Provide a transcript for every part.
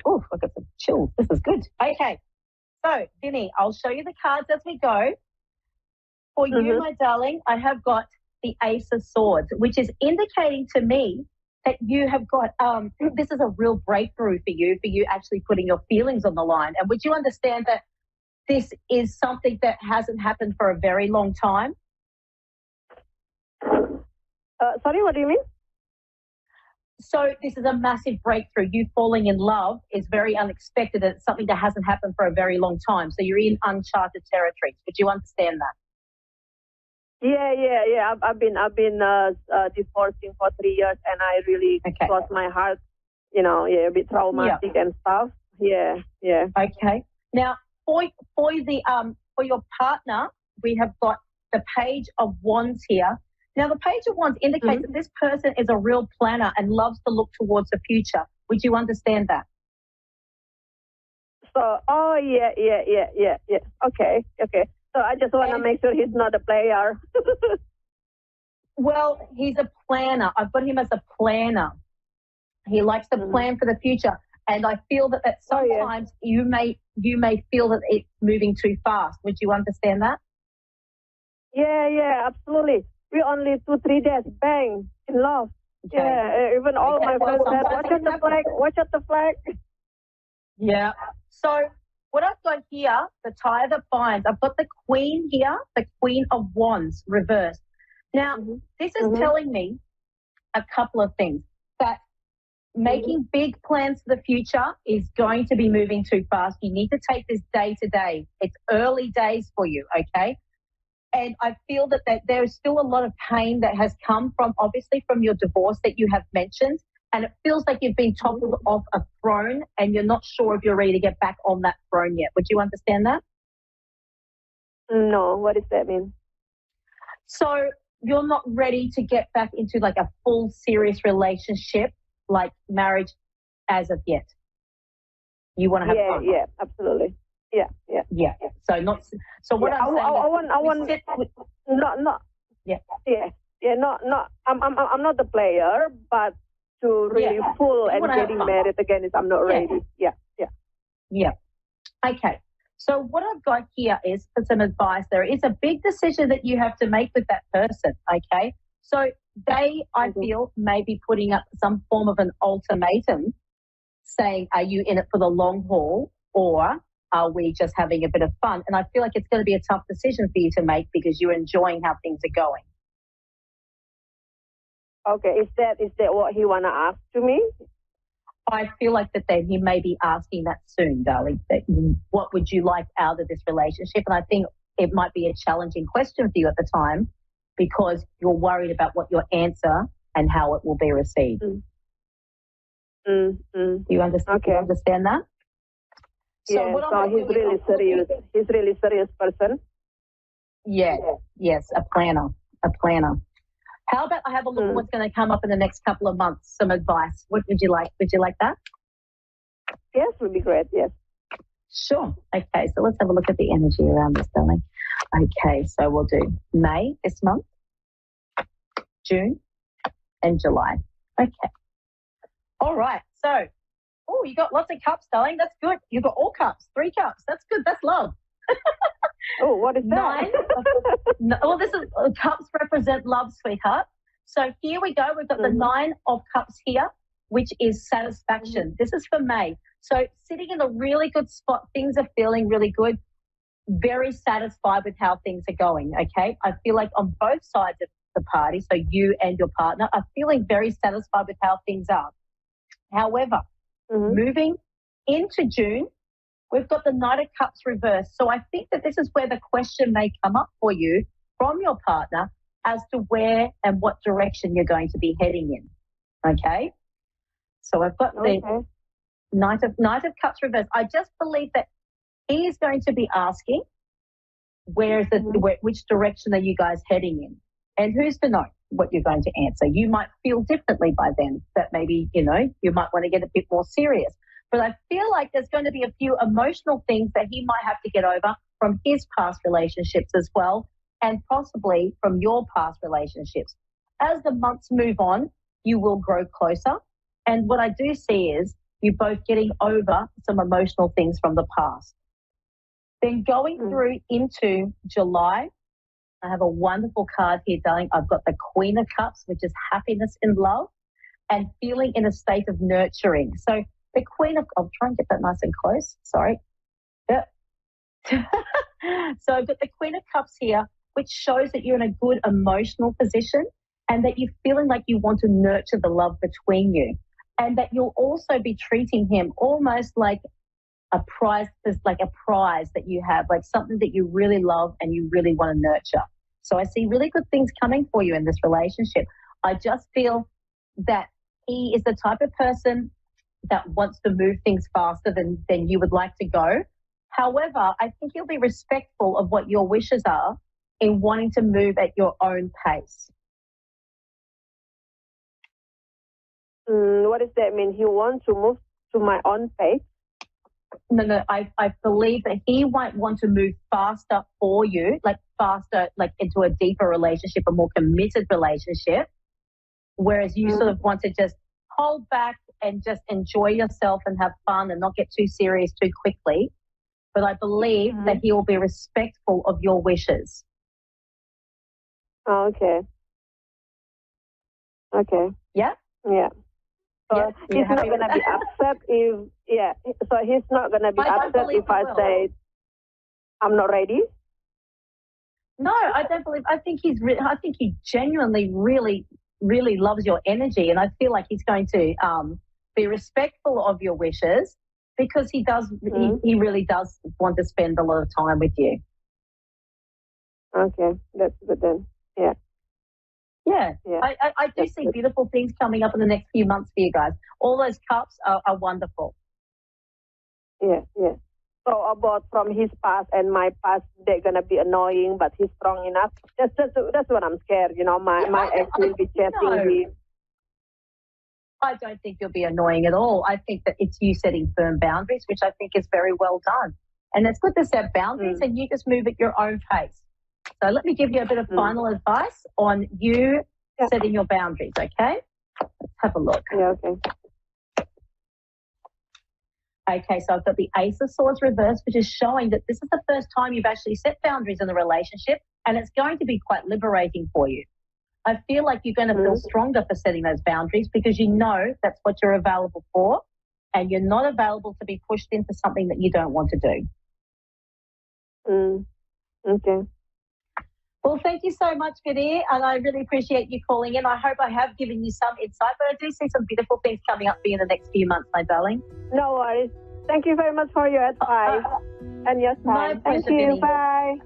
Oh, I got some chills. This is good. Okay. So, Vinny, I'll show you the cards as we go. For you, my darling, I have got the Ace of Swords, which is indicating to me that you have got, this is a real breakthrough for you actually putting your feelings on the line. And would you understand that this is something that hasn't happened for a very long time? Sorry, what do you mean? So this is a massive breakthrough. You falling in love is very unexpected. It's something that hasn't happened for a very long time. So you're in uncharted territories. Would you understand that? Yeah. I've been divorcing for 3 years, and I really lost my heart. A bit traumatic and stuff. Yeah. Okay. Now, for your partner, we have got the Page of Wands here. Now, the Page of Wands indicates that this person is a real planner and loves to look towards the future. Would you understand that? So, yeah. Okay. So I just want to make sure he's not a player. Well, he's a planner. I've got him as a planner. He likes to plan for the future. And I feel that sometimes you may feel that it's moving too fast. Would you understand that? Yeah, absolutely. We only 2-3 days, bang, in love. Okay. Yeah, even all my friends said, watch out the flag. Yeah. So what I've got here, the tie that binds, I've got the Queen here, the Queen of Wands reversed. Now, this is telling me a couple of things. That making big plans for the future is going to be moving too fast. You need to take this day to day. It's early days for you, okay? And I feel that there is still a lot of pain that has come from, obviously, from your divorce that you have mentioned. And it feels like you've been toppled off a throne and you're not sure if you're ready to get back on that throne yet. Would you understand that? No. What does that mean? So you're not ready to get back into like a full serious relationship, like marriage as of yet. You want to have fun. Yeah, absolutely. Yeah. So what I'm saying I'm not the player, but to really pull and getting married again is I'm not ready. Yeah. Okay. So what I've got here is for some advice. There is a big decision that you have to make with that person. Okay. So they, I feel, may be putting up some form of an ultimatum, saying, "Are you in it for the long haul, or are we just having a bit of fun?" And I feel like it's going to be a tough decision for you to make because you're enjoying how things are going. Okay, is that what he want to ask to me? I feel like that he may be asking that soon, darling. That what would you like out of this relationship? And I think it might be a challenging question for you at the time because you're worried about what your answer and how it will be received. Do you understand? Okay. You understand that? So he's really serious. He's really serious person. Yeah. Yes, a planner. How about I have a look at what's going to come up in the next couple of months? Some advice. What would you like? Would you like that? Yes, would be great. Yes. Sure. Okay, so let's have a look at the energy around this, darling. Okay, so we'll do May this month, June, and July. Okay. All right. So, you got lots of cups, darling. That's good. You've got all cups, 3 cups. That's good. That's love. What is that? 9. This is cups represent love, sweetheart. So here we go. We've got the 9 of cups here, which is satisfaction. This is for May. So sitting in a really good spot, things are feeling really good, very satisfied with how things are going, okay? I feel like on both sides of the party, so you and your partner are feeling very satisfied with how things are. However, moving into June, we've got the Knight of Cups reversed. So I think that this is where the question may come up for you from your partner as to where and what direction you're going to be heading in. Okay? So I've got the Knight of Cups reversed. I just believe that he is going to be asking which direction are you guys heading in? And who's to know what you're going to answer? You might feel differently by then, that maybe, you might want to get a bit more serious. But I feel like there's going to be a few emotional things that he might have to get over from his past relationships as well, and possibly from your past relationships. As the months move on, you will grow closer. And what I do see is you both getting over some emotional things from the past. Then going through into July, I have a wonderful card here, darling. I've got the Queen of Cups, which is happiness in love and feeling in a state of nurturing. So the Queen of, I'll try and get that nice and close. Sorry. Yep. So I've got the Queen of Cups here, which shows that you're in a good emotional position and that you're feeling like you want to nurture the love between you, and that you'll also be treating him almost like a prize, like a prize that you have, like something that you really love and you really want to nurture. So I see really good things coming for you in this relationship. I just feel that he is the type of person that wants to move things faster than you would like to go. However, I think you'll be respectful of what your wishes are in wanting to move at your own pace. What does that mean? He wants to move to my own pace? No, I believe that he might want to move faster for you, like faster, like into a deeper relationship, a more committed relationship, whereas you sort of want to just hold back and just enjoy yourself and have fun and not get too serious too quickly. But I believe that he will be respectful of your wishes. Oh, okay. Okay. Yeah? Yeah. So Yeah, he's not going to be upset if, so he's not going to be upset if I say I'm not ready? No, I don't believe, I think I think he genuinely really, really loves your energy, and I feel like he's going to be respectful of your wishes because he does, he really does want to spend a lot of time with you. Okay, that's good then. Yeah. Yeah. I do see beautiful things coming up in the next few months for you guys. All those cups are wonderful. Yeah. So about from his past and my past, they're gonna be annoying, but he's strong enough. That's what I'm scared. You know, my ex will be chatting him. I don't think you'll be annoying at all. I think that it's you setting firm boundaries, which I think is very well done. And it's good to set boundaries and you just move at your own pace. So let me give you a bit of final advice on you setting your boundaries, okay? Let's have a look. Yeah, okay. Okay, so I've got the Ace of Swords reversed, which is showing that this is the first time you've actually set boundaries in the relationship, and it's going to be quite liberating for you. I feel like you're going to feel stronger for setting those boundaries because you know that's what you're available for, and you're not available to be pushed into something that you don't want to do. Okay. Well, thank you so much, Kadir, and I really appreciate you calling in. I hope I have given you some insight, but I do see some beautiful things coming up for you in the next few months, my darling. No worries. Thank you very much for your advice and your time. My pleasure, Thank you. Vinny. Bye.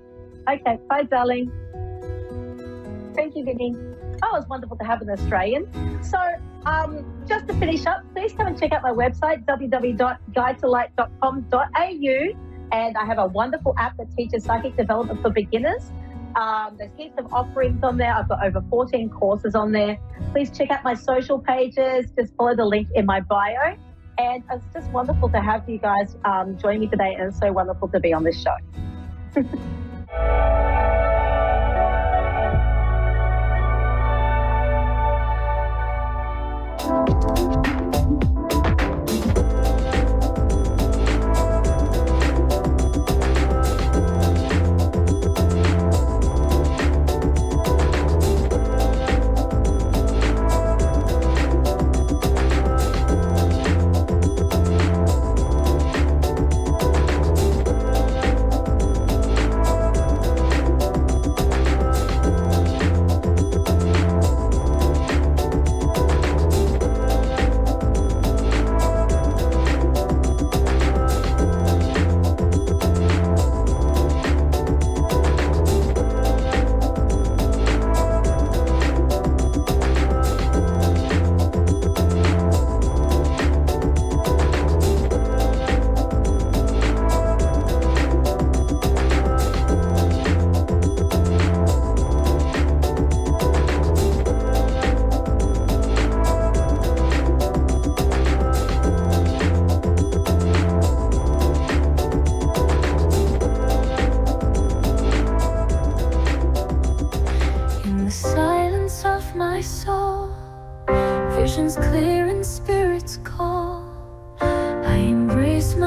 Okay, bye, darling. Thank you, Vinny. Oh, it was wonderful to have an Australian. So just to finish up, please come and check out my website, www.guidetolight.com.au, and I have a wonderful app that teaches psychic development for beginners. There's heaps of offerings on there. I've got over 14 courses on there. Please check out my social pages. Just follow the link in my bio. And it's just wonderful to have you guys join me today, and it's so wonderful to be on this show.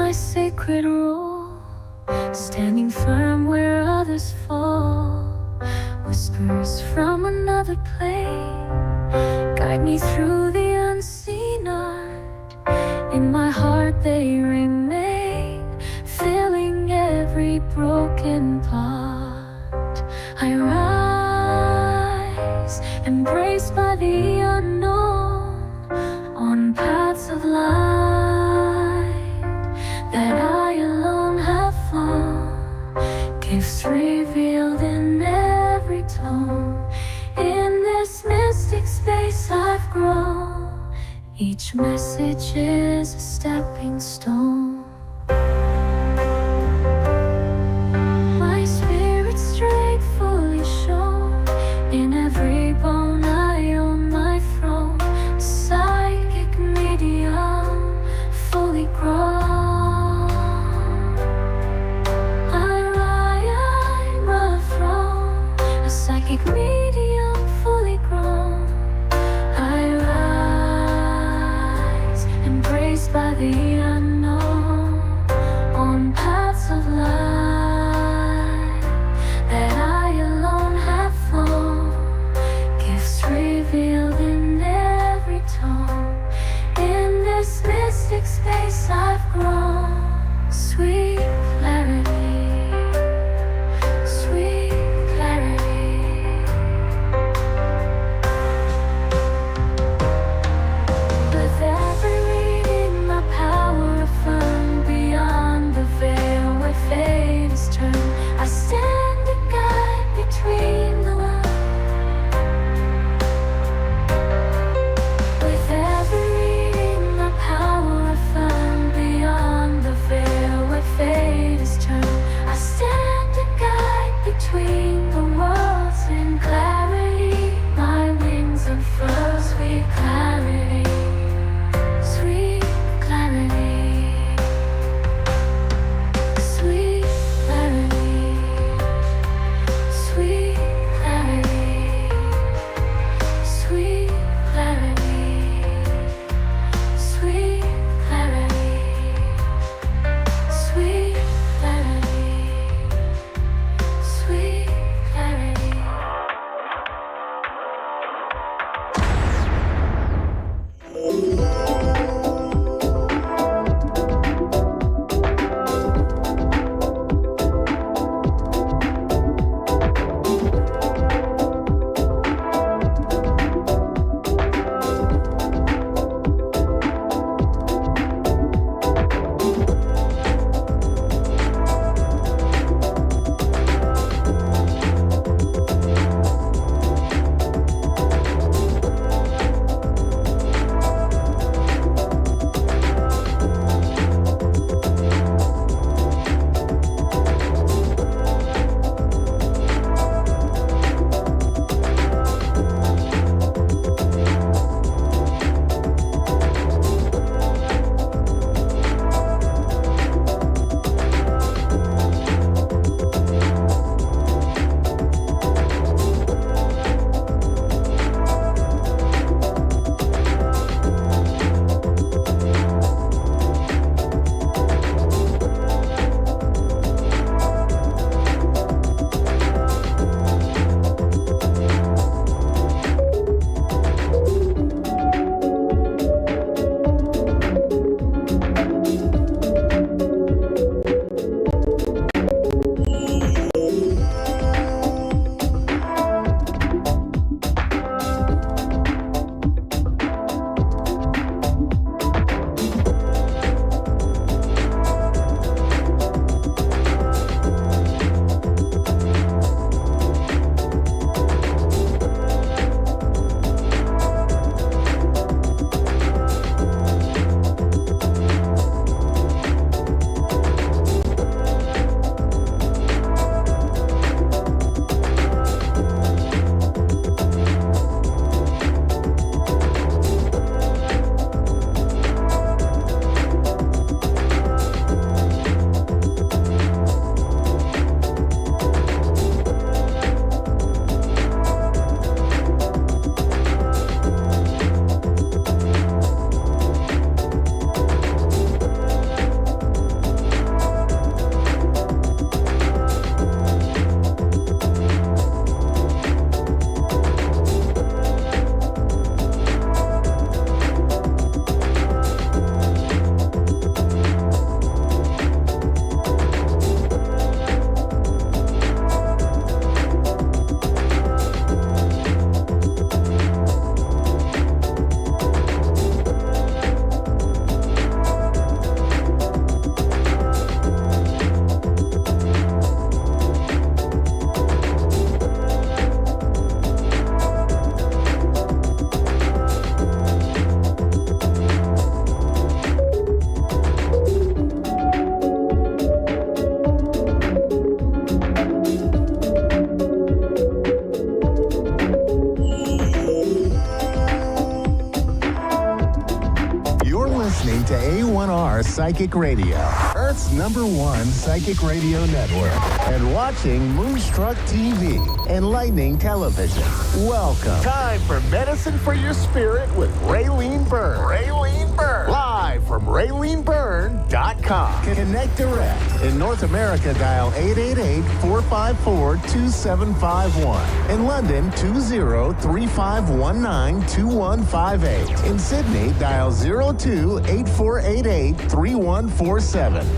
my sacred role, standing firm where others fall. Whispers from another plane guide me through the unseen art. In my heart they remain, filling every broken part. I rise, embraced by the unknown, on paths of light that I alone have flown. Gifts revealed in every tone. In this mystic space I've grown. Each message is a stepping stone. My spirit's strength fully shown. In every bone I own my throne. Psychic medium, fully grown. I'm a throne, a psychic medium, fully grown. I rise, embraced by the unknown, on paths of light that I alone have flown. Gifts revealed in every tone. In this mystic space I've grown. Sweet clarity, sweet clarity. With every reading, my power affirmed beyond the veil where fate is turned. I stand a guide between the lines. With every reading, my power affirmed beyond the veil where fate Psychic Radio, Earth's #1 psychic radio network, and watching Moonstruck TV, enlightening television. Welcome. Time for Medicine for Your Spirit with Raylene Byrne. Raylene Byrne. Live from RayleneByrne.com. Connect direct. In North America, dial 888-454-2751. In London, 20-3519-2158. In Sydney, dial 02-8488-3147.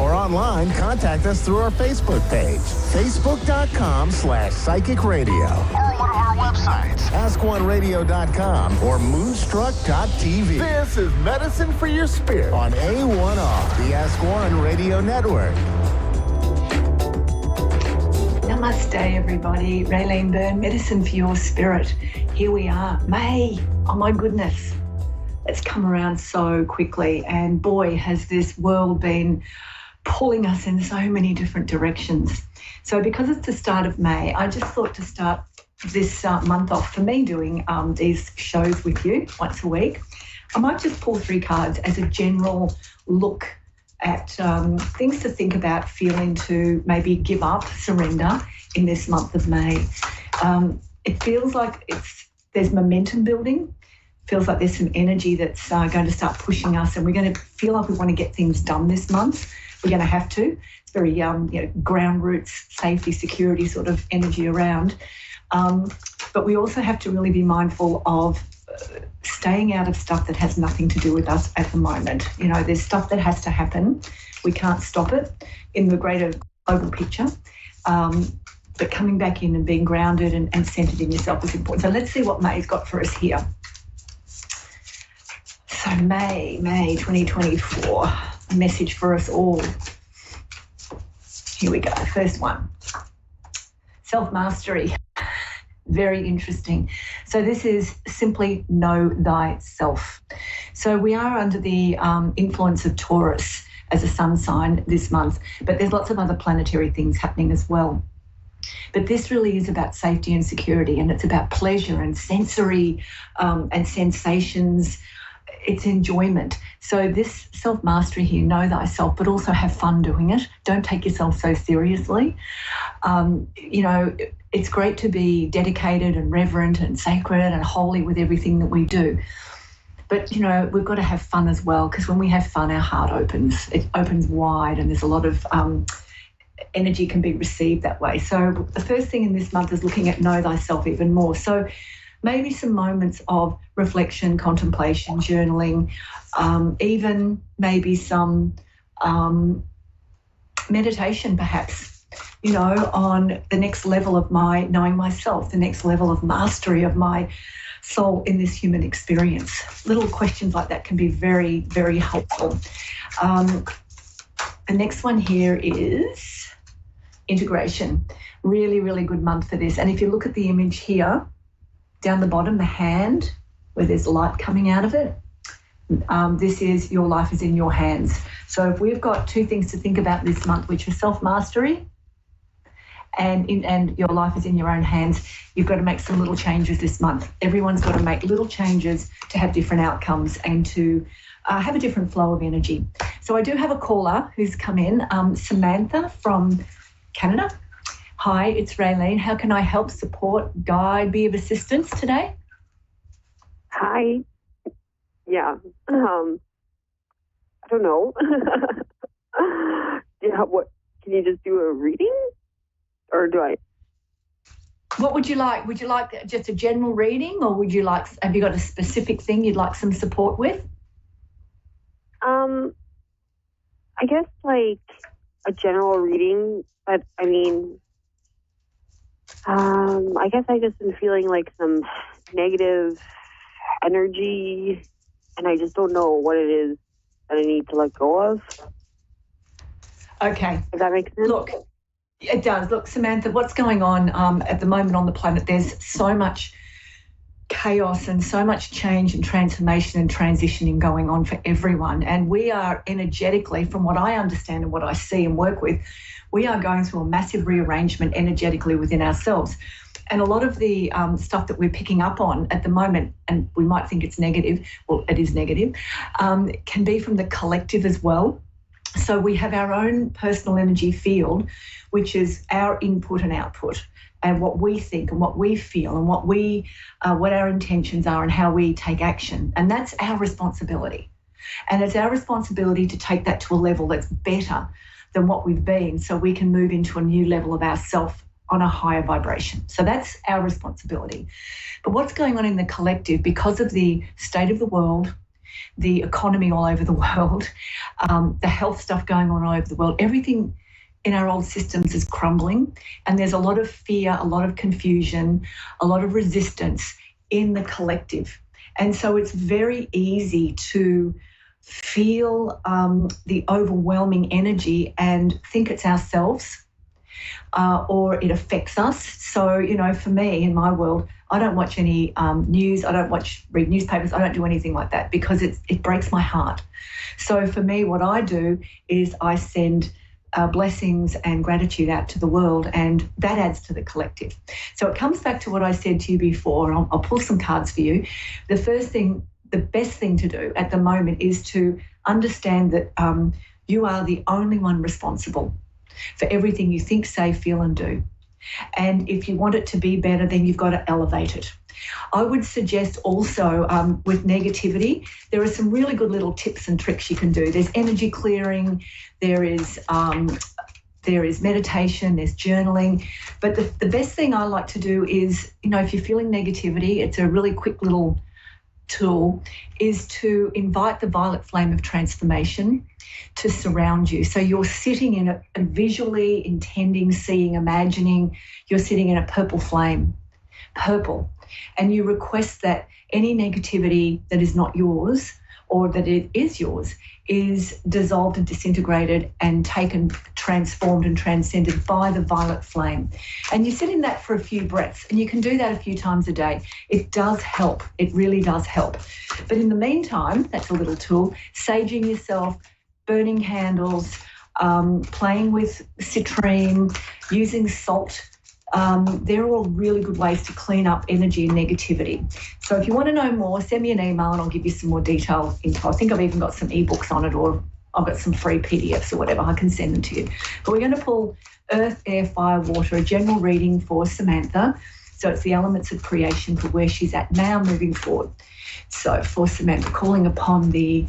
Or online, contact us through our Facebook page, facebook.com/psychic radio. Or one of our websites, askoneradio.com or moonstruck.tv. This is Medicine for Your Spirit on A1R, the Ask One Radio Network. Namaste, everybody. Raylene Byrne, Medicine for Your Spirit. Here we are. May. Oh, my goodness. It's come around so quickly. And boy, has this world been pulling us in so many different directions. So because it's the start of May, I just thought to start this month off for me doing these shows with you once a week. I might just pull 3 cards as a general look at things to think about, feeling to maybe give up, surrender in this month of May. It feels like there's momentum building. Feels like there's some energy that's going to start pushing us, and we're going to feel like we want to get things done this month. We're going to have to. It's very ground roots, safety, security sort of energy around. But we also have to really be mindful of staying out of stuff that has nothing to do with us at the moment. There's stuff that has to happen. We can't stop it in the greater global picture. But coming back in and being grounded and centered in yourself is important. So let's see what May's got for us here. So May 2024, a message for us all. Here we go. First one. Self-mastery. Very interesting. So this is simply know thyself. So we are under the influence of Taurus as a sun sign this month, but there's lots of other planetary things happening as well. But this really is about safety and security, and it's about pleasure and sensory and sensations. It's enjoyment. So this self-mastery here, know thyself, but also have fun doing it. Don't take yourself so seriously. It's great to be dedicated and reverent and sacred and holy with everything that we do. But, we've got to have fun as well, because when we have fun, our heart opens. It opens wide, and there's a lot of energy can be received that way. So the first thing in this month is looking at know thyself even more. So maybe some moments of reflection, contemplation, journaling, even maybe some meditation perhaps, on the next level of my knowing myself, the next level of mastery of my soul in this human experience. Little questions like that can be very, very helpful. The next one here is integration. Really, really good month for this. And if you look at the image here, down the bottom, the hand, where there's light coming out of it, this is your life is in your hands. So if we've got 2 things to think about this month, which are self-mastery and your life is in your own hands, you've got to make some little changes this month. Everyone's got to make little changes to have different outcomes and to have a different flow of energy. So I do have a caller who's come in, Samantha from Canada. Hi, it's Raylene. How can I help, support, guide, be of assistance today? Hi. Yeah. I don't know. What? Can you just do a reading, or do I? What would you like? Would you like just a general reading, or would you like? Have you got a specific thing you'd like some support with? I guess like a general reading, but I mean. I guess I just been feeling like some negative energy, and I just don't know what it is that I need to let go of. Okay. Does that make sense? Look, it does. Look, Samantha, what's going on at the moment on the planet? There's so much chaos and so much change and transformation and transitioning going on for everyone. And we are energetically, from what I understand and what I see and work with, we are going through a massive rearrangement energetically within ourselves. And a lot of the stuff that we're picking up on at the moment, and we might think it's negative, well, it is negative, can be from the collective as well. So we have our own personal energy field, which is our input and output, and what we think and what we feel and what our intentions are and how we take action. And that's our responsibility. And it's our responsibility to take that to a level that's better than what we've been, so we can move into a new level of ourself on a higher vibration. So that's our responsibility. But what's going on in the collective, because of the state of the world, the economy all over the world, the health stuff going on all over the world, everything in our old systems is crumbling, and there's a lot of fear, a lot of confusion, a lot of resistance in the collective. And so it's very easy to feel the overwhelming energy and think it's ourselves, or it affects us. So, you know, for me, in my world, I don't watch any news, I don't read newspapers, I don't do anything like that, because it breaks my heart. So for me, what I do is I send blessings and gratitude out to the world, and that adds to the collective. So it comes back to what I said to you before. I'll pull some cards for you. The best thing to do at the moment is to understand that you are the only one responsible for everything you think, say, feel and do. And if you want it to be better, then you've got to elevate it. I would suggest also with negativity, there are some really good little tips and tricks you can do. There's energy clearing, there is meditation, there's journaling. But the best thing I like to do is, you know, if you're feeling negativity, it's a really quick little tool, is to invite the violet flame of transformation to surround you. So you're sitting in a visually intending, seeing, imagining, you're sitting in a purple flame, purple, and you request that any negativity that is not yours, or that it is yours, is dissolved and disintegrated and taken, transformed and transcended by the violet flame. And you sit in that for a few breaths, and you can do that a few times a day. It does help. It really does help. But in the meantime, that's a little tool, saging yourself, burning candles, playing with citrine, using salt. They're all really good ways to clean up energy and negativity. So if you want to know more, send me an email and I'll give you some more detailed info. I think I've even got some ebooks on it, or I've got some free PDFs or whatever. I can send them to you. But we're going to pull Earth, Air, Fire, Water, a general reading for Samantha. So it's the elements of creation for where she's at now moving forward. So for Samantha, calling upon the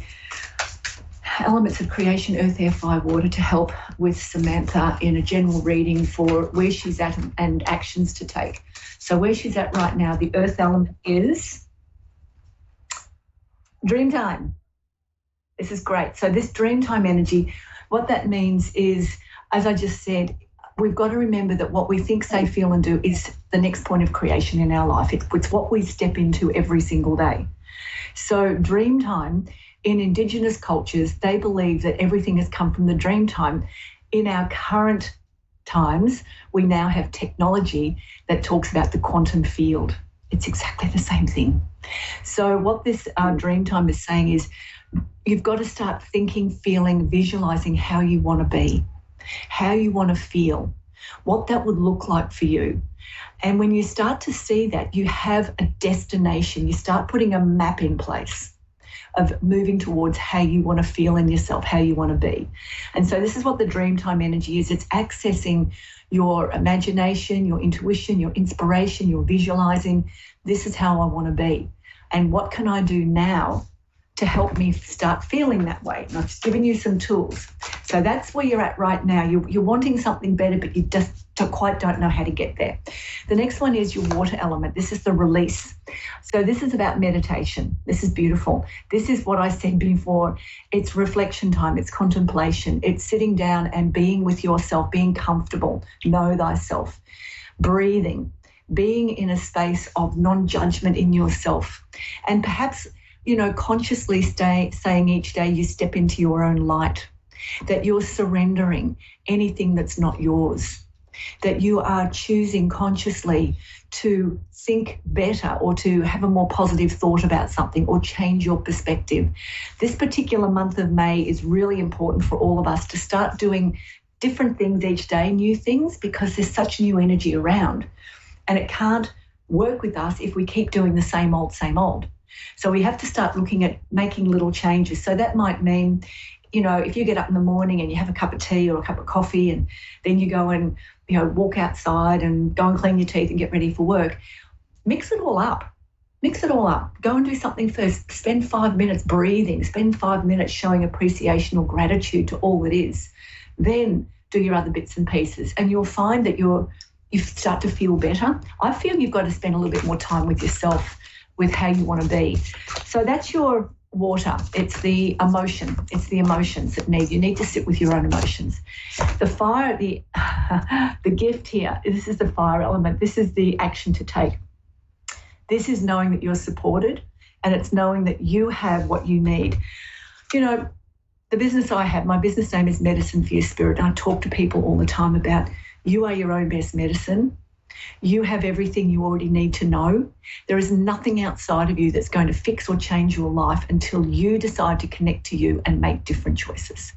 elements of creation, earth, air, fire, water, to help with Samantha in a general reading for where she's at and actions to take. So where she's at right now, the earth element is dreamtime. This is great. So this dreamtime energy, what that means is, as I just said, we've got to remember that what we think, say, feel and do is the next point of creation in our life. It's what we step into every single day. So dreamtime, in Indigenous cultures, they believe that everything has come from the dream time. In our current times, we now have technology that talks about the quantum field. It's exactly the same thing. So what this dream time is saying is you've got to start thinking, feeling, visualizing how you want to be, how you want to feel, what that would look like for you. And when you start to see that, you have a destination. You start putting a map in place of moving towards how you want to feel in yourself, how you want to be. And so this is what the dreamtime energy is. It's accessing your imagination, your intuition, your inspiration, your visualizing. This is how I want to be. And what can I do now to help me start feeling that way? And I've just given you some tools. So that's where you're at right now. You're wanting something better, but you just don't know how to get there. The next one is your water element. This is the release. So this is about meditation. This is beautiful. This is what I said before. It's reflection time. It's contemplation. It's sitting down and being with yourself, being comfortable, know thyself, breathing, being in a space of non-judgment in yourself. And perhaps, you know, consciously saying each day you step into your own light, that you're surrendering anything that's not yours, that you are choosing consciously to think better or to have a more positive thought about something or change your perspective. This particular month of May is really important for all of us to start doing different things each day, new things, because there's such new energy around and it can't work with us if we keep doing the same old, same old. So we have to start looking at making little changes. So that might mean if you get up in the morning and you have a cup of tea or a cup of coffee and then you go and, walk outside and go and clean your teeth and get ready for work, mix it all up. Mix it all up. Go and do something first. Spend 5 minutes breathing. Spend 5 minutes showing appreciation or gratitude to all that is. Then do your other bits and pieces, and you'll find that you start to feel better. I feel you've got to spend a little bit more time with yourself, with how you want to be. So that's your water. It's the emotion. It's the emotions that you need to sit with your own emotions. The fire, the gift here, this is the fire element. This is the action to take. This is knowing that you're supported, and it's knowing that you have what you need. The business I have, my business name is Medicine for Your Spirit, and I talk to people all the time about you are your own best medicine. You have everything you already need to know. There is nothing outside of you that's going to fix or change your life until you decide to connect to you and make different choices.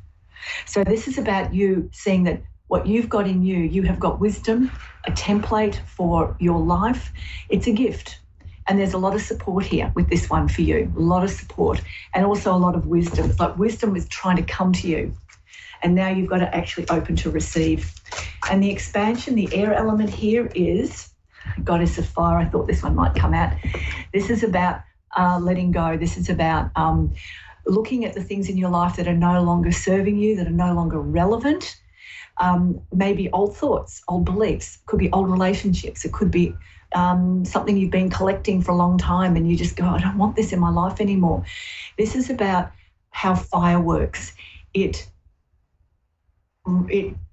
So this is about you seeing that what you've got in you, you have got wisdom, a template for your life. It's a gift. And there's a lot of support here with this one for you, a lot of support, and also a lot of wisdom. It's like wisdom is trying to come to you, and now you've got to actually open to receive. And the expansion, the air element here is Goddess of Fire. I thought this one might come out. This is about letting go. This is about looking at the things in your life that are no longer serving you, that are no longer relevant. Maybe old thoughts, old beliefs. It could be old relationships. It could be something you've been collecting for a long time and you just go, I don't want this in my life anymore. This is about how fire works. It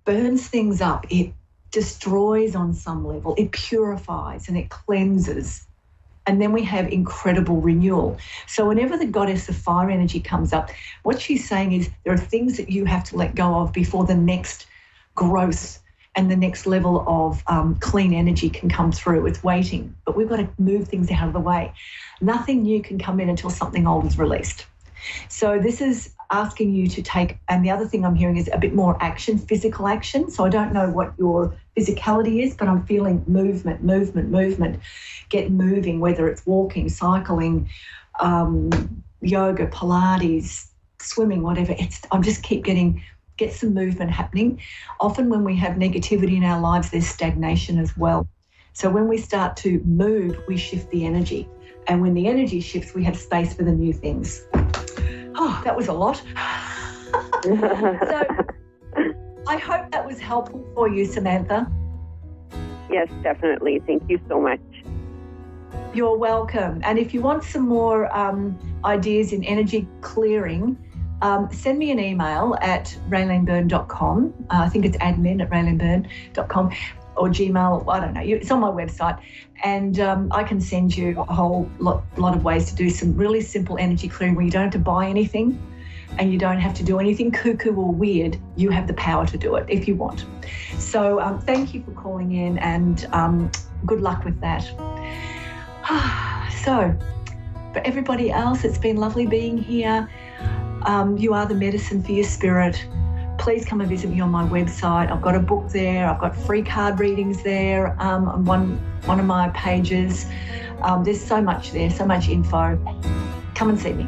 burns things up. It destroys on some level. It purifies and it cleanses. And then we have incredible renewal. So whenever the goddess of fire energy comes up, what she's saying is there are things that you have to let go of before the next growth and the next level of clean energy can come through. It's waiting, but we've got to move things out of the way. Nothing new can come in until something old is released. So this is asking you to take, and the other thing I'm hearing is a bit more action, physical action. So I don't know what your physicality is, but I'm feeling movement. Get moving, whether it's walking, cycling, yoga, Pilates, swimming, whatever. I'm just get some movement happening. Often when we have negativity in our lives, there's stagnation as well. So when we start to move, we shift the energy. And when the energy shifts, we have space for the new things. Oh, that was a lot. So I hope that was helpful for you, Samantha. Yes, definitely. Thank you so much. You're welcome. And if you want some more ideas in energy clearing, send me an email at raylanebyrne.com. I think it's admin@raylanebyrne.com or Gmail. I don't know. It's on my website. And I can send you a whole lot of ways to do some really simple energy clearing where you don't have to buy anything and you don't have to do anything cuckoo or weird. You have the power to do it if you want. So thank you for calling in, and good luck with that. So for everybody else, it's been lovely being here. You are the medicine for your spirit. Please come and visit me on my website. I've got a book there. I've got free card readings there on one of my pages. There's so much there, so much info. Come and see me.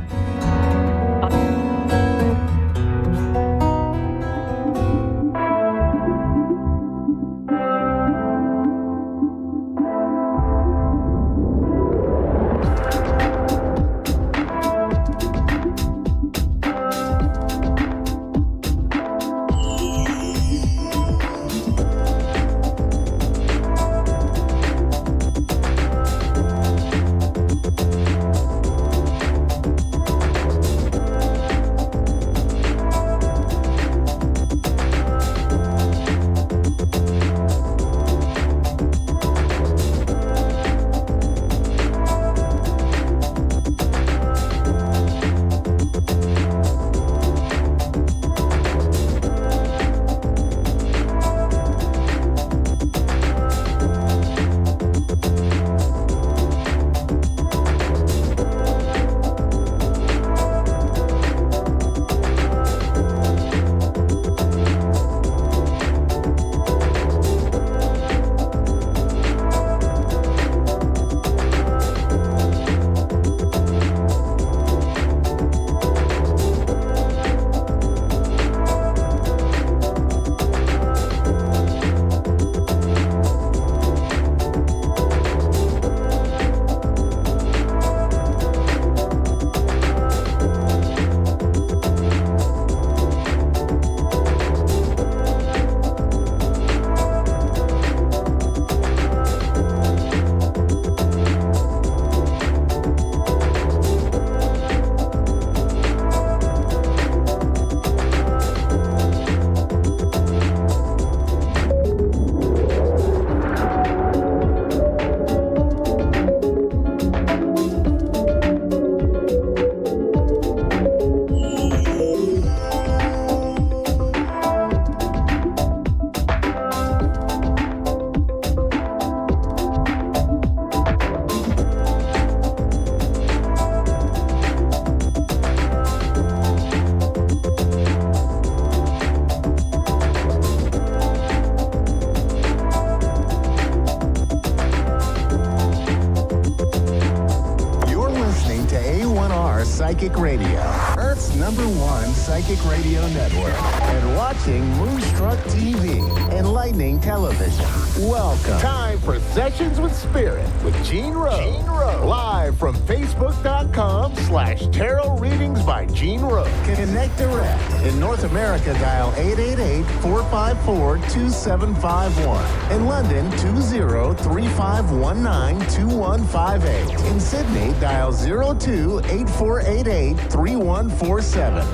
Psychic Radio, Earth's #1 psychic radio network, and watching Moonstruck TV, Enlightening Television. Welcome. Time for Sessions with Spirit with Gene Rose. Live from Facebook.com/Tarot Readings by Gene Rose. Connect direct. In North America, dial 888-454-2751. In London, 20-3519-2158. In Sydney, dial 02-8488-3147.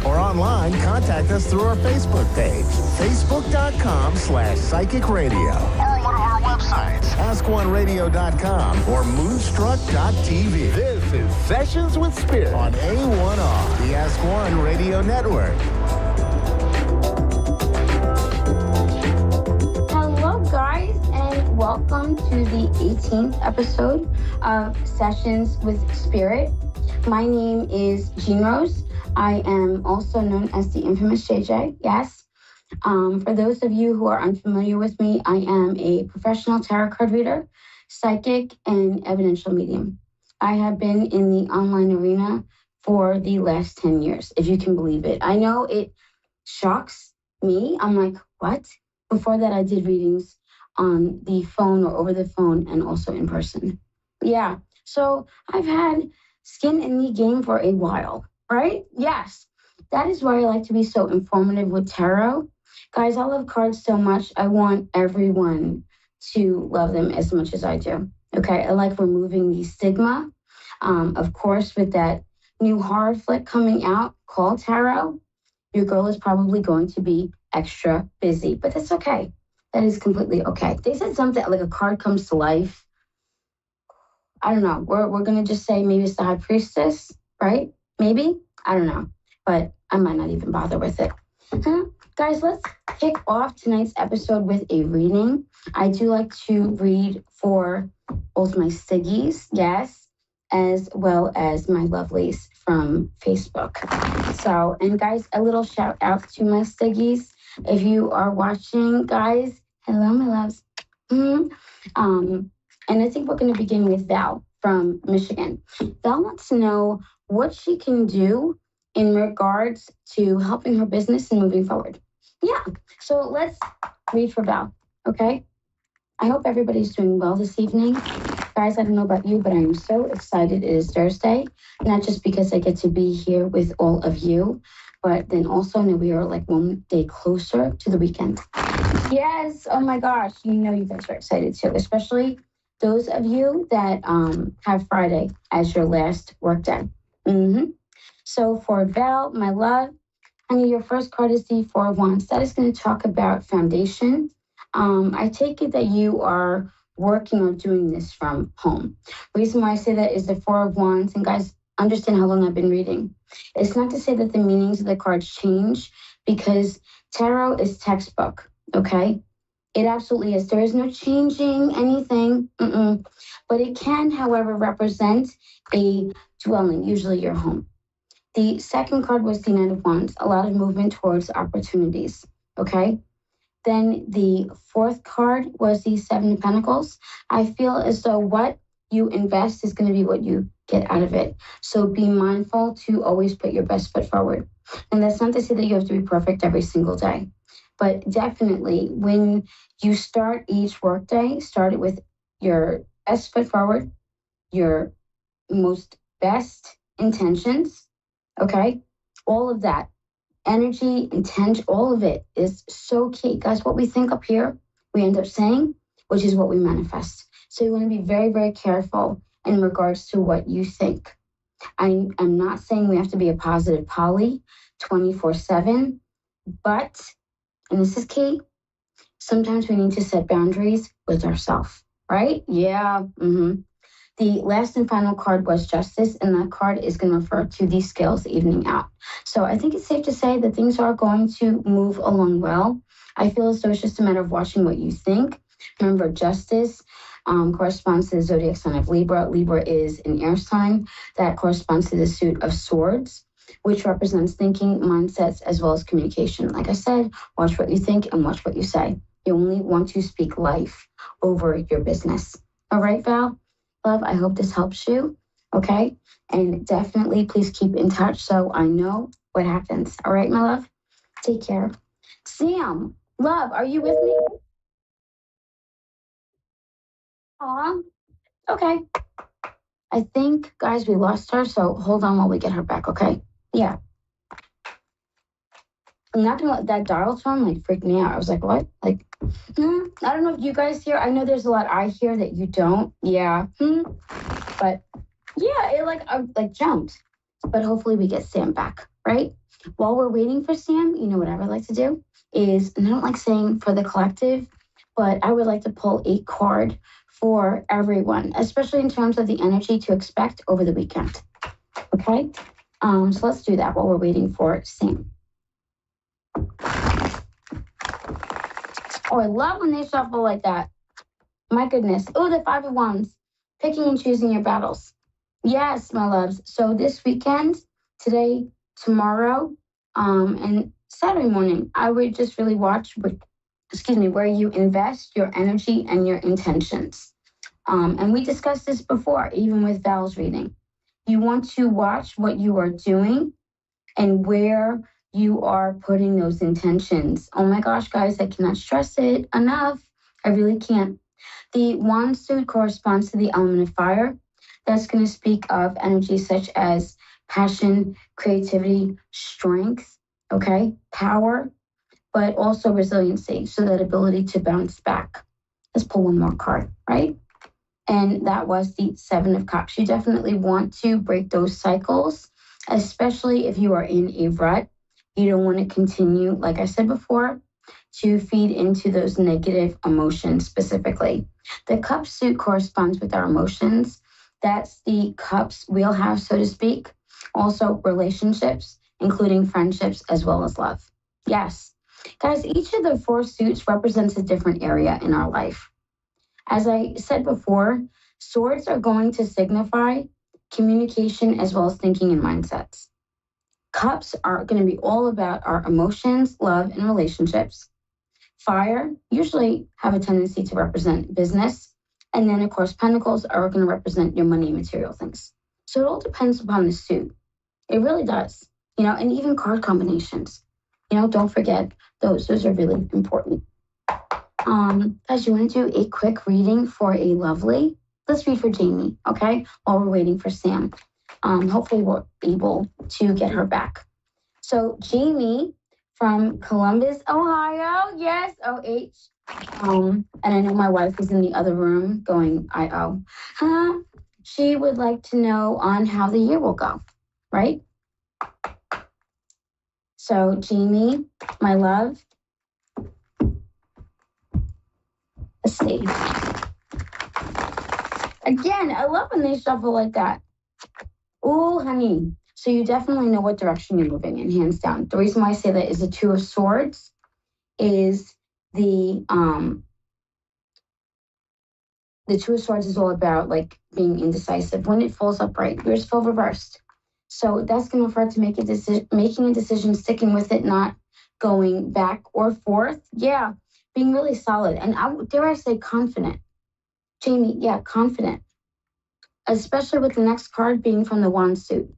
Or online, contact us through our Facebook page, Facebook.com/Psychic Radio. Or one of our websites, AskOneRadio.com or Moonstruck.tv. This is Sessions with Spirit on A1R, the Ask One Radio Network. Hello, guys, and welcome to the 18th episode of Sessions with Spirit. My name is Gene Rose. I am also known as the infamous JJ, yes. For those of you who are unfamiliar with me, I am a professional tarot card reader, psychic, and evidential medium. I have been in the online arena for the last 10 years, if you can believe it. I know it shocks me. I'm like, what? Before that, I did readings on the phone or over the phone and also in person. Yeah, so I've had skin in the game for a while, right? Yes, that is why I like to be so informative with tarot. Guys, I love cards so much. I want everyone to love them as much as I do. Okay, I like removing the stigma. Of course, with that new horror flick coming out called Tarot, your girl is probably going to be extra busy, but that's okay. That is completely okay. They said something like a card comes to life. I don't know. We're going to just say maybe it's the High Priestess, right? Maybe? I don't know. But I might not even bother with it. Guys, let's kick off tonight's episode with a reading. I do like to read for both my Siggies, yes, as well as my lovelies from Facebook. So, and guys, a little shout out to my Siggies. If you are watching, guys, hello, my loves. And I think we're going to begin with Val from Michigan. Val wants to know what she can do in regards to helping her business and moving forward. Yeah, so let's read for Val, okay? I hope everybody's doing well this evening. Guys, I don't know about you, but I am so excited it is Thursday, not just because I get to be here with all of you, but then also that we are like one day closer to the weekend. Yes, oh my gosh, you know you guys are excited too, especially those of you that have Friday as your last work day. So for Val, my love, honey, your first card is the Four of Wands. That is going to talk about foundation. I take it that you are working or doing this from home. Reason why I say that is the Four of Wands, and guys, understand how long I've been reading. It's not to say that the meanings of the cards change, because tarot is textbook, okay? It absolutely is. There is no changing anything, but it can, however, represent a dwelling, usually your home. The second card was the Knight of Wands, a lot of movement towards opportunities, okay? Then the fourth card was the Seven of Pentacles. I feel as though what you invest is going to be what you get out of it. So be mindful to always put your best foot forward. And that's not to say that you have to be perfect every single day, but definitely when you start each workday, start it with your best foot forward, your most best intentions, okay? All of that. Energy, intention, all of it is so key. Guys, what we think up here, we end up saying, which is what we manifest. So you want to be very, very careful in regards to what you think. I'm not saying we have to be a positive Polly 24/7, but, and this is key, sometimes we need to set boundaries with ourselves, right? Yeah. The last and final card was Justice, and that card is going to refer to the scales evening out. So I think it's safe to say that things are going to move along well. I feel as though it's just a matter of watching what you think. Remember, Justice corresponds to the zodiac sign of Libra. Libra is an air sign that corresponds to the suit of swords, which represents thinking, mindsets, as well as communication. Like I said, watch what you think and watch what you say. You only want to speak life over your business. All right, Val? Love, I hope this helps you. okay? And definitely please keep in touch so I know what happens. All right, my love? Take care. Sam, love, are you with me? Aw, okay. I think, guys, we lost her, so hold on while we get her back, okay? Yeah. I'm not gonna let that dial tone like freak me out. I was like, what? Like, I don't know if you guys hear. I know there's a lot I hear that you don't. Yeah. But yeah, it like jumped. But hopefully we get Sam back, right? While we're waiting for Sam, you know what I would like to do is, and I don't like saying for the collective, but I would like to pull a card for everyone, especially in terms of the energy to expect over the weekend. Okay? So let's do that while we're waiting for Sam. Oh, I love when they shuffle like that. My goodness. Oh, the 5 of Wands. Picking and choosing your battles. Yes, my loves. So this weekend, today, tomorrow, and Saturday morning, I would just really watch where you invest your energy and your intentions. And we discussed this before, even with Val's reading. You want to watch what you are doing and where you are putting those intentions. Oh my gosh, guys, I cannot stress it enough. I really can't. The wand suit corresponds to the element of fire. That's going to speak of energies such as passion, creativity, strength, okay, power, but also resiliency. So that ability to bounce back. Let's pull one more card, right? And that was the 7 of Cups. You definitely want to break those cycles, especially if you are in a rut. You don't want to continue, like I said before, to feed into those negative emotions specifically. The cup suit corresponds with our emotions. That's the cups wheelhouse, so to speak. Also relationships, including friendships as well as love. Yes. Guys, each of the 4 suits represents a different area in our life. As I said before, swords are going to signify communication as well as thinking and mindsets. Cups are going to be all about our emotions, love, and relationships. Fire usually have a tendency to represent business. And then, of course, pentacles are going to represent your money and material things. So it all depends upon the suit. It really does. And even card combinations. Don't forget those. Those are really important. Guys, you want to do a quick reading for a lovely? Let's read for Jamie, okay? While we're waiting for Sam. Hopefully we're able to get her back. So Jamie from Columbus, Ohio. Yes, OH. And I know my wife is in the other room going, I-O. She would like to know on how the year will go, right? So Jamie, my love. Let's see. Again, I love when they shuffle like that. Ooh, honey. So you definitely know what direction you're moving in, hands down. The reason why I say that is the 2 of Swords is the 2 of Swords is all about like being indecisive. When it falls upright, yours fell reversed. So that's going to refer to making a decision, sticking with it, not going back or forth. Yeah, being really solid. And dare I say confident. Jamie, yeah, confident. Especially with the next card being from the Wand suit.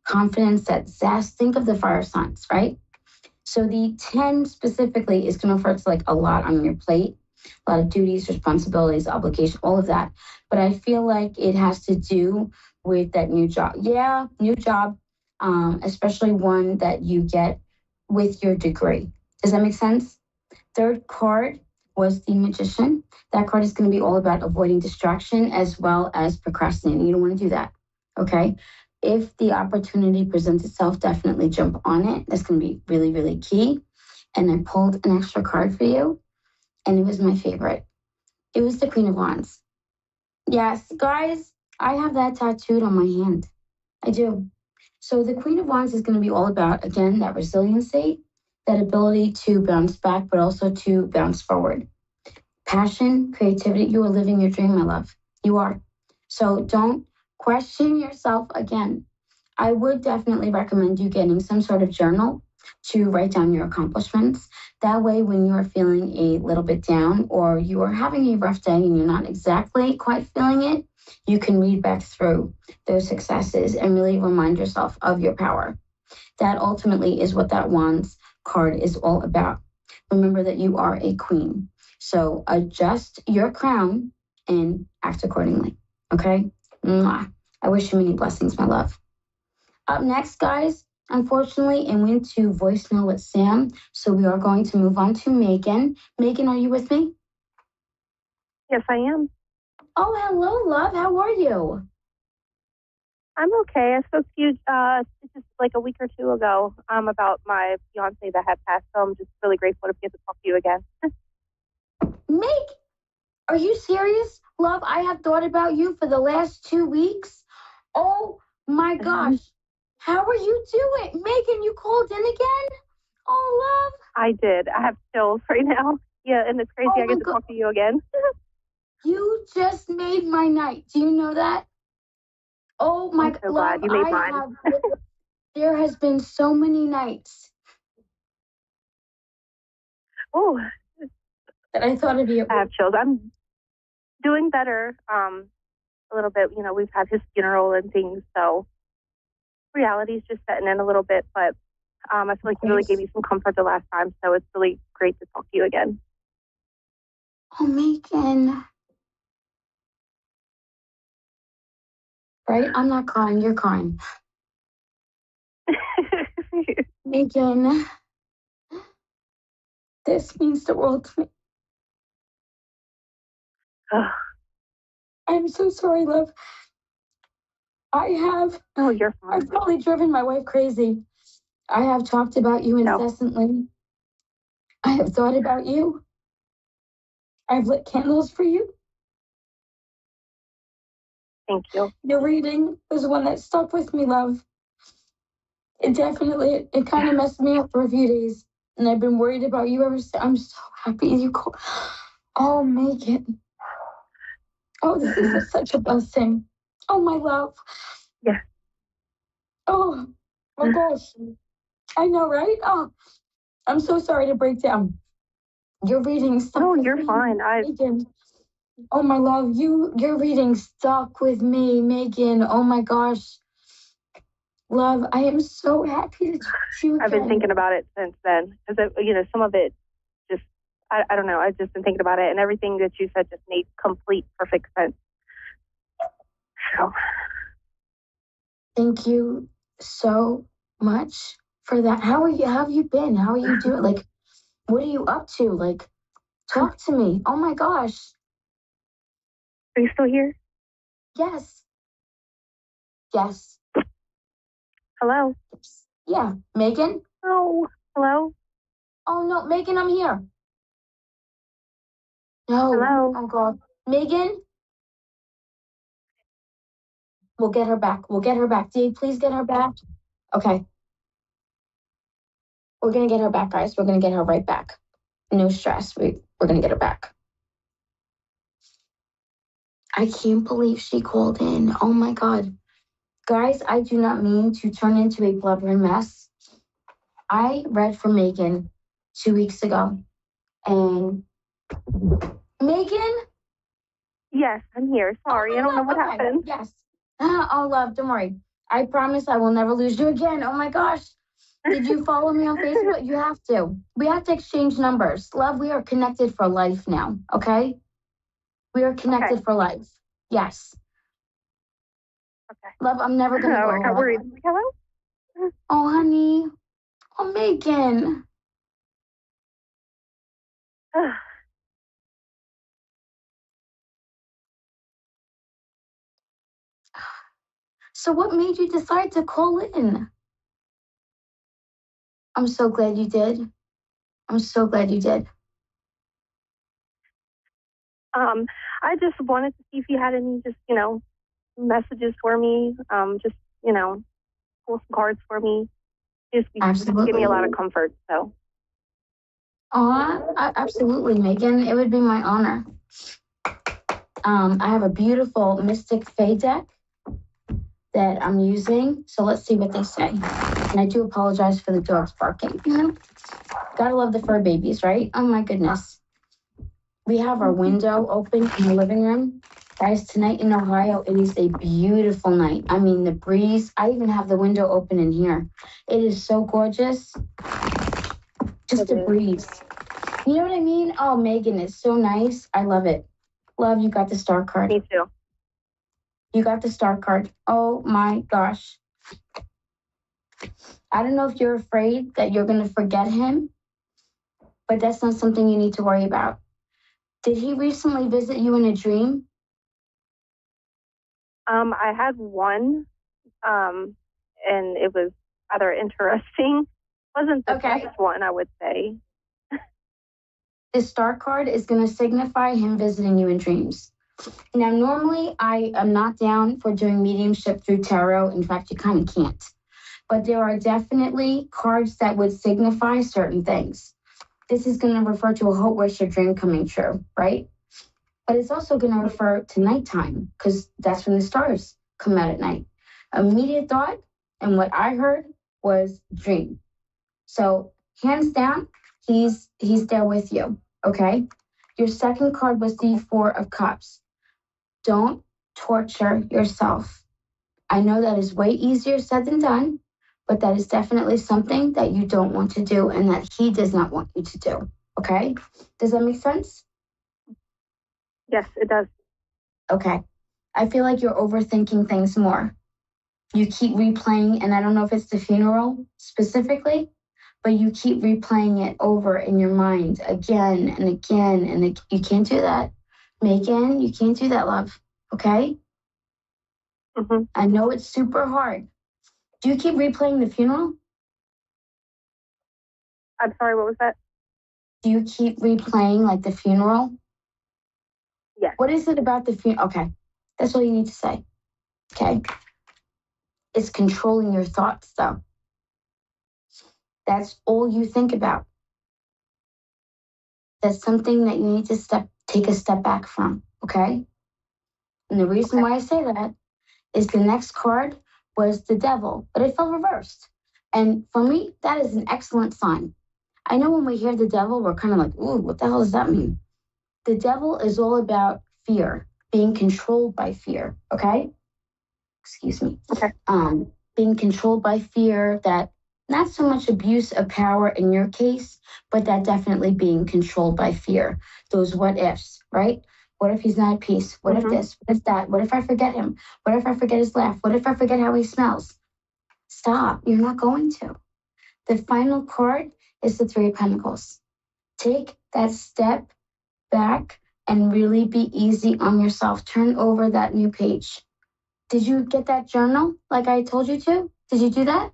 Confidence, that zest. Think of the fire signs, right? So the 10 specifically is going to refer to like a lot on your plate, a lot of duties, responsibilities, obligation, all of that. But I feel like it has to do with that new job. Yeah, new job, especially one that you get with your degree. Does that make sense? Third card was the Magician. That card is going to be all about avoiding distraction as well as procrastinating. You don't want to do that, okay? If the opportunity presents itself, definitely jump on it. That's going to be really, really key. And I pulled an extra card for you, and it was my favorite. It was the Queen of Wands. Yes, guys, I have that tattooed on my hand. I do. So the Queen of Wands is going to be all about, again, that resiliency, that ability to bounce back, but also to bounce forward. Passion, creativity, you are living your dream, my love. You are. So don't question yourself again. I would definitely recommend you getting some sort of journal to write down your accomplishments. That way, when you are feeling a little bit down or you are having a rough day and you're not exactly quite feeling it, you can read back through those successes and really remind yourself of your power. That ultimately is what that Wands card is all about. Remember that you are a queen. So adjust your crown and act accordingly. Okay? Mwah. I wish you many blessings, my love. Up next, guys, unfortunately, it went to voicemail with Sam. So we are going to move on to Megan. Megan, are you with me? Yes, I am. Oh, hello, love. How are you? I'm okay. I spoke to you just like a week or two ago about my fiance that had passed, so I'm just really grateful to get to talk to you again. Meg, are you serious? Love, I have thought about you for the last 2 weeks. Oh, my gosh. How are you doing? Megan, you called in again? Oh, love. I did. I have chills right now. Yeah, and it's crazy. I get to talk to you again. You just made my night. Do you know that? Oh my God, I'm so glad you made mine. There has been so many nights that I thought of you. I have chills. I'm doing better a little bit. You know, we've had his funeral and things, so reality's just setting in a little bit, but I feel like you really gave me some comfort the last time, so it's really great to talk to you again. Oh, Megan. Right? I'm not crying. You're crying. Megan, this means the world to me. I'm so sorry, love. Oh, you're fine. I've probably driven my wife crazy. I have talked about you incessantly. I have thought about you. I've lit candles for you. Thank you. Your reading was one that stuck with me, love. It definitely, it kind of messed me up for a few days. And I've been worried about you ever since. I'm so happy you called. Oh, Megan. Oh, this is such a blessing. Oh, my love. Yeah. Oh, my gosh. I know, right? Oh, I'm so sorry to break down. Your reading stuck No, with you're me, fine. Megan. Oh, my love, your reading stuck with me, Megan. Oh, my gosh. Love, I am so happy to talk to you again. I've been thinking about it since then. Because, some of it just, I don't know. I've just been thinking about it. And everything that you said just made complete, perfect sense. So. Thank you so much for that. How have you been? How are you doing? Like, what are you up to? Like, talk to me. Oh, my gosh. Are you still here? Yes. Yes. Hello? Yeah. Megan? Oh, hello? Oh, no. Megan, I'm here. No. Hello? Oh, God. Megan? We'll get her back. We'll get her back. Dee, please get her back. Okay. We're going to get her back, guys. We're going to get her right back. No stress. We're going to get her back. I can't believe she called in. Oh, my God. Guys, I do not mean to turn into a blubbering mess. I read for Megan 2 weeks ago. And Megan? Yes, I'm here. Sorry, I don't know what happened. Yes. Oh, love, don't worry. I promise I will never lose you again. Oh, my gosh. Did you follow me on Facebook? You have to. We have to exchange numbers. Love, we are connected for life now, okay? We are connected for life. Yes. Okay. Love, I'm never going to go. I got worried. Hello? Oh, honey. Oh, Megan. So what made you decide to call in? I'm so glad you did. I'm so glad you did. I just wanted to see if you had any messages for me. Pull some cards for me. Just give me a lot of comfort. So. Absolutely, Megan. It would be my honor. I have a beautiful Mystic Fae deck that I'm using. So let's see what they say. And I do apologize for the dogs barking. Gotta love the fur babies, right? Oh my goodness. We have our window open in the living room. Guys, tonight in Ohio, it is a beautiful night. I mean, the breeze. I even have the window open in here. It is so gorgeous. Just a breeze. You know what I mean? Oh, Megan, it's so nice. I love it. Love, you got the star card. Me too. You got the star card. Oh my gosh. I don't know if you're afraid that you're going to forget him, but that's not something you need to worry about. Did he recently visit you in a dream? I had one, and it was rather interesting. Wasn't the Okay. best one, I would say. This star card is going to signify him visiting you in dreams. Now, normally I am not down for doing mediumship through tarot. In fact, you kind of can't. But there are definitely cards that would signify certain things. This is going to refer to a hope, wish, or dream coming true, right? But it's also going to refer to nighttime because that's when the stars come out at night. Immediate thought and what I heard was dream. So hands down, he's there with you, okay? Your second card was the Four of Cups. Don't torture yourself. I know that is way easier said than done, but that is definitely something that you don't want to do and that he does not want you to do, okay? Does that make sense? Yes, it does. Okay. I feel like you're overthinking things more. You keep replaying, and I don't know if it's the funeral specifically, but you keep replaying it over in your mind again and again. And you can't do that. Megan, you can't do that, love. Okay? Mm-hmm. I know it's super hard. Do you keep replaying the funeral? I'm sorry, what was that? Do you keep replaying like the funeral? Yes. What is it about the funeral? Okay. That's all you need to say. Okay? It's controlling your thoughts, though. That's all you think about. That's something that you need to take a step back from, okay? And the reason why I say that is the next card was the devil, but it fell reversed. And for me, that is an excellent sign. I know when we hear the devil, we're kind of like, ooh, what the hell does that mean? The devil is all about fear, being controlled by fear, okay? Excuse me. Okay. Being controlled by fear, that not so much abuse of power in your case, but that definitely being controlled by fear. Those what ifs, right? What if he's not at peace? What if this? What if that? What if I forget him? What if I forget his laugh? What if I forget how he smells? Stop. You're not going to. The final card is the Three of Pentacles. Take that step back and really be easy on yourself. Turn over that new page. Did you get that journal like I told you to? Did you do that?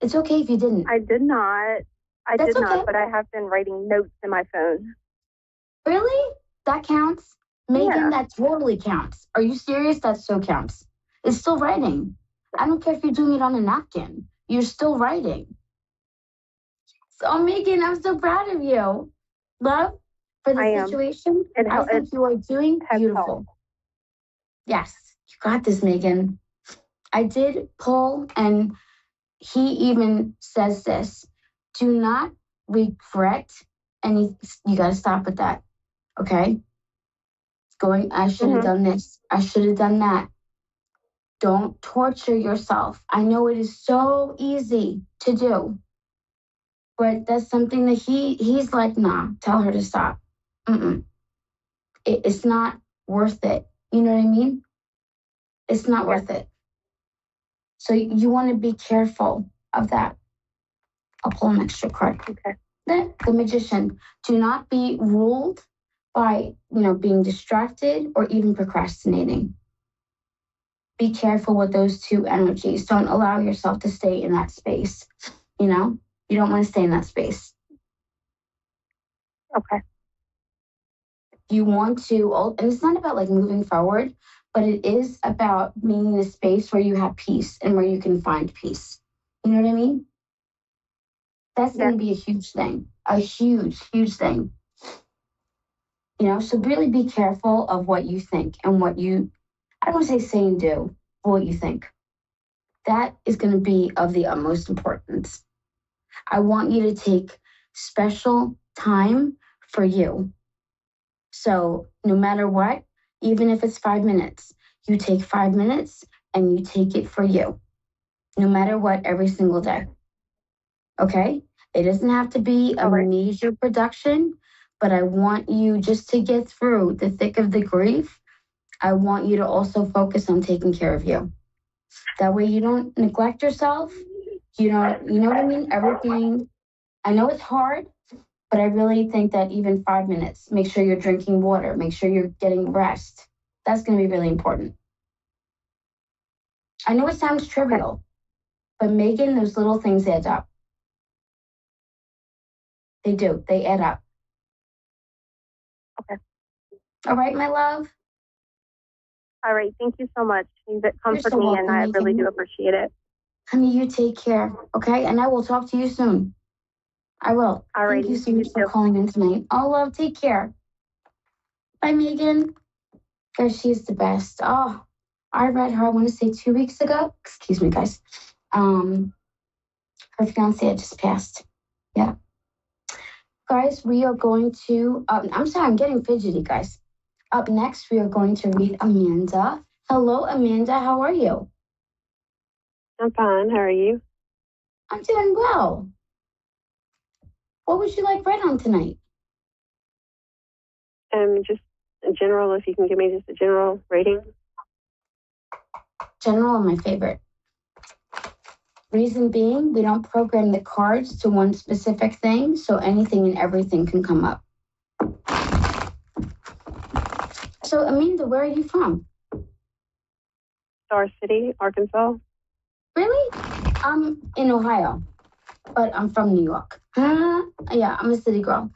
It's okay if you didn't. I did not. That's did okay. not, but I have been writing notes in my phone. Really? That counts? Megan, Yeah. that totally counts. Are you serious? That so counts. It's still writing. I don't care if you're doing it on a napkin. You're still writing. So, Megan, I'm so proud of you. Love, for I the am. situation, I think you are doing beautiful. Yes, you got this, Megan. I did pull, and he even says this. Do not regret any. You got to stop with that. Okay? I should have done this. I should have done that. Don't torture yourself. I know it is so easy to do, but that's something that he's like, nah, tell her to stop. It's not worth it. You know what I mean? It's not worth it. So you want to be careful of that. I'll pull an extra card. Okay. The Magician. Do not be ruled by, being distracted or even procrastinating. Be careful with those two energies. Don't allow yourself to stay in that space. You don't want to stay in that space. Okay. You want to, and it's not about like moving forward, but it is about being in a space where you have peace and where you can find peace. You know what I mean? That's going to be a huge thing, a huge, huge thing. So really be careful of what you think and what you, I don't want to say and do, but what you think. That is going to be of the utmost importance. I want you to take special time for you. So no matter what, even if it's 5 minutes, you take 5 minutes and you take it for you, no matter what, every single day. Okay? It doesn't have to be a major production, but I want you just to get through the thick of the grief. I want you to also focus on taking care of you. That way you don't neglect yourself. You know what I mean? Everything. I know it's hard, but I really think that even 5 minutes, make sure you're drinking water, make sure you're getting rest. That's going to be really important. I know it sounds trivial, but Megan, those little things add up. They do. They add up. Okay. All right, my love? All right. Thank you so much. You comfort so me, welcome, and I really Megan. do appreciate it. Honey, you take care, okay? And I will talk to you soon. I will. All Thank right. you so much for too. calling in tonight. Oh, love, take care. Bye, Megan. Guys, she's the best. Oh, I read her, I want to say 2 weeks ago. Excuse me, guys. Her fiance had just passed. Yeah. Guys, we are going to, I'm sorry, I'm getting fidgety, guys. Up next, we are going to read Amanda. Hello, Amanda. How are you? I'm fine. How are you? I'm doing well. What would you like read on tonight? Just in general, if you can give me just a general rating. General are my favorite. Reason being, we don't program the cards to one specific thing, so anything and everything can come up. So, Amanda, where are you from? Star City, Arkansas. Really? I'm in Ohio, but I'm from New York. Yeah, I'm a city girl.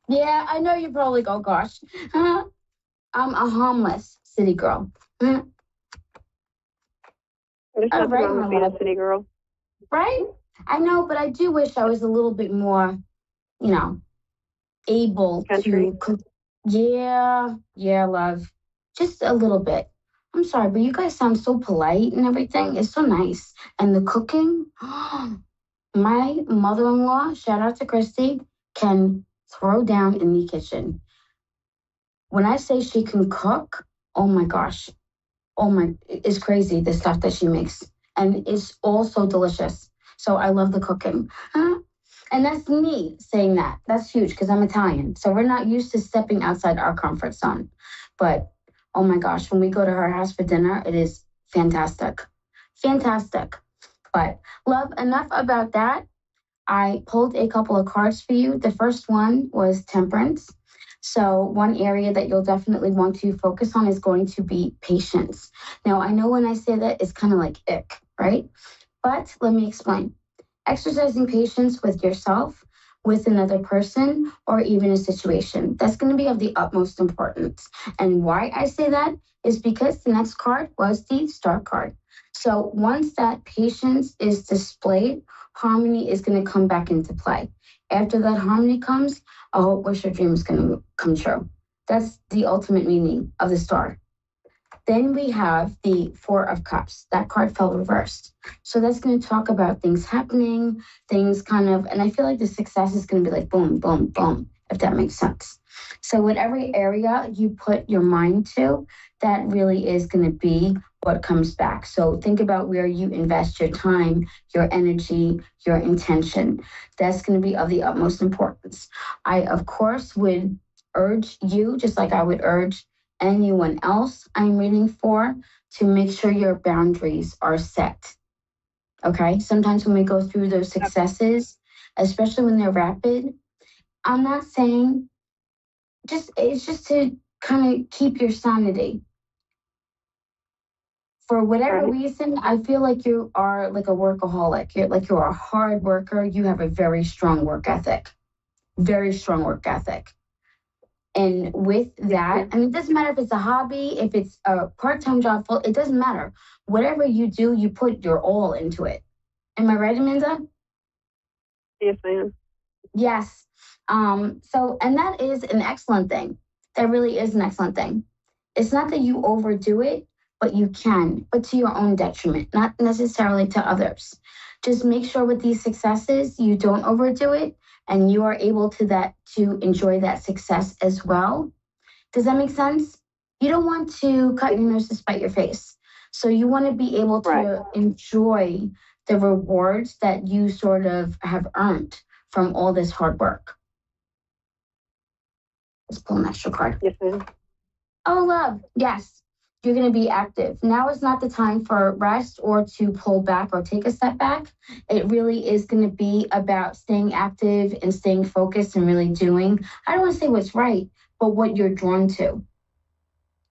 Yeah, I know you probably go, gosh. I'm a harmless city girl. There's All nothing right, wrong my with being love. a city girl. Right? I know, but I do wish I was a little bit more, able Country. to. Yeah, love. Just a little bit. I'm sorry, but you guys sound so polite and everything. It's so nice. And the cooking, my mother-in-law, shout out to Christy, can throw down in the kitchen. When I say she can cook, oh my gosh. It's crazy the stuff that she makes. And it's all so delicious. So I love the cooking. And that's me saying that. That's huge because I'm Italian. So we're not used to stepping outside our comfort zone. But oh my gosh, when we go to her house for dinner, it is fantastic. Fantastic. But love, enough about that. I pulled a couple of cards for you. The first one was temperance. So one area that you'll definitely want to focus on is going to be patience. Now, I know when I say that, it's kind of like ick, right? But let me explain. Exercising patience with yourself, with another person, or even a situation. That's going to be of the utmost importance. And why I say that is because the next card was the Star card. So once that patience is displayed, harmony is going to come back into play. After that harmony comes, a hope, wish, or dream is going to come true. That's the ultimate meaning of the Star. Then we have the Four of Cups. That card fell reversed. So that's going to talk about things happening, things kind of, and I feel like the success is going to be like boom, boom, boom, if that makes sense. So whatever area you put your mind to, that really is going to be what comes back. So think about where you invest your time, your energy, your intention. That's going to be of the utmost importance. I, of course, would urge you, just like I would urge anyone else I'm reading for, to make sure your boundaries are set. Okay? Sometimes when we go through those successes, especially when they're rapid, I'm not saying it's just to kind of keep your sanity. For whatever reason, I feel like you are like a workaholic. You're a hard worker. You have a very strong work ethic. Very strong work ethic. And with that, I mean, it doesn't matter if it's a hobby, if it's a part-time job, it doesn't matter. Whatever you do, you put your all into it. Am I right, Amanda? Yes, ma'am. Yes. And that is an excellent thing. That really is an excellent thing. It's not that you overdo it, but you can, but to your own detriment, not necessarily to others. Just make sure with these successes, you don't overdo it and you are able to enjoy that success as well. Does that make sense? You don't want to cut your nose to spite your face. So you want to be able to enjoy the rewards that you sort of have earned from all this hard work. Let's pull an extra card. Yes, ma'am. Oh, love. Yes. You're going to be active. Now is not the time for rest or to pull back or take a step back. It really is going to be about staying active and staying focused and really doing, I don't want to say what's right, but what you're drawn to.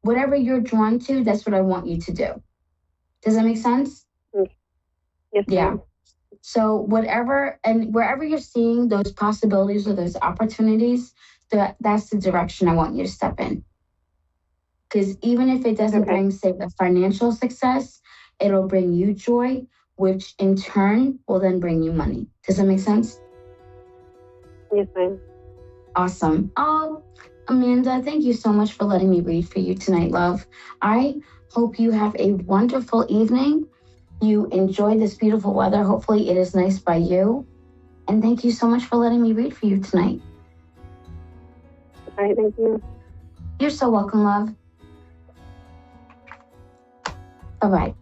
Whatever you're drawn to, that's what I want you to do. Does that make sense? Yes, yeah. ma'am. So whatever and wherever you're seeing those possibilities or those opportunities, that's the direction I want you to step in. Because even if it doesn't bring, say, the financial success, it'll bring you joy, which in turn will then bring you money. Does that make sense? Yes, ma'am. Awesome. Oh, Amanda, thank you so much for letting me read for you tonight, love. I hope you have a wonderful evening. You enjoy this beautiful weather. Hopefully it is nice by you. And thank you so much for letting me read for you tonight. All right, thank you. You're so welcome, love. Bye-bye.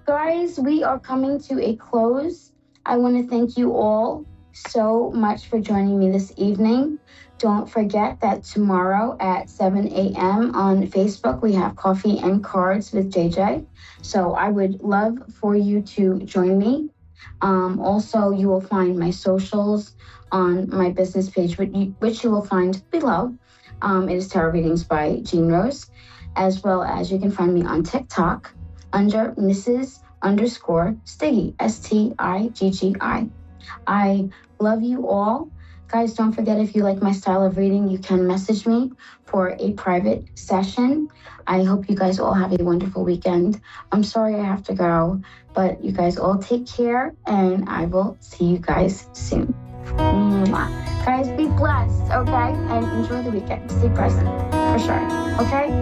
Guys, we are coming to a close. I want to thank you all so much for joining me this evening. Don't forget that tomorrow at 7 a.m. on Facebook, we have Coffee and Cards with JJ. So I would love for you to join me. Also, you will find my socials on my business page, which you will find below. It is Tarot Readings by Jean Rose, as well as you can find me on TikTok under Mrs._Stiggy, Stiggi. I love you all. Guys, don't forget, if you like my style of reading, you can message me for a private session. I hope you guys all have a wonderful weekend. I'm sorry I have to go, but you guys all take care, and I will see you guys soon. Mwah. Guys, be blessed, okay? And enjoy the weekend. Stay present, for sure, okay?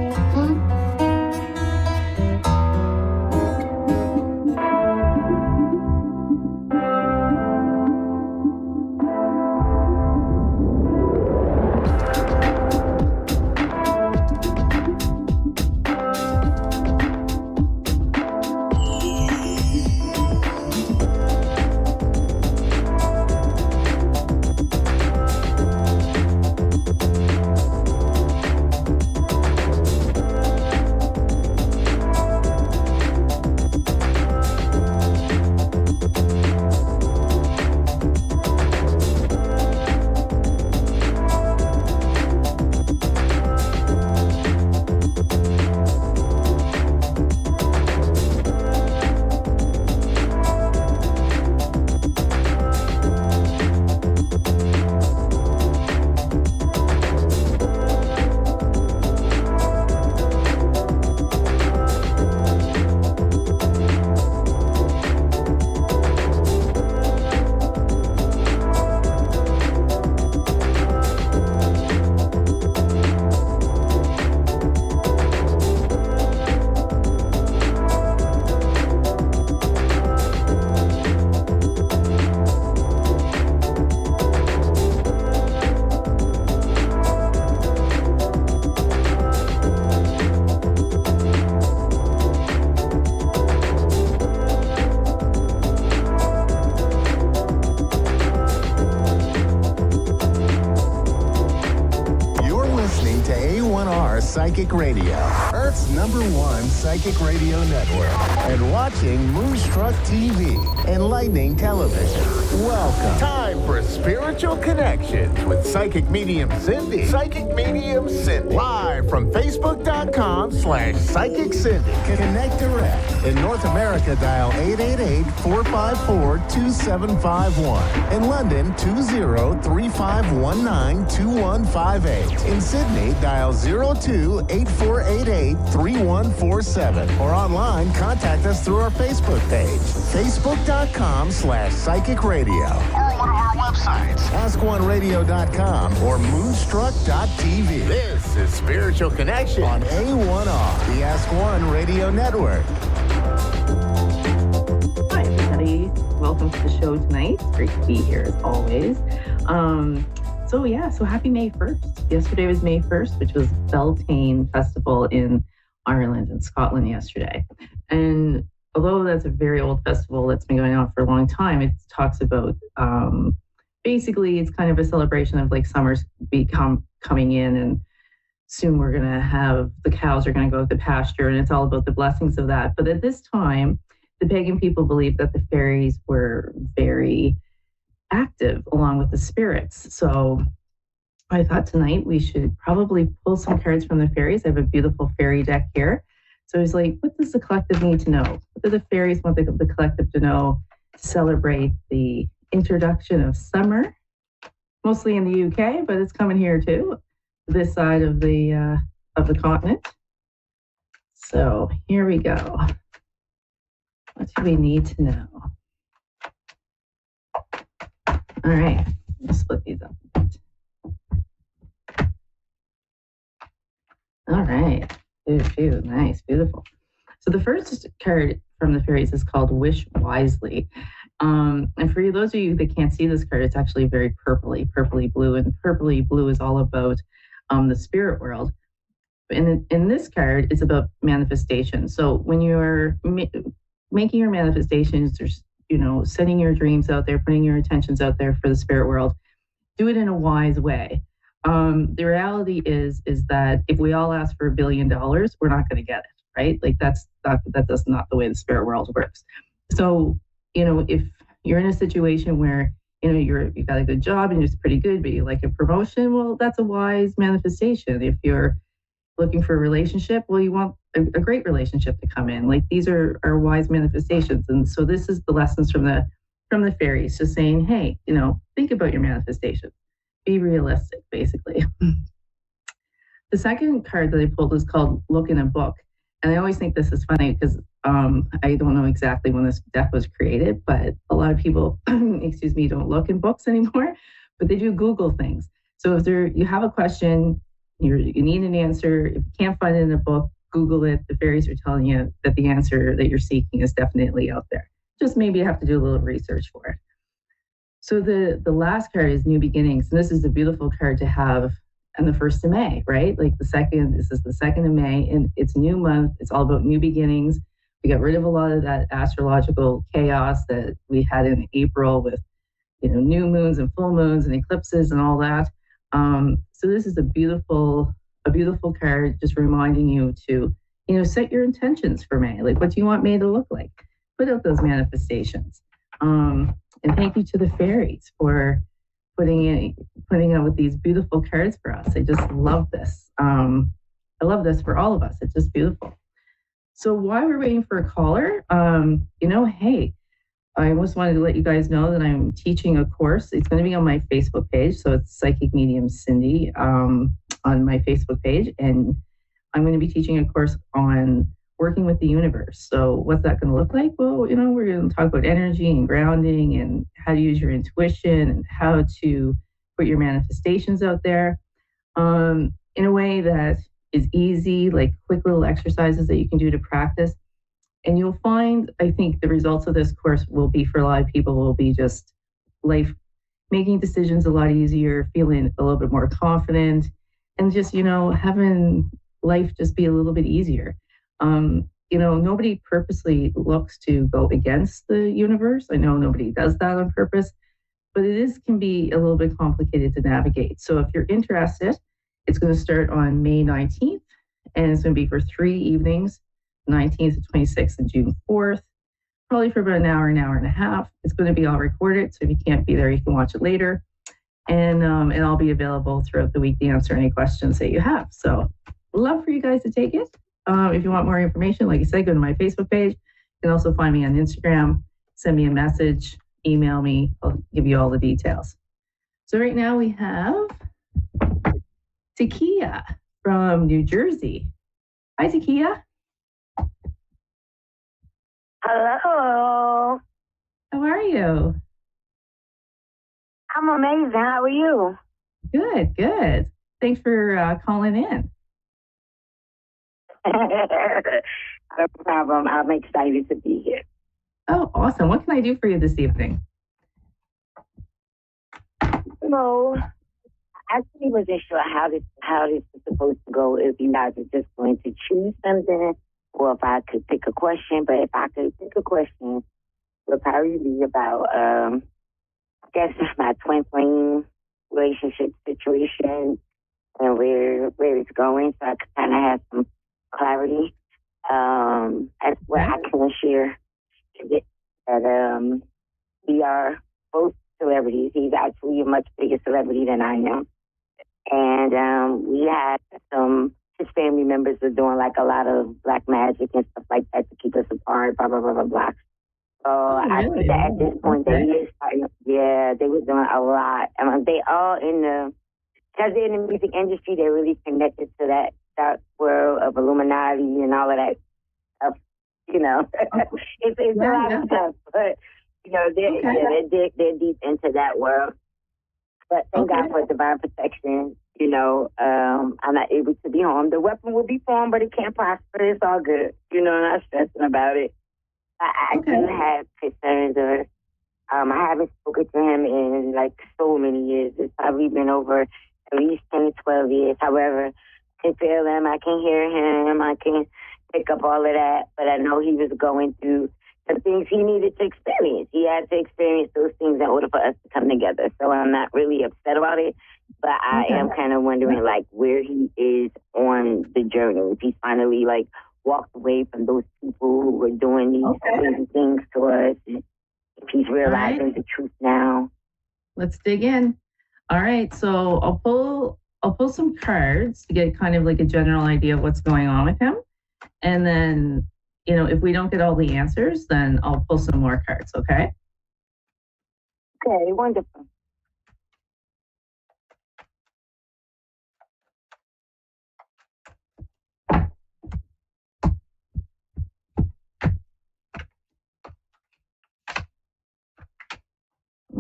A1R Psychic Radio, Earth's #1 psychic radio network, and watching Moonstruck TV, enlightening television. Welcome. Time for Spiritual Connections with Psychic Medium Cindy. Psychic Medium Cindy. Live from Facebook.com/Psychic Cindy. Connect direct. In North America, dial 888-454-2751. In London, 2034. 0519-2158. In Sydney, dial 02-8488-3147. Or online, contact us through our Facebook page, facebook.com/Psychic Radio. Or one of our websites, askoneradio.com or moonstruck.tv. This is Spiritual Connection on A1R, the Ask One Radio Network. Hi, everybody. Welcome to the show tonight. It's great to be here as always. So happy May 1st. Yesterday was May 1st, which was Beltane Festival in Ireland and Scotland yesterday. And although that's a very old festival that's been going on for a long time, it talks about, basically it's kind of a celebration of like summer's coming in, and soon we're going to have, the cows are going to go to pasture, and it's all about the blessings of that. But at this time, the pagan people believed that the fairies were very active along with the spirits. So I thought tonight we should probably pull some cards from the fairies. I have a beautiful fairy deck here. So I was like, what does the collective need to know? What do the fairies want the collective to know to celebrate the introduction of summer? Mostly in the UK, but it's coming here too, this side of the continent. So here we go. What do we need to know? All right, let's split these up a bit. All right, nice, beautiful. So the first card from the fairies is called Wish Wisely. And for those of you that can't see this card, it's actually very purpley blue, and purpley blue is all about the spirit world. In this card, it's about manifestation. So when you're making your manifestations, there's, setting your dreams out there, putting your intentions out there for the spirit world, do it in a wise way. The reality is that if we all ask for $1 billion, we're not going to get it, right? Like that's not the way the spirit world works. So, if you're in a situation where, you got a good job and it's pretty good, but you like a promotion, well, that's a wise manifestation. If you're looking for a relationship, well, you want a great relationship to come in. Like these are wise manifestations. And so this is the lessons from the fairies, just saying, hey, think about your manifestation. Be realistic, basically. The second card that I pulled is called Look in a Book. And I always think this is funny because I don't know exactly when this deck was created, but a lot of people, don't look in books anymore, but they do Google things. So if you have a question, you need an answer, if you can't find it in a book, Google it. The fairies are telling you that the answer that you're seeking is definitely out there. Just maybe you have to do a little research for it. So the last card is New Beginnings. And this is a beautiful card to have on the 1st of May, right? Like this is the 2nd of May, and it's a new month. It's all about new beginnings. We got rid of a lot of that astrological chaos that we had in April with, new moons and full moons and eclipses and all that. So this is a beautiful card, just reminding you to, set your intentions for May. Like, what do you want May to look like? Put out those manifestations. And thank you to the fairies for putting out with these beautiful cards for us. I just love this. I love this for all of us. It's just beautiful. So while we're waiting for a caller, hey, I just wanted to let you guys know that I'm teaching a course. It's going to be on my Facebook page. So it's Psychic Medium Cindy on my Facebook page. And I'm going to be teaching a course on working with the universe. So what's that going to look like? Well, we're going to talk about energy and grounding and how to use your intuition and how to put your manifestations out there in a way that is easy, like quick little exercises that you can do to practice. And you'll find, I think the results of this course will be, for a lot of people, will be just life, making decisions a lot easier, feeling a little bit more confident, and just, having life just be a little bit easier. Nobody purposely looks to go against the universe. I know nobody does that on purpose, but can be a little bit complicated to navigate. So if you're interested, it's going to start on May 19th, and it's going to be for 3 evenings, 19th to 26th and June 4th, probably for about an hour and a half. It's going to be all recorded, so if you can't be there, you can watch it later. And I'll be available throughout the week to answer any questions that you have. So love for you guys to take it. If you want more information, like I said, go to my Facebook page. You can also find me on Instagram, send me a message, email me. I'll give you all the details. So right now we have Takia from New Jersey. Hi, Takia. Hello. How are you? I'm amazing. How are you? Good, good. Thanks for calling in. No problem. I'm excited to be here. Oh, awesome. What can I do for you this evening? No, I actually wasn't sure how this was supposed to go. If you guys are just going to choose something, or if I could pick a question. But if I could pick a question, it would probably be about, I guess, my twin flame relationship situation and where it's going, so I could kind of have some clarity. That's what I can share. That we are both celebrities. He's actually a much bigger celebrity than I am. And we had his family members were doing like a lot of black magic and stuff like that to keep us apart, blah, blah, blah, blah, blah. So I think that at this point, they were doing a lot. I mean, they all because they're in the music industry, they're really connected to that world of Illuminati and all of that stuff. You know, it's a lot of stuff, but you know, they're deep into that world. But thank God for divine protection. You know, I'm not able to be harmed. The weapon will be formed, but it can't prosper. It's all good. You know, I'm not stressing about it. I do have concerns, or I haven't spoken to him in like so many years. It's probably been over at least 10 to 12 years. However, I can feel him. I can hear him. I can pick up all of that. But I know he was going through the things he needed to experience. He had to experience those things in order for us to come together. So I'm not really upset about it. But I am kind of wondering, like, where he is on the journey. If he's finally, like, walked away from those people who were doing these crazy things to us. If he's realizing the truth now. Let's dig in. All right. So I'll pull some cards to get kind of like a general idea of what's going on with him. And then, you know, if we don't get all the answers, then I'll pull some more cards, okay? Okay, wonderful.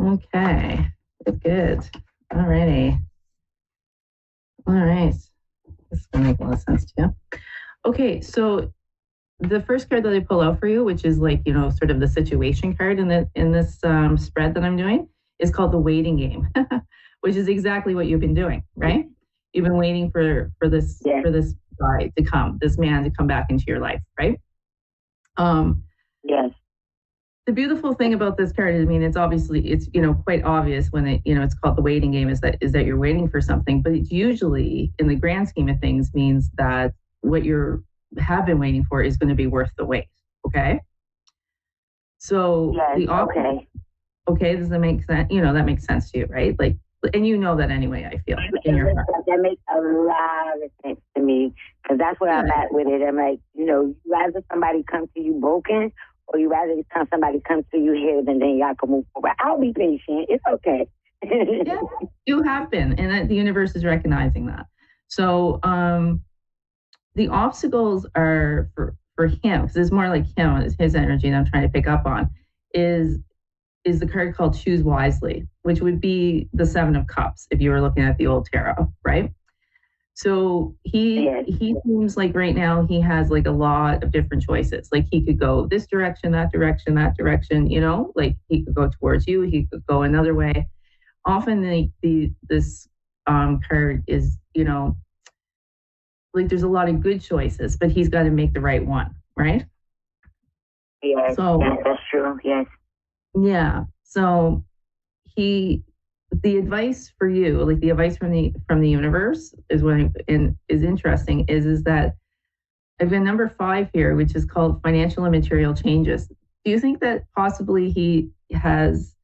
Okay, good. All righty. All right. This is going to make a lot of sense to you. Okay, so the first card that I pull out for you, which is like, you know, sort of the situation card in this spread that I'm doing, is called the waiting game, which is exactly what you've been doing, right? You've been waiting for this guy to come, this man to come back into your life, right? Yes. The beautiful thing about this card is, I mean, it's you know, quite obvious when it's called the waiting game, is that you're waiting for something, but it usually, in the grand scheme of things, means that what you have been waiting for is going to be worth the wait. Okay. So okay, does that make sense? You know, that makes sense to you, right? Like, and you know that anyway. I feel in your heart. That makes a lot of sense to me, because that's where I'm at with it. I'm like, you know, you rather somebody come to you broken, or you rather somebody comes to you healed, and then y'all can move forward. I'll be patient. It's okay. Yeah, you have been, and the universe is recognizing that. So the obstacles are for him, because it's more like him, it's his energy, and I'm trying to pick up on, is the card called Choose Wisely, which would be the 7 of Cups if you were looking at the old tarot, right? So he seems like right now he has like a lot of different choices. Like he could go this direction, that direction, you know, like he could go towards you, he could go another way. Often this card is, you know, like there's a lot of good choices, but he's got to make the right one, right? Yes, so, yes, that's true, yes. Yeah, so the advice for you, like the advice from the universe is is interesting, is that I've got number 5 here, which is called financial and material changes. Do you think that possibly he has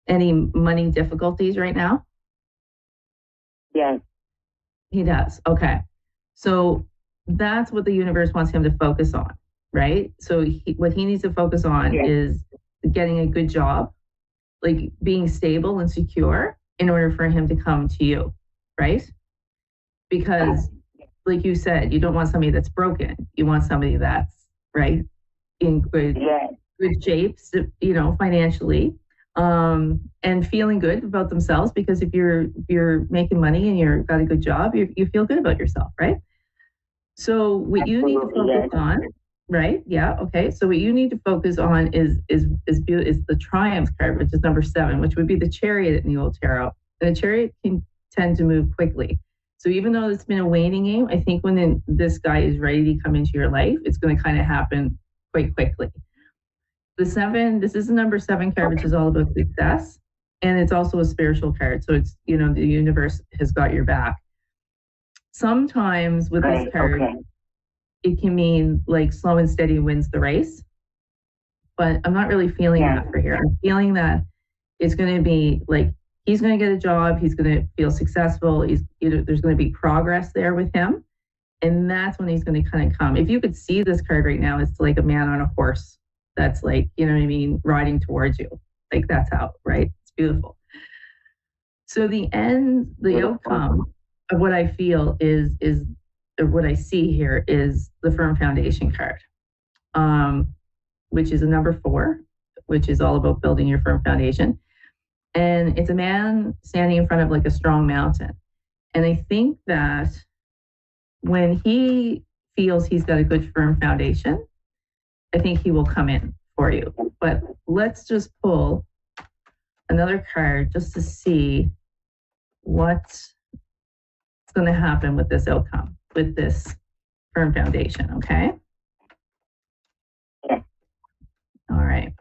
any money difficulties right now? Yes. He does. Okay. So that's what the universe wants him to focus on, right? So what he needs to focus on is getting a good job, like being stable and secure in order for him to come to you, right? Because like you said, you don't want somebody that's broken. You want somebody that's right in good shape, you know, financially, and feeling good about themselves. Because if you're making money and you've got a good job, you feel good about yourself, right? So what you need to focus on, right? Yeah, okay. So what you need to focus on is the Triumph card, which is number 7, which would be the Chariot in the old tarot. And the Chariot can tend to move quickly. So even though it's been a waning game, I think when this guy is ready to come into your life, it's going to kind of happen quite quickly. The 7, this is the number 7 card, which is all about success. And it's also a spiritual card. So it's, you know, the universe has got your back. Sometimes with this card, it can mean like slow and steady wins the race. But I'm not really feeling that for here. I'm feeling that it's going to be like, he's going to get a job. He's going to feel successful. There's going to be progress there with him. And that's when he's going to kind of come. If you could see this card right now, it's like a man on a horse that's like, you know what I mean, riding towards you. Like that's how, right? It's beautiful. So the outcome of what I feel is what I see here is the Firm Foundation card, which is a number 4, which is all about building your firm foundation. And it's a man standing in front of like a strong mountain. And I think that when he feels he's got a good firm foundation, I think he will come in for you. But let's just pull another card just to see what's going to happen with this outcome, with this firm foundation, okay? Yeah. All right.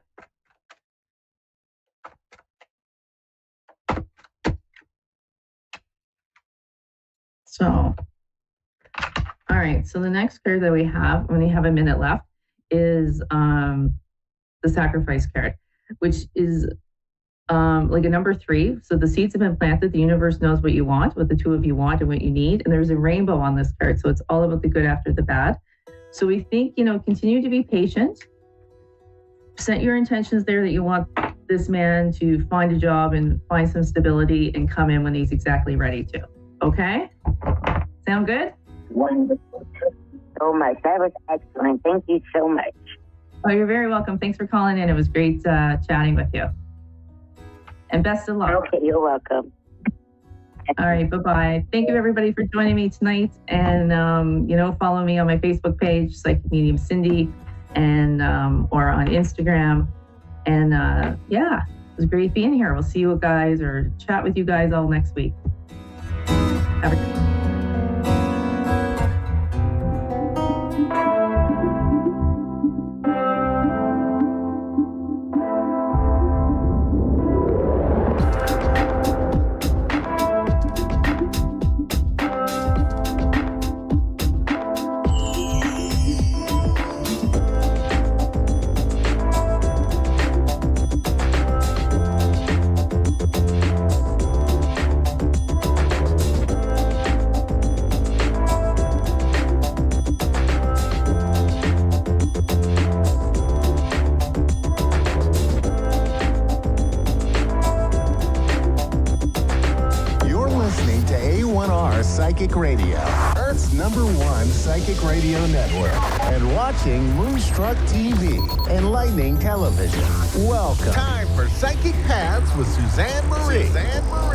So, all right, so the next card that we have, when we have a minute left, is the Sacrifice card, which is like a number 3. So the seeds have been planted. The universe knows what you want, what the two of you want and what you need. And there's a rainbow on this card. So it's all about the good after the bad. So we think, you know, continue to be patient. Set your intentions there that you want this man to find a job and find some stability and come in when he's exactly ready to. Okay? Sound good? Wonderful. So much. That was excellent. Thank you so much. Oh, you're very welcome. Thanks for calling in. It was great chatting with you. And best of luck. Okay, you're welcome. All right, bye-bye. Thank you, everybody, for joining me tonight. And, you know, follow me on my Facebook page, Psychic Medium Cindy, and or on Instagram. And, yeah, it was great being here. We'll see you guys or chat with you guys all next week. Have a A1R Psychic Radio, Earth's #1 psychic radio network, and watching Moonstruck TV, enlightening television. Welcome. Time for Psychic Paths with Suzanne Marie.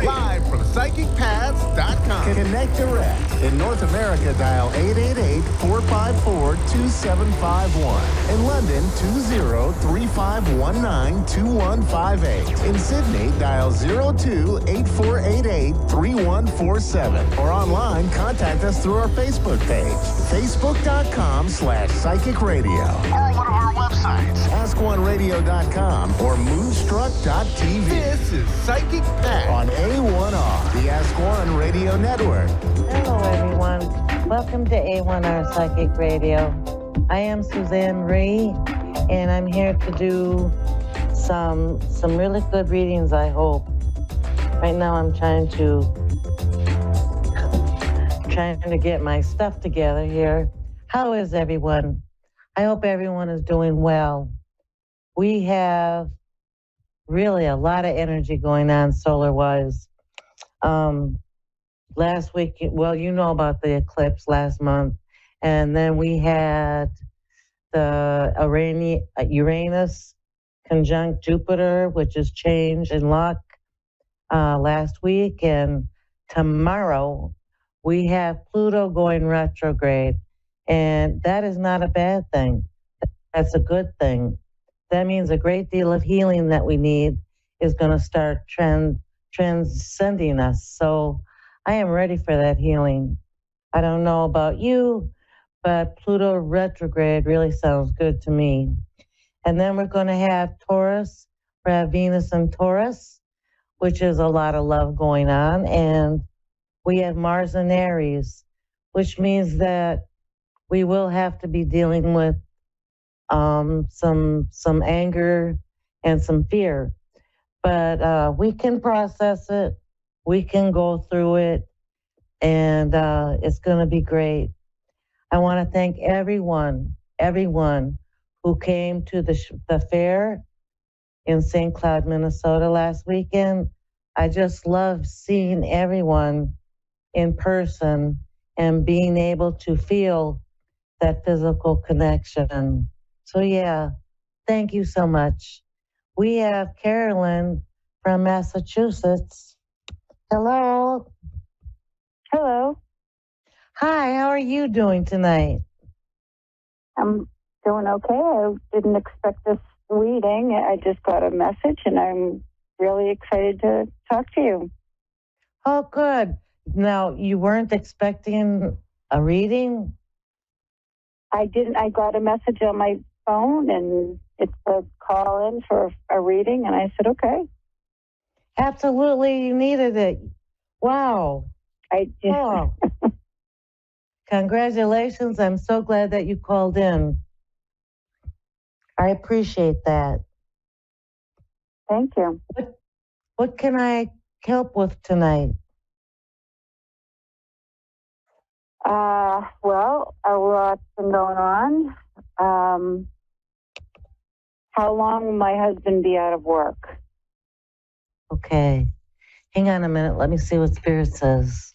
Live from PsychicPaths.com. Connect direct. In North America, dial 888-454-2751. In London, 20-3519-2158. In Sydney, dial 02-8488-3147. Or online, contact us through our Facebook page, facebook.com/psychic radio. Or one of our websites, askoneradio.com or moonstruck.tv. This is Psychic Path on A1R, the Ask One Radio Network. Hello, everyone. Welcome to A1R Psychic Radio. I am Suzanne Marie, and I'm here to do some really good readings, I hope. Right now, I'm trying to get my stuff together here. How is everyone? I hope everyone is doing well. We have really a lot of energy going on solar-wise. Last week, well, you know about the eclipse last month, and then we had the Uranus conjunct Jupiter, which is change in luck last week, and tomorrow we have Pluto going retrograde, and that is not a bad thing. That's a good thing. That means a great deal of healing that we need is going to start transcending us. So I am ready for that healing. I don't know about you, but Pluto retrograde really sounds good to me. And then we're going to have Taurus. We have Venus and Taurus, which is a lot of love going on. And we have Mars and Aries, which means that we will have to be dealing with some anger and some fear. But we can process it. We can go through it. And it's going to be great. I want to thank everyone who came to the fair in St. Cloud, Minnesota last weekend. I just love seeing everyone in person and being able to feel that physical connection. So yeah, thank you so much. We have Carolyn from Massachusetts. Hello. Hello. Hi, how are you doing tonight? I'm doing okay. I didn't expect this reading. I just got a message and I'm really excited to talk to you. Oh, good. Now, you weren't expecting a reading? I didn't. I got a message on my phone and it said call in for a reading and I said, okay. Absolutely, you needed it. Wow. I did. Oh. Congratulations. I'm so glad that you called in. I appreciate that. Thank you. What can I help with tonight? Well, a lot's been going on. How long will my husband be out of work? Okay. Hang on a minute. Let me see what Spirit says.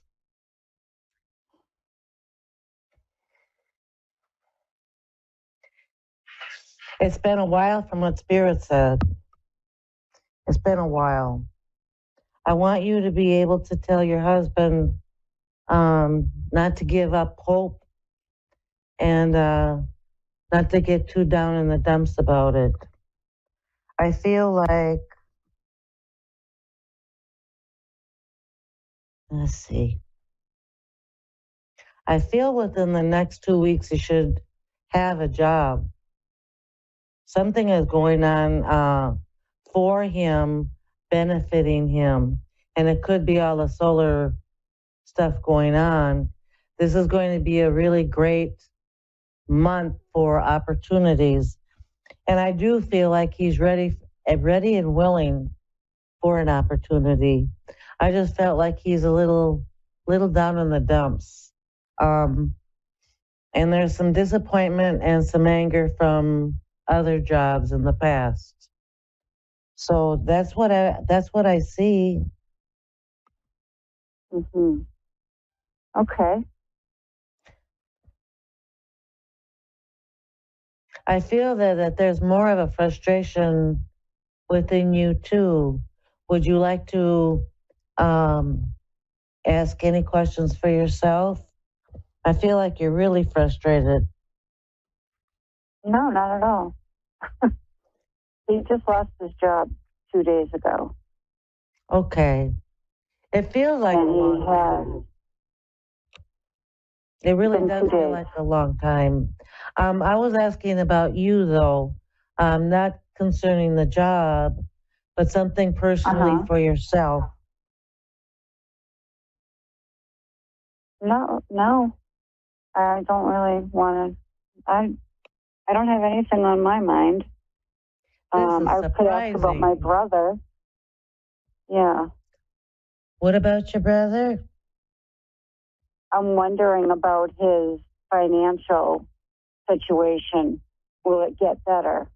It's been a while from what Spirit said. It's been a while. I want you to be able to tell your husband not to give up hope and not to get too down in the dumps about it. I feel like, let's see. I feel within the next 2 weeks he should have a job. Something is going on for him, benefiting him. And it could be all the solar stuff going on. This is going to be a really great month for opportunities. And I do feel like he's ready and willing for an opportunity. I just felt like he's a little down in the dumps. And there's some disappointment and some anger from other jobs in the past. So that's what I see. Mm-hmm. Okay. I feel that there's more of a frustration within you too. Would you like to ask any questions for yourself? I feel like you're really frustrated. No, not at all. He just lost his job 2 days ago. Okay. It feels like it really does feel like a long time. I was asking about you though, not concerning the job, but something personally for yourself. No. I don't really want to. I don't have anything on my mind. I could ask about my brother. Yeah. What about your brother? I'm wondering about his financial situation. Will it get better?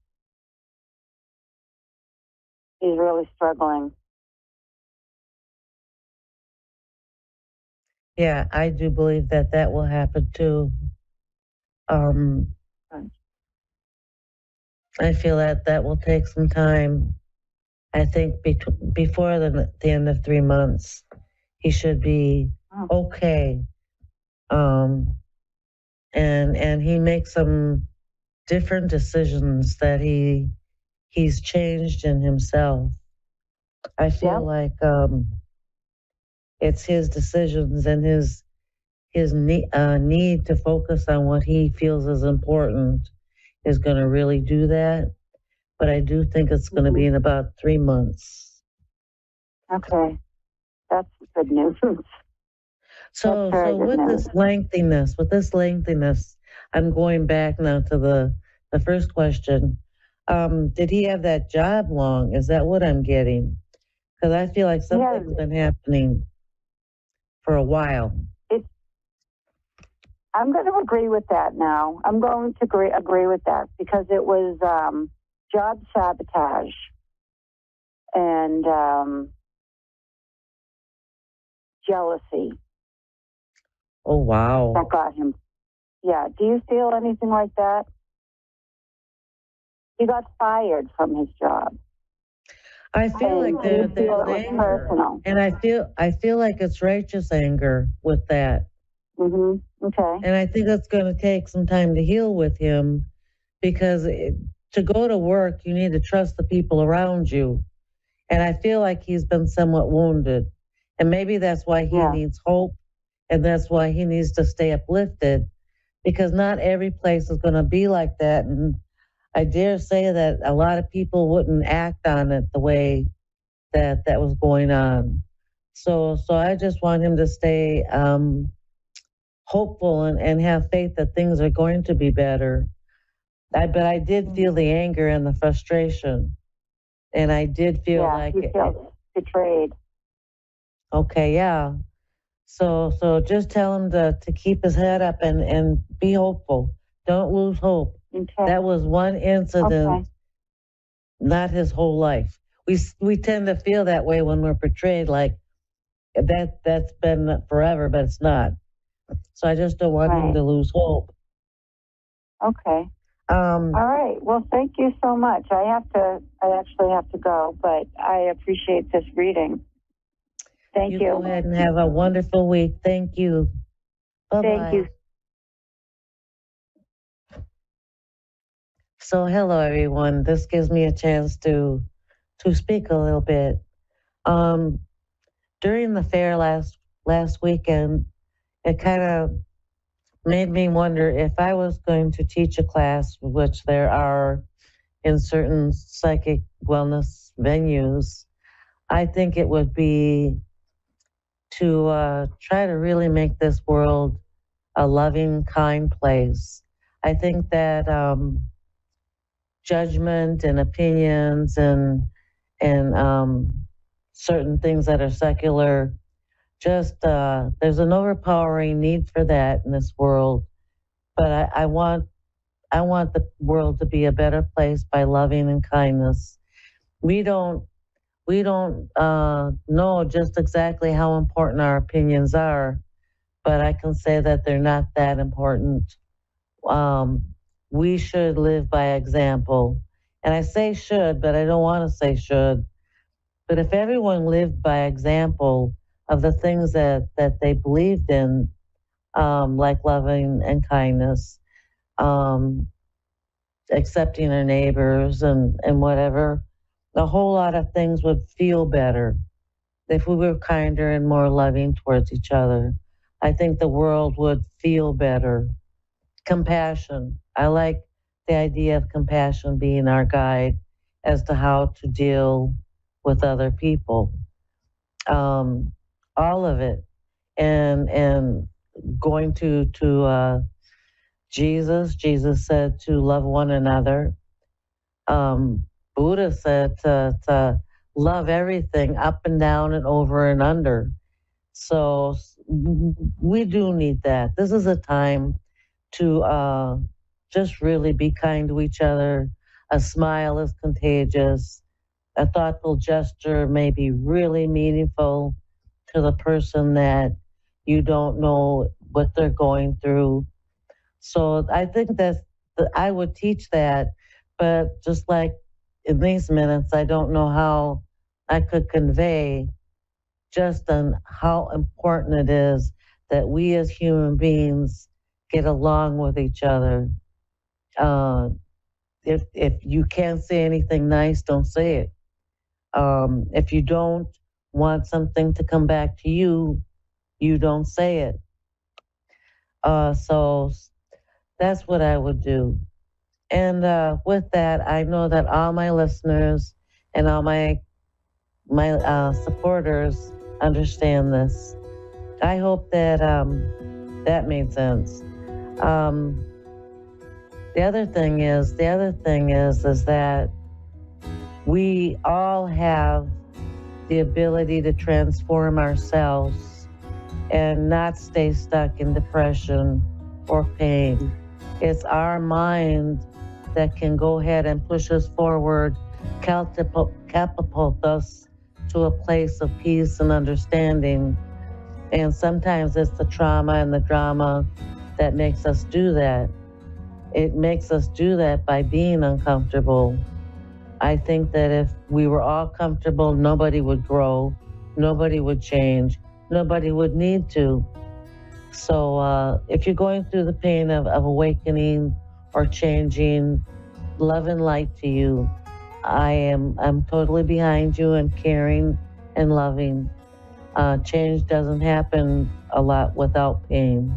he's really struggling. Yeah, I do believe that that will happen too. I feel that that will take some time. I think before the end of 3 months, he should be okay. And he makes some different decisions that he's changed in himself. I feel like it's his decisions and his need to focus on what he feels is important is going to really do that. But I do think it's going to be in about 3 months. Okay, that's good news. So with this lengthiness, I'm going back now to the first question. Did he have that job long? Is that what I'm getting? Because I feel like something's been happening for a while. I'm going to agree with that now. I'm going to agree with that because it was job sabotage and jealousy. Oh, wow. That got him. Yeah. Do you feel anything like that? He got fired from his job. I feel like there's anger, personal. And I feel like it's righteous anger with that. Okay. And I think it's going to take some time to heal with him because to go to work, you need to trust the people around you. And I feel like he's been somewhat wounded. And maybe that's why he needs hope. And that's why he needs to stay uplifted because not every place is going to be like that. And I dare say that a lot of people wouldn't act on it the way that was going on. So I just want him to stay hopeful and have faith that things are going to be better. But I did feel the anger and the frustration. And I did feel like he felt betrayed. Okay, yeah. So just tell him to keep his head up and be hopeful. Don't lose hope. Okay. That was one incident, not his whole life. We tend to feel that way when we're portrayed like that's been forever, but it's not. So I just don't want him to lose hope. Okay. All right. Well, thank you so much. I actually have to go, but I appreciate this reading. Thank you. Go ahead and have a wonderful week. Thank you. Bye-bye. Thank you. So hello, everyone. This gives me a chance to speak a little bit. During the fair last weekend, it kind of made me wonder if I was going to teach a class, which there are in certain psychic wellness venues. I think it would be to try to really make this world a loving, kind place. I think that judgment and opinions and certain things that are secular, just there's an overpowering need for that in this world. But I want the world to be a better place by loving and kindness. We don't know just exactly how important our opinions are, but I can say that they're not that important. We should live by example. And I say should, but I don't want to say should. But if everyone lived by example of the things that they believed in, like loving and kindness, accepting their neighbors and whatever, a whole lot of things would feel better if we were kinder and more loving towards each other. I think the world would feel better. Compassion. I like the idea of compassion being our guide as to how to deal with other people. All of it. And going to Jesus said to love one another. Buddha said to love everything up and down and over and under. So we do need that. This is a time to just really be kind to each other. A smile is contagious. a thoughtful gesture may be really meaningful to the person that you don't know what they're going through. So I think I would teach that, but just like in these minutes, I don't know how I could convey just on how important it is that we as human beings get along with each other. If you can't say anything nice, don't say it. If you don't want something to come back to you, you don't say it. So that's what I would do. And with that, I know that all my listeners and all my supporters understand this. I hope that that made sense. The other thing is that we all have the ability to transform ourselves and not stay stuck in depression or pain. It's our mind that can go ahead and push us forward, catapult us to a place of peace and understanding. And sometimes it's the trauma and the drama that makes us do that. It makes us do that by being uncomfortable. I think that if we were all comfortable, nobody would grow, nobody would change, nobody would need to. So if you're going through the pain of awakening or changing, love and light to you. I'm totally behind you and caring and loving. Change doesn't happen a lot without pain.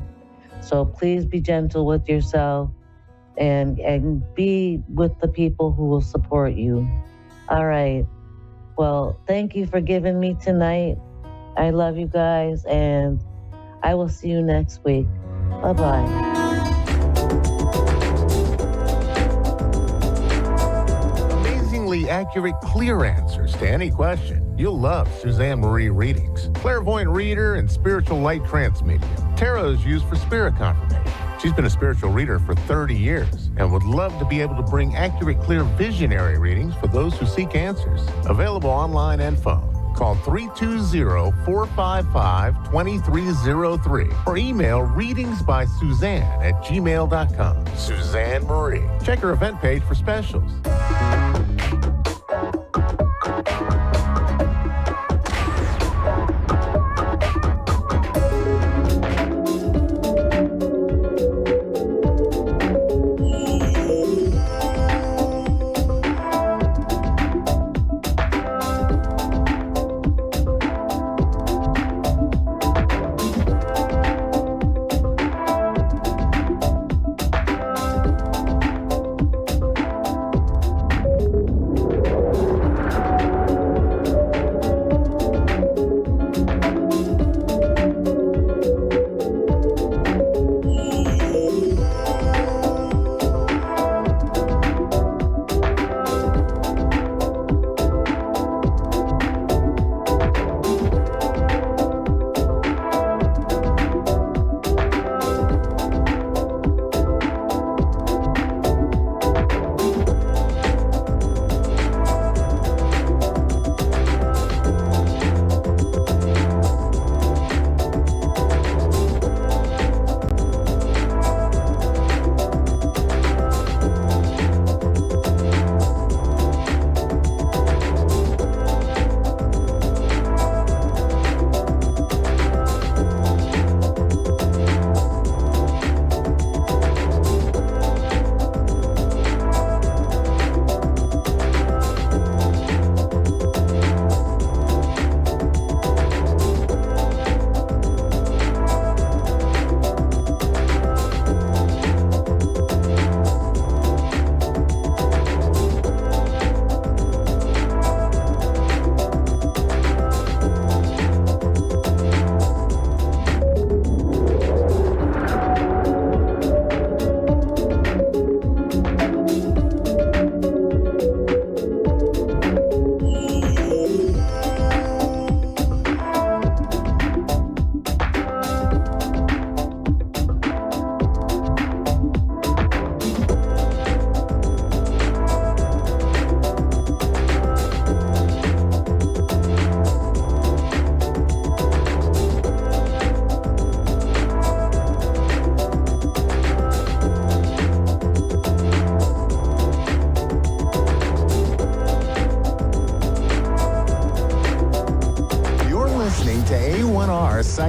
So please be gentle with yourself and be with the people who will support you. All right. Well, thank you for giving me tonight. I love you guys, and I will see you next week. Bye-bye. Accurate, clear answers to any question. You'll love Suzanne Marie readings. Clairvoyant reader and spiritual light trance medium. Tarot is used for spirit confirmation. She's been a spiritual reader for 30 years and would love to be able to bring accurate, clear visionary readings for those who seek answers. Available online and phone. Call 320-455-2303 or email readingsbysuzanne@gmail.com. Suzanne Marie. Check her event page for specials.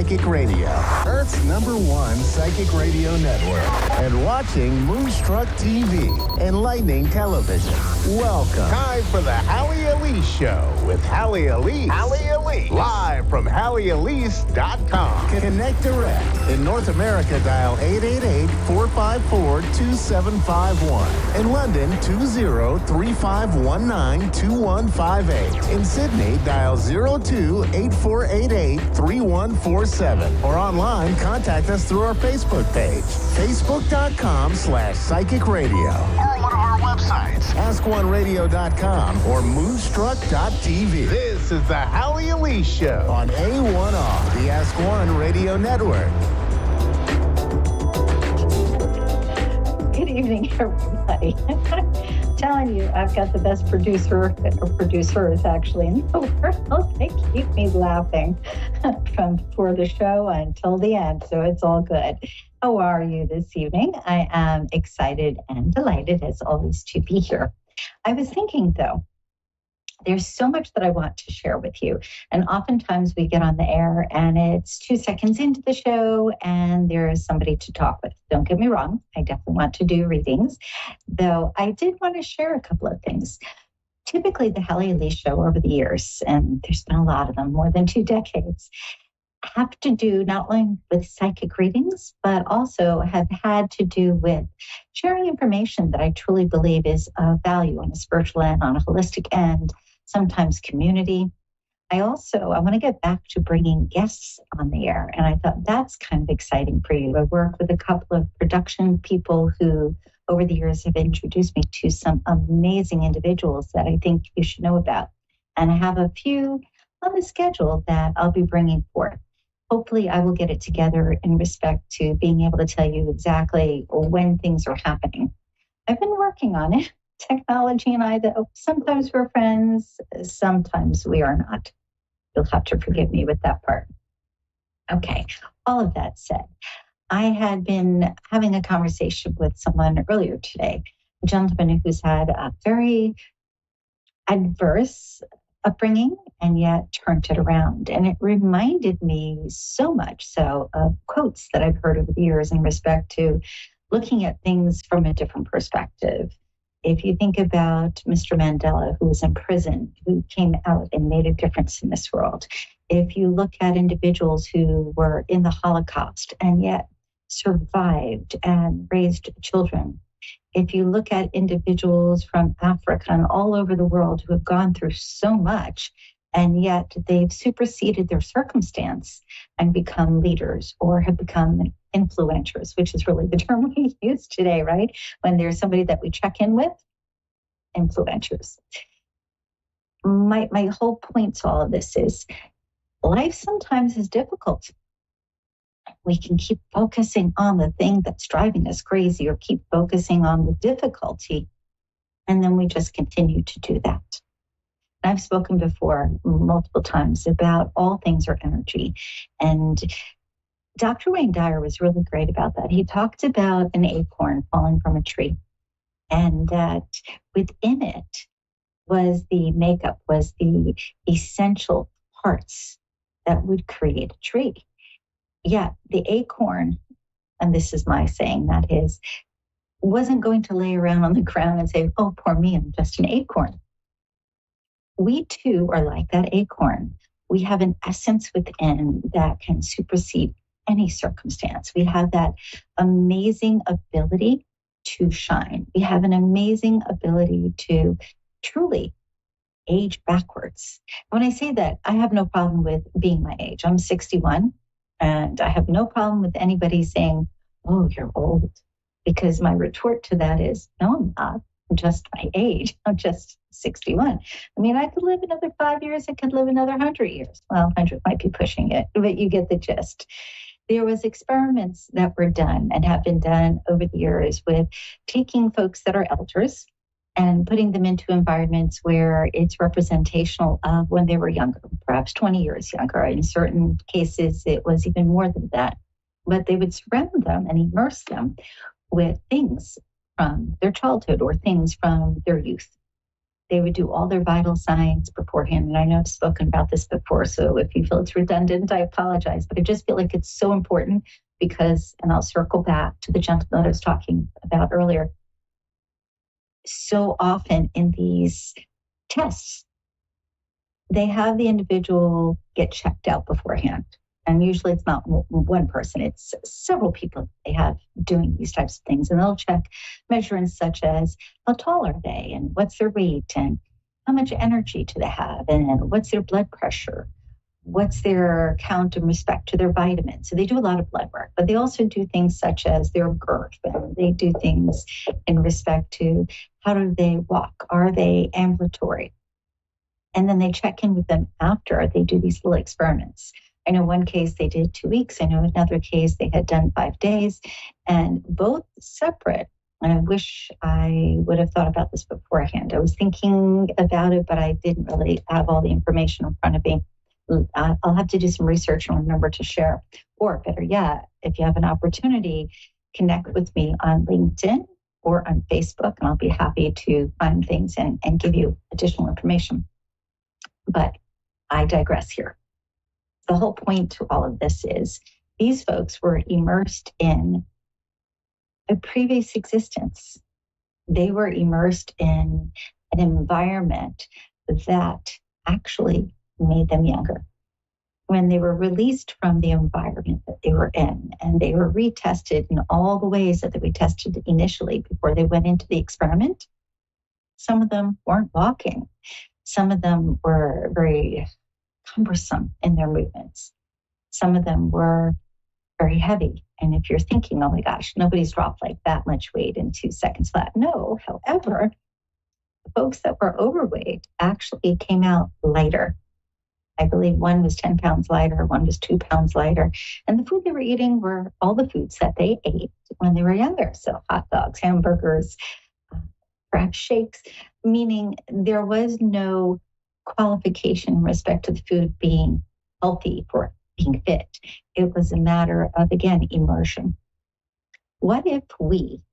Psychic Radio, Earth's #1 psychic radio network, and watching Moonstruck TV, enlightening television. Welcome. Time for the Hallie Elise Show with Hallie Elise. Hallie Elise. Live from HallieElise.com. Connect direct. In North America, dial 888-454-2751. In London, 20-3519-2158. In Sydney, dial 02-8488-3147. Or online, contact us through our Facebook page, facebook.com/psychic radio. Or one of our websites, askoneradio.com or moonstruck.tv. This is the Hallie Elise Show on A1R, the Ask One Radio Network. Good evening, everybody. I'm telling you, I've got the best producers actually in the world. They keep me laughing from before the show until the end, so it's all good. How are you this evening? I am excited and delighted, as always, to be here. I was thinking, though, there's so much that I want to share with you. And oftentimes we get on the air and it's 2 seconds into the show and there is somebody to talk with. Don't get me wrong. I definitely want to do readings, though I did want to share a couple of things. Typically the Hallie Elise Show over the years, and there's been a lot of them, more than 2 decades, have to do not only with psychic readings, but also have had to do with sharing information that I truly believe is of value on a spiritual end, on a holistic end, sometimes community. I want to get back to bringing guests on the air. And I thought that's kind of exciting for you. I work with a couple of production people who over the years have introduced me to some amazing individuals that I think you should know about. And I have a few on the schedule that I'll be bringing forth. Hopefully I will get it together in respect to being able to tell you exactly when things are happening. I've been working on it. Technology and I, though, sometimes we're friends, sometimes we are not. You'll have to forgive me with that part. Okay, all of that said, I had been having a conversation with someone earlier today, a gentleman who's had a very adverse upbringing and yet turned it around. And it reminded me so much so of quotes that I've heard over the years in respect to looking at things from a different perspective. If you think about Mr. Mandela, who was in prison, who came out and made a difference in this world. If you look at individuals who were in the Holocaust and yet survived and raised children. If you look at individuals from Africa and all over the world who have gone through so much, and yet they've superseded their circumstance and become leaders or have become influencers, which is really the term we use today, right? When there's somebody that we check in with, influencers. My whole point to all of this is life sometimes is difficult. We can keep focusing on the thing that's driving us crazy or keep focusing on the difficulty, and then we just continue to do that. I've spoken before multiple times about all things are energy. And Dr. Wayne Dyer was really great about that. He talked about an acorn falling from a tree and that within it was the makeup, was the essential parts that would create a tree. Yet the acorn, and this is my saying, that is, wasn't going to lay around on the ground and say, oh, poor me, I'm just an acorn. We too are like that acorn. We have an essence within that can supersede any circumstance. We have that amazing ability to shine. We have an amazing ability to truly age backwards. When I say that, I have no problem with being my age. I'm 61, and I have no problem with anybody saying, oh, you're old. Because my retort to that is, no, I'm not. I'm just my age. I'm just 61. I mean, I could live another 5 years. I could live another 100 years. Well, 100 might be pushing it, but you get the gist. There was experiments that were done and have been done over the years with taking folks that are elders and putting them into environments where it's representational of when they were younger, perhaps 20 years younger. In certain cases, it was even more than that. But they would surround them and immerse them with things from their childhood or things from their youth. They would do all their vital signs beforehand. And I know I've spoken about this before, so if you feel it's redundant, I apologize. But I just feel like it's so important because, and I'll circle back to the gentleman that I was talking about earlier, so often in these tests, they have the individual get checked out beforehand. And usually it's not one person, it's several people they have doing these types of things. And they'll check measurements such as how tall are they and what's their weight and how much energy do they have and what's their blood pressure, what's their count in respect to their vitamins. So they do a lot of blood work, but they also do things such as their girth, and they do things in respect to how do they walk? Are they ambulatory? And then they check in with them after they do these little experiments. I know one case they did 2 weeks. I know another case they had done 5 days, and both separate. And I wish I would have thought about this beforehand. I was thinking about it, but I didn't really have all the information in front of me. I'll have to do some research and remember to share. Or better yet, if you have an opportunity, connect with me on LinkedIn or on Facebook, and I'll be happy to find things and give you additional information. But I digress here. The whole point to all of this is these folks were immersed in a previous existence. They were immersed in an environment that actually made them younger. When they were released from the environment that they were in, and they were retested in all the ways that they were tested initially before they went into the experiment, some of them weren't walking. Some of them were very cumbersome in their movements. Some of them were very heavy. And if you're thinking, oh my gosh, nobody's dropped like that much weight in 2 seconds flat. No, however, the folks that were overweight actually came out lighter. I believe one was 10 pounds lighter, one was 2 pounds lighter. And the food they were eating were all the foods that they ate when they were younger. So hot dogs, hamburgers, perhaps shakes, meaning there was no qualification in respect to the food being healthy for being fit. It was a matter of, again, immersion. What if we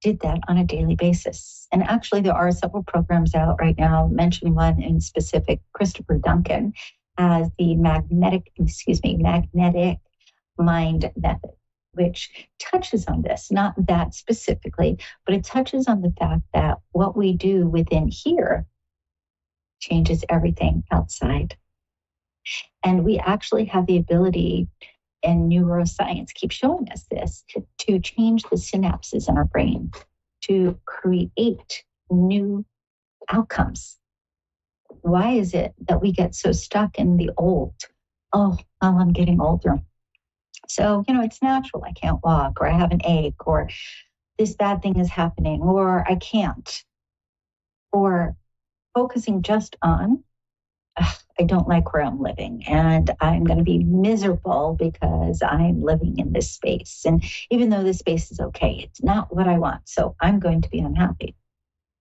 did that on a daily basis? And actually, there are several programs out right now. I'll mention one in specific, Christopher Duncan, as the magnetic mind method, which touches on this, not that specifically, but it touches on the fact that what we do within here changes everything outside. And we actually have the ability, and neuroscience keeps showing us this, to change the synapses in our brain, to create new outcomes. Why is it that we get so stuck in the old? Oh, well, I'm getting older. So, it's natural. I can't walk, or I have an ache, or this bad thing is happening, or I can't. Or focusing just on, I don't like where I'm living, and I'm going to be miserable because I'm living in this space. And even though this space is okay, it's not what I want. So I'm going to be unhappy.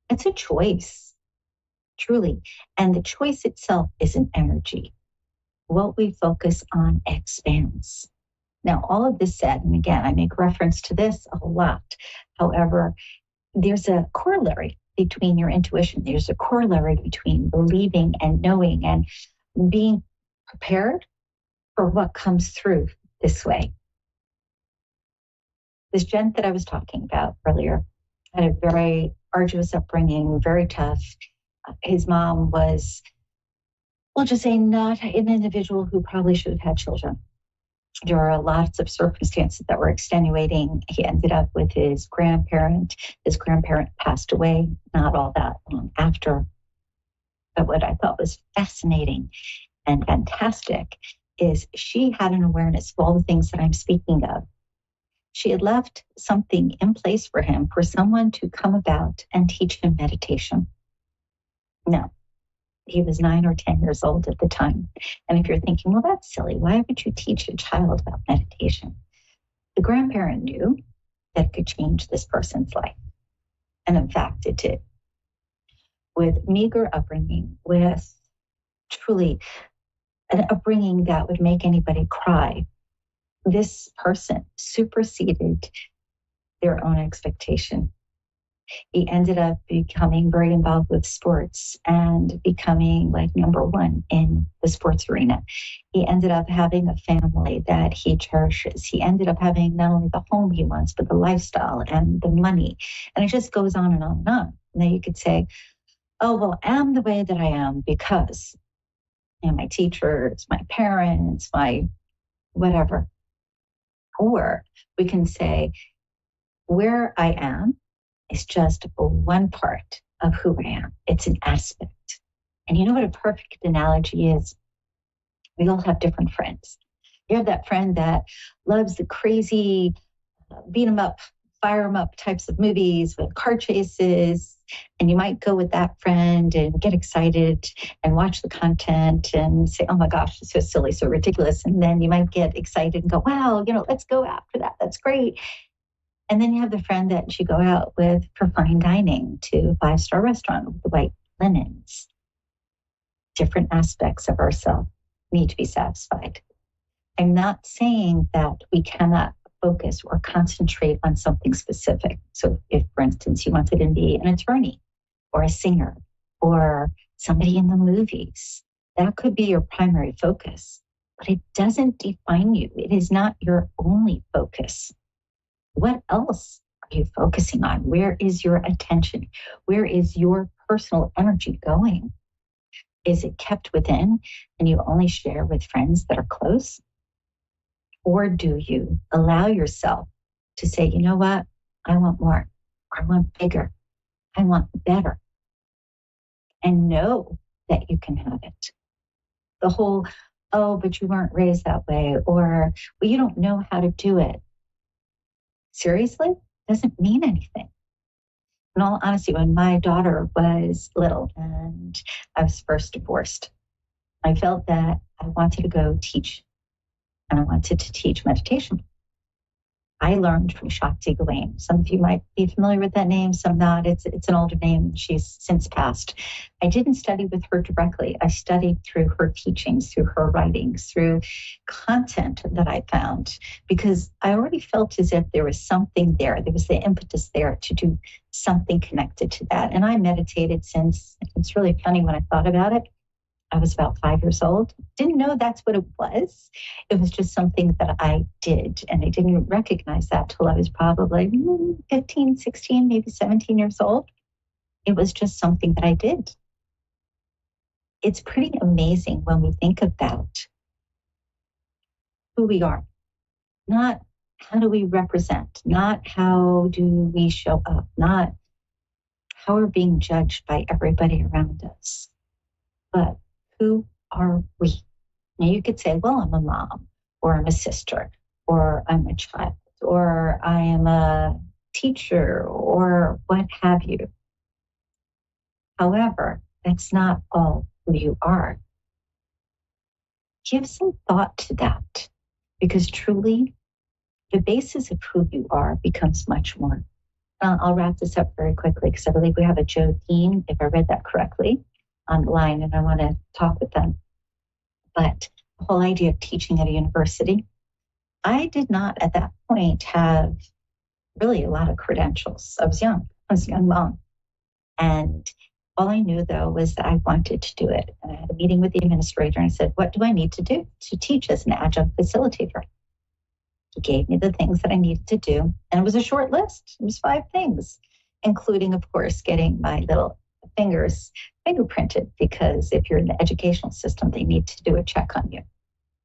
It's a choice, truly. And the choice itself is an energy. What we focus on expands. Now, all of this said, and again, I make reference to this a lot. However, there's a corollary between your intuition. There's a corollary between believing and knowing and being prepared for what comes through this way. This gent that I was talking about earlier had a very arduous upbringing, very tough. His mom was, we'll just say, not an individual who probably should have had children. There are lots of circumstances that were extenuating. He ended up with his grandparent. His grandparent passed away not all that long after. But what I thought was fascinating and fantastic is she had an awareness of all the things that I'm speaking of. She had left something in place for him, for someone to come about and teach him meditation. Now, he was 9 or 10 years old at the time. And if you're thinking, well, that's silly, why would you teach a child about meditation? The grandparent knew that it could change this person's life. And in fact, it did. With meager upbringing, with truly an upbringing that would make anybody cry, this person superseded their own expectation. He ended up becoming very involved with sports and becoming like number one in the sports arena. He ended up having a family that he cherishes. He ended up having not only the home he wants, but the lifestyle and the money. And it just goes on and on and on. Now you could say, oh, well, I'm the way that I am because my teachers, my parents, my whatever. Or we can say, where I am is just one part of who I am. It's an aspect. And you know what a perfect analogy is? We all have different friends. You have that friend that loves the crazy beat 'em up, fire 'em up types of movies with car chases. And you might go with that friend and get excited and watch the content and say, oh my gosh, it's so silly, so ridiculous. And then you might get excited and go, wow, let's go after that. That's great. And then you have the friend that you go out with for fine dining to a 5-star restaurant with the white linens. Different aspects of ourselves need to be satisfied. I'm not saying that we cannot focus or concentrate on something specific. So if, for instance, you wanted to be an attorney or a singer or somebody in the movies, that could be your primary focus, but it doesn't define you. It is not your only focus. What else are you focusing on? Where is your attention? Where is your personal energy going? Is it kept within and you only share with friends that are close? Or do you allow yourself to say, you know what? I want more. I want bigger. I want better. And know that you can have it. The whole, oh, but you weren't raised that way, or, well, you don't know how to do it. Seriously? Doesn't mean anything. In all honesty, when my daughter was little and I was first divorced, I felt that I wanted to go teach, and I wanted to teach meditation. I learned from Shakti Gawain. Some of you might be familiar with that name, some not. It's an older name. She's since passed. I didn't study with her directly. I studied through her teachings, through her writings, through content that I found, because I already felt as if there was something there. There was the impetus there to do something connected to that. And I meditated since, it's really funny when I thought about it, I was about 5 years old. Didn't know that's what it was. It was just something that I did. And I didn't recognize that till I was probably 15, 16, maybe 17 years old. It was just something that I did. It's pretty amazing when we think about who we are. Not how do we represent, not how do we show up, not how we're being judged by everybody around us, but who are we? Now you could say, well, I'm a mom, or I'm a sister, or I'm a child, or I am a teacher, or what have you. However, that's not all who you are. Give some thought to that, because truly, the basis of who you are becomes much more. I'll wrap this up very quickly because I believe we have a Joe Dean, if I read that correctly, on the line, and I want to talk with them. But the whole idea of teaching at a university, I did not at that point have really a lot of credentials. I was young. I was a young mom. And all I knew, though, was that I wanted to do it. And I had a meeting with the administrator and I said, what do I need to do to teach as an adjunct facilitator? He gave me the things that I needed to do. And it was a short list. It was 5 things, including, of course, getting my little fingers fingerprinted, because if you're in the educational system, they need to do a check on you.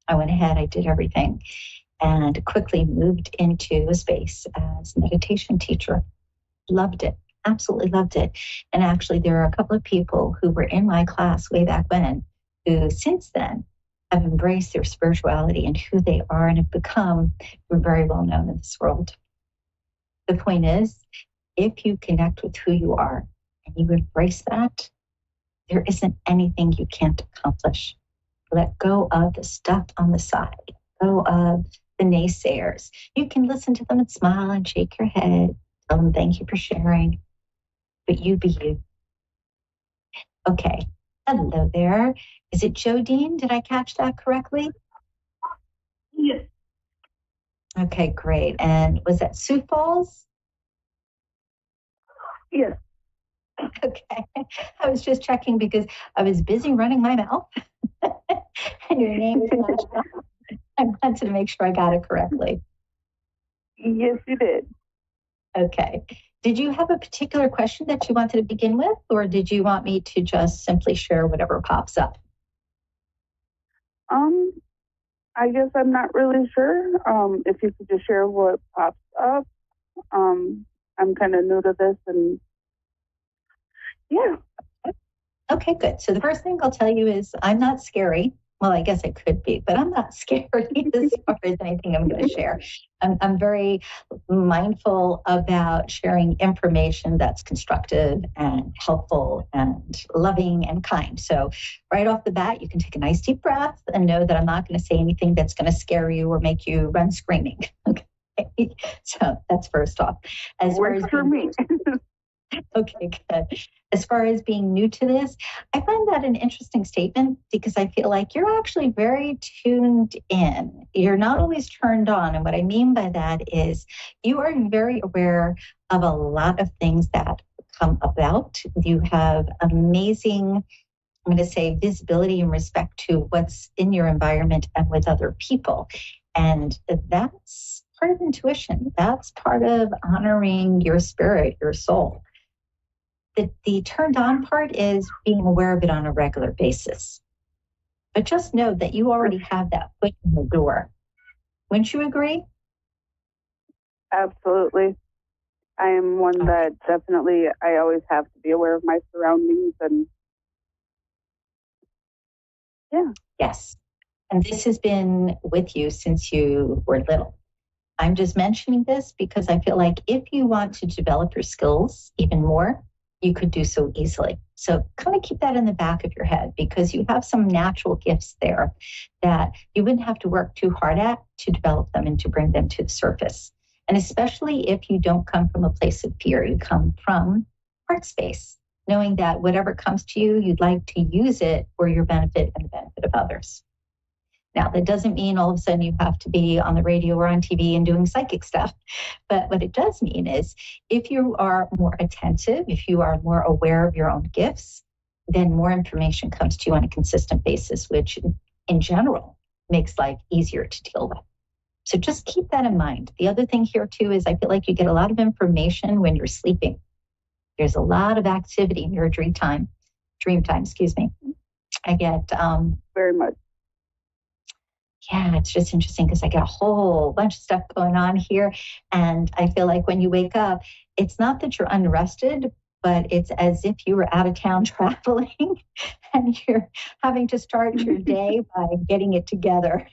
I went ahead, I did everything, and quickly moved into a space as a meditation teacher. Loved it, absolutely loved it. And actually, there are a couple of people who were in my class way back when, who since then have embraced their spirituality and who they are and have become very well known in this world. The point is, if you connect with who you are and you embrace that, there isn't anything you can't accomplish. Let go of the stuff on the side. Let go of the naysayers. You can listen to them and smile and shake your head. Tell them thank you for sharing. But you be you. Okay. Hello there. Is it Joe Dean? Did I catch that correctly? Yes. Okay, great. And was that Sioux Falls? Yes. Okay. I was just checking because I was busy running my mouth and your name is not shown. I wanted to make sure I got it correctly. Yes, you did. Okay. Did you have a particular question that you wanted to begin with, or did you want me to just simply share whatever pops up? I guess I'm not really sure. If you could just share what pops up. I'm kind of new to this, and yeah. Okay, good. So the first thing I'll tell you is I'm not scary. Well, I guess I could be, but I'm not scary as far as anything I'm going to share. I'm very mindful about sharing information that's constructive and helpful and loving and kind. So right off the bat, you can take a nice deep breath and know that I'm not going to say anything that's going to scare you or make you run screaming. Okay. So that's first off. As far as for me. Okay, good. As far as being new to this, I find that an interesting statement because I feel like you're actually very tuned in. You're not always turned on. And what I mean by that is you are very aware of a lot of things that come about. You have amazing, I'm going to say, visibility in respect to what's in your environment and with other people. And that's part of intuition. That's part of honoring your spirit, your soul. The turned on part is being aware of it on a regular basis. But just know that you already have that foot in the door. Wouldn't you agree? Absolutely. I am one that definitely, I always have to be aware of my surroundings, and yeah. Yes. And this has been with you since you were little. I'm just mentioning this because I feel like if you want to develop your skills even more, you could do so easily. So kind of keep that in the back of your head because you have some natural gifts there that you wouldn't have to work too hard at to develop them and to bring them to the surface. And especially if you don't come from a place of fear, you come from heart space, knowing that whatever comes to you, you'd like to use it for your benefit and the benefit of others. Now, that doesn't mean all of a sudden you have to be on the radio or on TV and doing psychic stuff. But what it does mean is if you are more attentive, if you are more aware of your own gifts, then more information comes to you on a consistent basis, which in general makes life easier to deal with. So just keep that in mind. The other thing here too is I feel like you get a lot of information when you're sleeping. There's a lot of activity in your dream time, I get very much. Yeah, it's just interesting because I get a whole bunch of stuff going on here. And I feel like when you wake up, it's not that you're unrested, but it's as if you were out of town traveling and you're having to start your day by getting it together.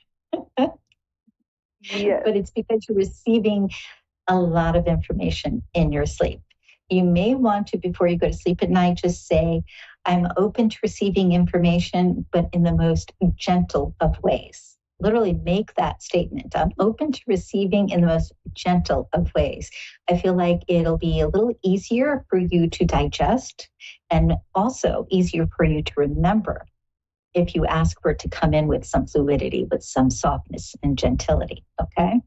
Yes. But it's because you're receiving a lot of information in your sleep. You may want to, before you go to sleep at night, just say, I'm open to receiving information, but in the most gentle of ways. Literally make that statement. I'm open to receiving in the most gentle of ways. I feel like it'll be a little easier for you to digest and also easier for you to remember if you ask for it to come in with some fluidity, with some softness and gentility. Okay?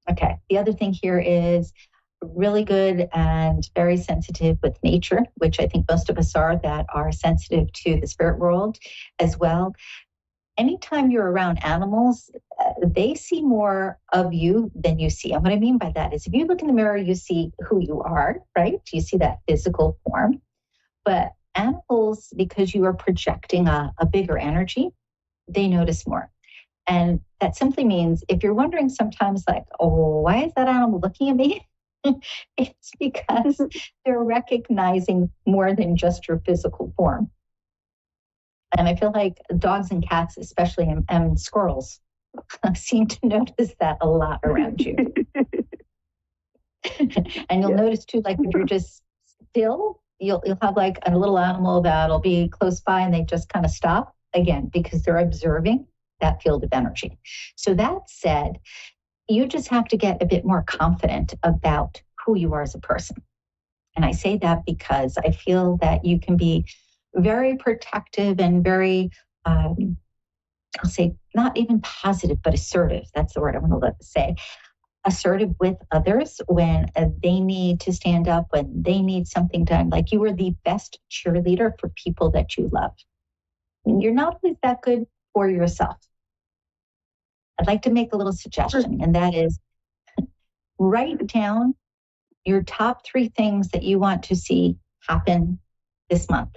Okay. The other thing here is really good and very sensitive with nature, which I think most of us are that are sensitive to the spirit world as well. Anytime you're around animals, they see more of you than you see. And what I mean by that is if you look in the mirror, you see who you are, right? You see that physical form. But animals, because you are projecting a bigger energy, they notice more. And that simply means if you're wondering sometimes like, oh, why is that animal looking at me? It's because they're recognizing more than just your physical form. And I feel like dogs and cats, especially, and squirrels, seem to notice that a lot around you. And you'll notice too, like if you're just still, you'll have like a little animal that'll be close by and they just kind of stop again because they're observing that field of energy. So that said, you just have to get a bit more confident about who you are as a person. And I say that because I feel that you can be very protective and very, I'll say, not even positive, but assertive. That's the word I want to say. assertive with others when they need to stand up, when they need something done. Like you are the best cheerleader for people that you love. And you're not always that good for yourself. I'd like to make a little suggestion, and that is write down your top 3 things that you want to see happen this month.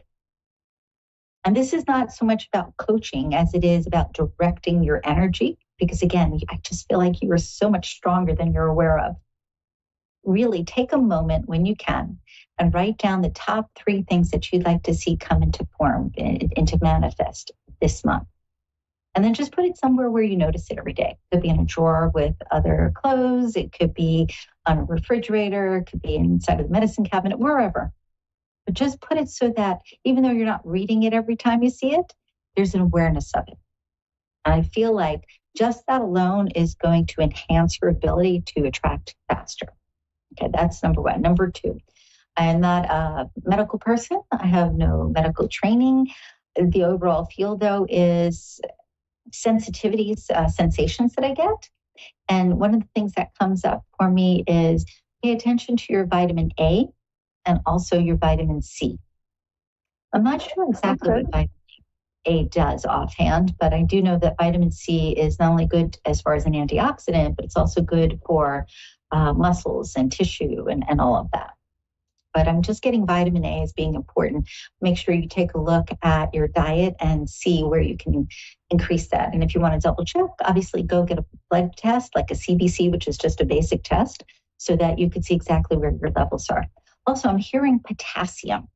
And this is not so much about coaching as it is about directing your energy, because again, I just feel like you are so much stronger than you're aware of. Really take a moment when you can and write down the top 3 things that you'd like to see come into form, into manifest this month. And then just put it somewhere where you notice it every day. It could be in a drawer with other clothes. It could be on a refrigerator. It could be inside of the medicine cabinet, wherever. But just put it so that even though you're not reading it every time you see it, there's an awareness of it. And I feel like just that alone is going to enhance your ability to attract faster. Okay, that's number 1. Number 2, I am not a medical person. I have no medical training. The overall feel, though, is sensitivities, sensations that I get. And one of the things that comes up for me is pay attention to your vitamin A and also your vitamin C. I'm not sure exactly what vitamin A does offhand, but I do know that vitamin C is not only good as far as an antioxidant, but it's also good for muscles and tissue and all of that. But I'm just getting vitamin A as being important. Make sure you take a look at your diet and see where you can increase that. And if you want to double check, obviously go get a blood test, like a CBC, which is just a basic test, so that you can see exactly where your levels are. Also, I'm hearing potassium.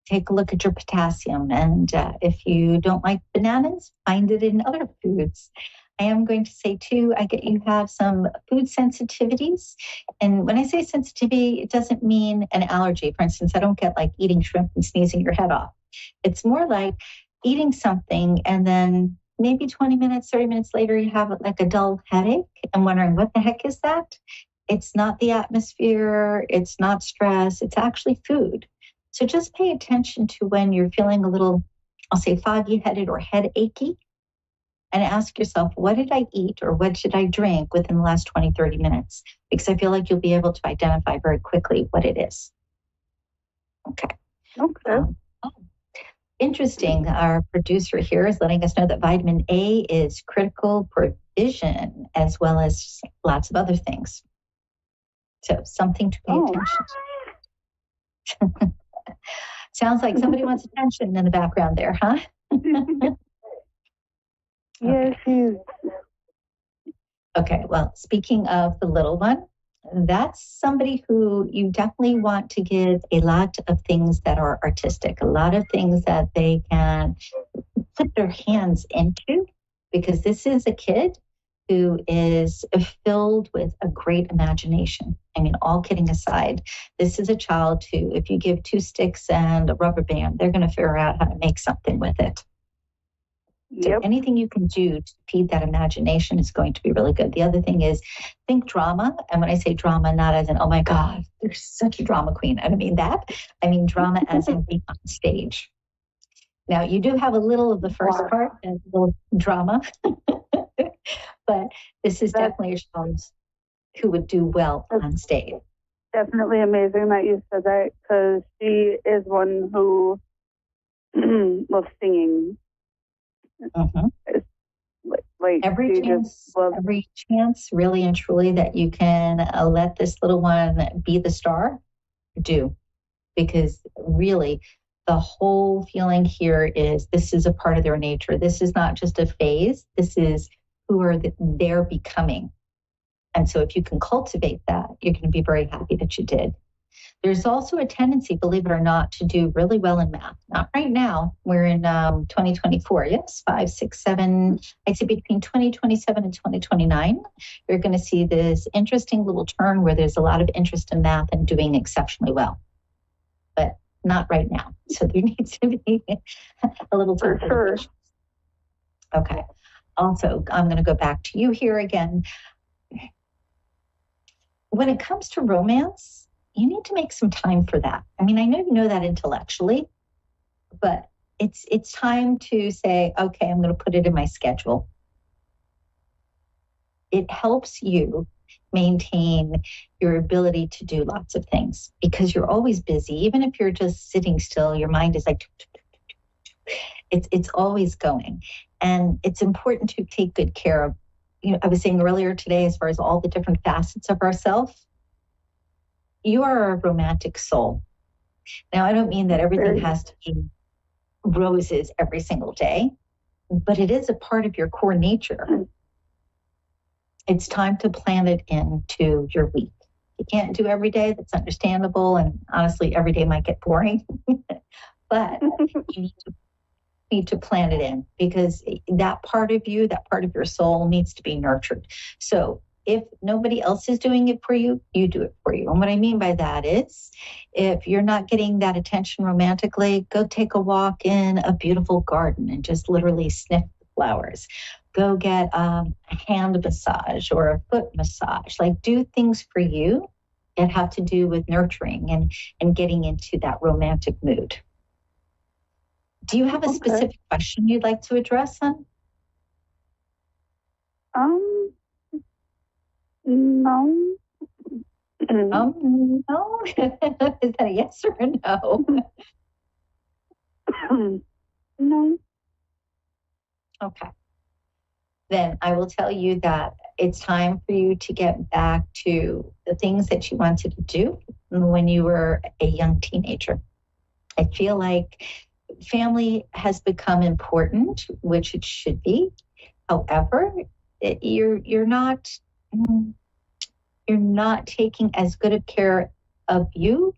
Take a look at your potassium. And if you don't like bananas, find it in other foods. I am going to say, too, I get you have some food sensitivities. And when I say sensitivity, it doesn't mean an allergy. For instance, I don't get like eating shrimp and sneezing your head off. It's more like eating something and then maybe 20 minutes, 30 minutes later, you have like a dull headache and wondering, what the heck is that? It's not the atmosphere. It's not stress. It's actually food. So just pay attention to when you're feeling a little, I'll say, foggy-headed or head achy. And ask yourself, what did I eat or what did I drink within the last 20, 30 minutes? Because I feel like you'll be able to identify very quickly what it is. Okay. Interesting. Our producer here is letting us know that vitamin A is critical for vision as well as lots of other things. So something to pay attention to. Sounds like somebody wants attention in the background there, huh? Yes, she's. Okay, well, speaking of the little one, that's somebody who you definitely want to give a lot of things that are artistic, a lot of things that they can put their hands into, because this is a kid who is filled with a great imagination. I mean, all kidding aside, this is a child who, if you give 2 sticks and a rubber band, they're going to figure out how to make something with it. So anything you can do to feed that imagination is going to be really good. The other thing is think drama. And when I say drama, not as in, oh my God, you're such a drama queen. I don't mean that. I mean drama as in being on stage. Now, you do have a little of the first part, a little drama, but this is definitely a child who would do well on stage. Definitely amazing that you said that, because she is one who loves singing. Like every chance, really and truly, that you can let this little one be the star, do. Because really, the whole feeling here is this is a part of their nature. This is not just a phase. This is who they're becoming. And so if you can cultivate that, you're going to be very happy that you did. There's also a tendency, believe it or not, to do really well in math. Not right now. We're in 2024. Yes, 5, 6, 7. I'd say between 2027 and 2029, you're going to see this interesting little turn where there's a lot of interest in math and doing exceptionally well. But not right now. So there needs to be a little time for patience. Okay. Also, I'm going to go back to you here again. When it comes to romance, you need to make some time for that. I mean, I know you know that intellectually, but it's time to say, okay, I'm going to put it in my schedule. It helps you maintain your ability to do lots of things because you're always busy. Even if you're just sitting still, your mind is like, it's always going. And it's important to take good care of, I was saying earlier today, as far as all the different facets of ourselves, you are a romantic soul. Now, I don't mean that everything has to be roses every single day, but it is a part of your core nature. It's time to plan it into your week. You can't do every day, that's understandable, and honestly, every day might get boring, but you need to plan it in because that part of you, that part of your soul needs to be nurtured. So if nobody else is doing it for you, you do it for you. And what I mean by that is if you're not getting that attention romantically, go take a walk in a beautiful garden and just literally sniff the flowers. Go get a hand massage or a foot massage. Like do things for you that have to do with nurturing and getting into that romantic mood. Do you have a specific question you'd like to address, hon? No. No? Is that a yes or a no? No. Okay. Then I will tell you that it's time for you to get back to the things that you wanted to do when you were a young teenager. I feel like family has become important, which it should be. However, you're not taking as good of care of you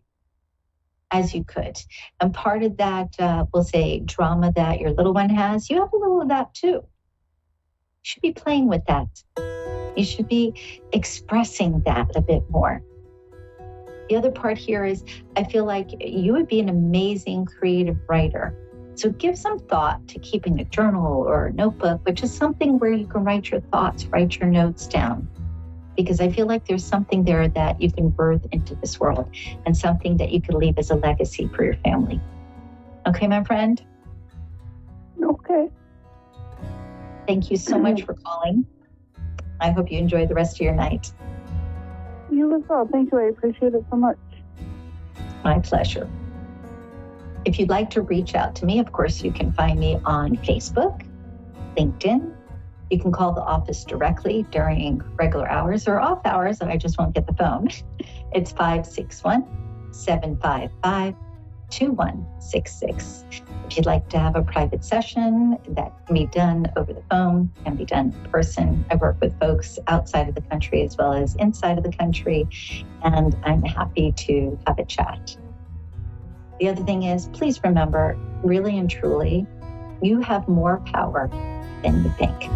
as you could. And part of that, we'll say, drama that your little one has, you have a little of that too. You should be playing with that. You should be expressing that a bit more. The other part here is I feel like you would be an amazing creative writer. So give some thought to keeping a journal or a notebook, which is something where you can write your thoughts, write your notes down. Because I feel like there's something there that you can birth into this world and something that you could leave as a legacy for your family. Okay, my friend? Okay. Thank you so much for calling. I hope you enjoy the rest of your night. You as well. Thank you. I appreciate it so much. My pleasure. If you'd like to reach out to me, of course, you can find me on Facebook, LinkedIn. You can call the office directly during regular hours or off hours, and I just won't get the phone. It's 561-755-2166. If you'd like to have a private session that can be done over the phone, can be done in person. I work with folks outside of the country as well as inside of the country, and I'm happy to have a chat. The other thing is, please remember, really and truly, you have more power than you think.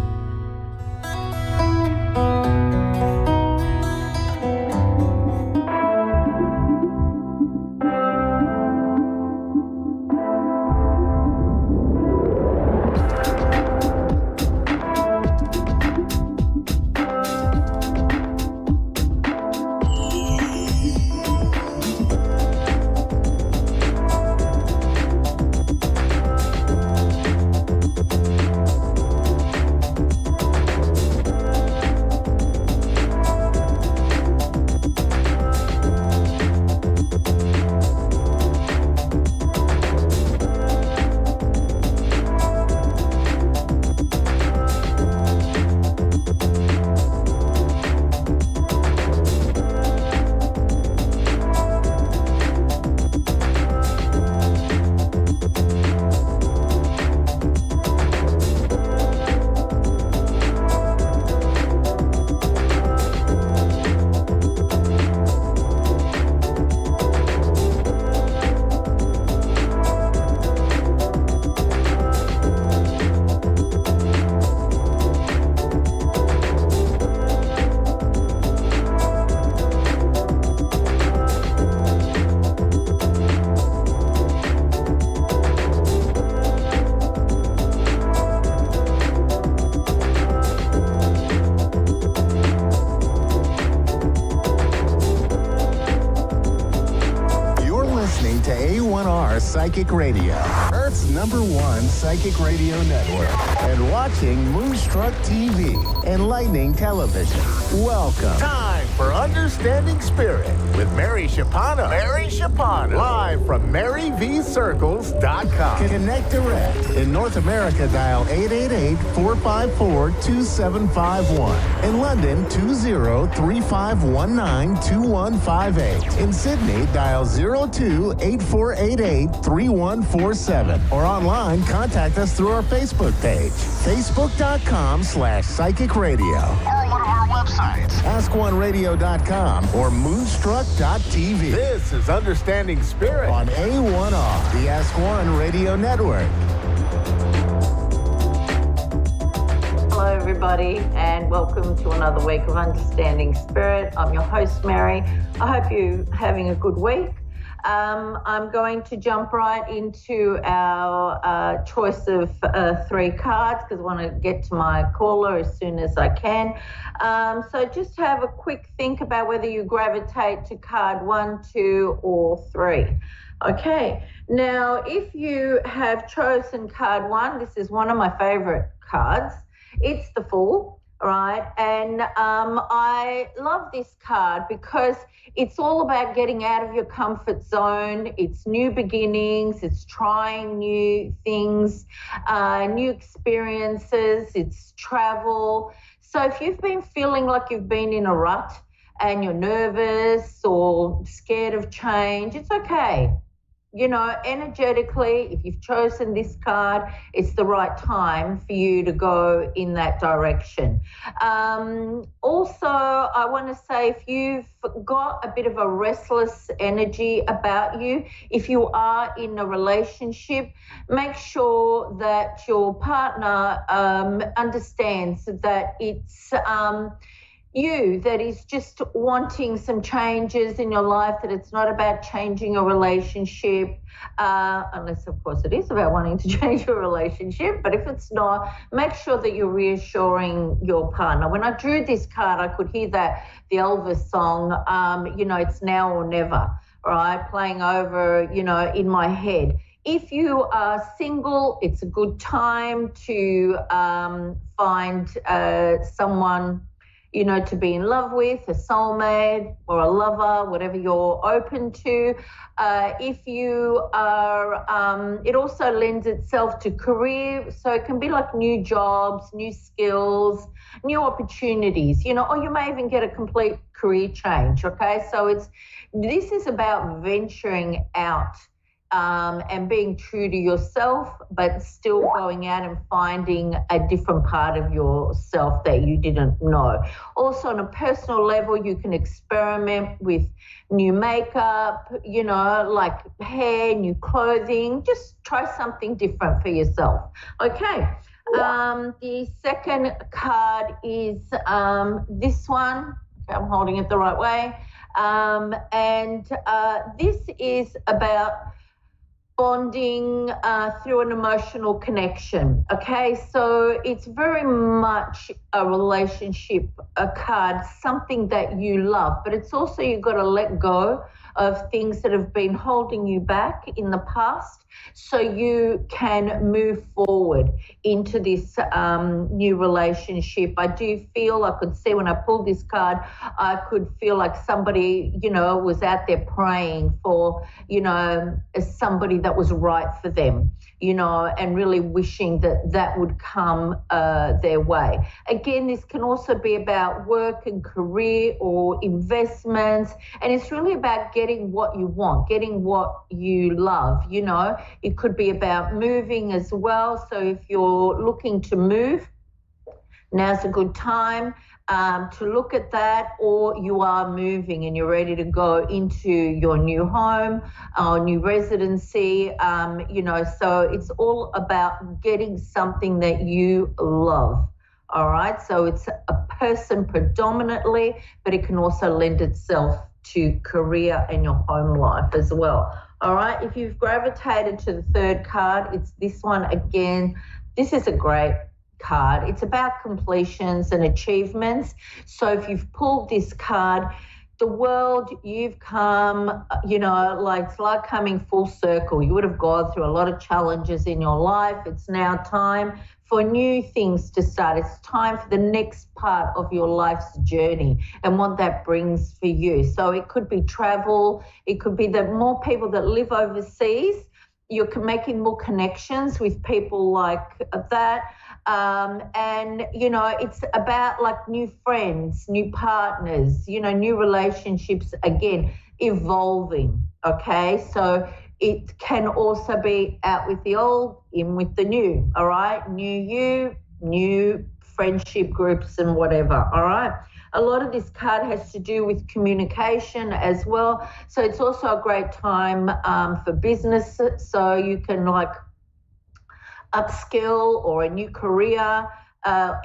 A1R Psychic Radio, Earth's #1 psychic radio network, and watching Moonstruck TV, enlightening television. Welcome. Time for Understanding Spirit with Mary Shapano. Mary Shapano. Live from MaryVCircles.com. Connect direct. In North America, dial 888-454-2751. In London, 20-3519-2158. In Sydney, dial 02-8488-3147. Or online, contact us through our Facebook page, facebook.com/Psychic Radio. Or one of our websites, AskOneRadio.com or Moonstruck.tv. This is Understanding Spirit on A1R, the Ask One Radio Network. Hello, everybody, and welcome to another week of Understanding Spirit. I'm your host, Mary. I hope you're having a good week. I'm going to jump right into our choice of 3 cards because I want to get to my caller as soon as I can. So just have a quick think about whether you gravitate to card 1, 2, or 3. Okay, now if you have chosen card 1, this is one of my favorite cards. It's the Fool, right? And I love this card because it's all about getting out of your comfort zone. It's new beginnings. It's trying new things, new experiences. It's travel. So if you've been feeling like you've been in a rut and you're nervous or scared of change, it's okay. You know, energetically, if you've chosen this card, it's the right time for you to go in that direction. Also, I want to say if you've got a bit of a restless energy about you, if you are in a relationship, make sure that your partner understands that it's you that is just wanting some changes in your life, that it's not about changing a relationship, unless, of course, it is about wanting to change your relationship. But if it's not, make sure that you're reassuring your partner. When I drew this card, I could hear the Elvis song, it's now or never, right, playing over, in my head. If you are single, it's a good time to find someone, to be in love with, a soulmate or a lover, whatever you're open to. If you are, it also lends itself to career. So it can be like new jobs, new skills, new opportunities, or you may even get a complete career change, okay? So this is about venturing out and being true to yourself, but still going out and finding a different part of yourself that you didn't know. Also, on a personal level, you can experiment with new makeup, like hair, new clothing. Just try something different for yourself. Okay. The second card is this one. Okay, I'm holding it the right way. This is about bonding through an emotional connection. Okay, so it's very much a relationship, a card, something that you love, but it's also you've got to let go of things that have been holding you back in the past so you can move forward into this new relationship. I do feel, I could see when I pulled this card, I could feel like somebody, was out there praying for, somebody that was right for them, and really wishing that would come their way. Again, this can also be about work and career or investments, and it's really about getting what you want, getting what you love, It could be about moving as well. So if you're looking to move, now's a good time to look at that, or you are moving and you're ready to go into your new home or new residency, so it's all about getting something that you love. All right, so it's a person predominantly, but it can also lend itself to career and your home life as well. All right, if you've gravitated to the third card, it's this one again. This is a great card. It's about completions and achievements. So if you've pulled this card, the world, you've come, you know, like it's like coming full circle. You would have gone through a lot of challenges in your life. It's now time for new things to start. It's time for the next part of your life's journey and what that brings for you. So it could be travel. It could be that more people that live overseas, you're making more connections with people like that. And, you know, it's about like new friends, new partners, you know, new relationships, again, evolving, okay? So it can also be out with the old, in with the new, all right? New you, new friendship groups and whatever, all right? A lot of this card has to do with communication as well. So it's also a great time for business. So you can like upskill or a new career,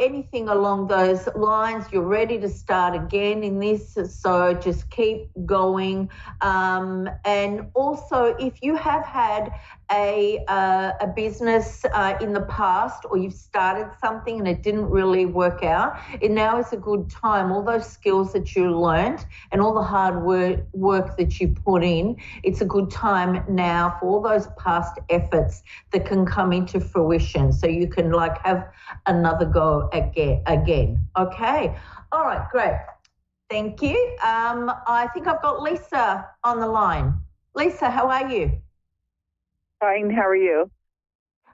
anything along those lines. You're ready to start again in this, so just keep going. And also, if you have had a business in the past, or you've started something and it didn't really work out, now is a good time. All those skills that you learned and all the hard work that you put in, it's a good time now for all those past efforts that can come into fruition, so you can like have another go again. Okay. All right, great. Thank you. I think I've got Lisa on the line. Lisa, how are you? Fine, how are you?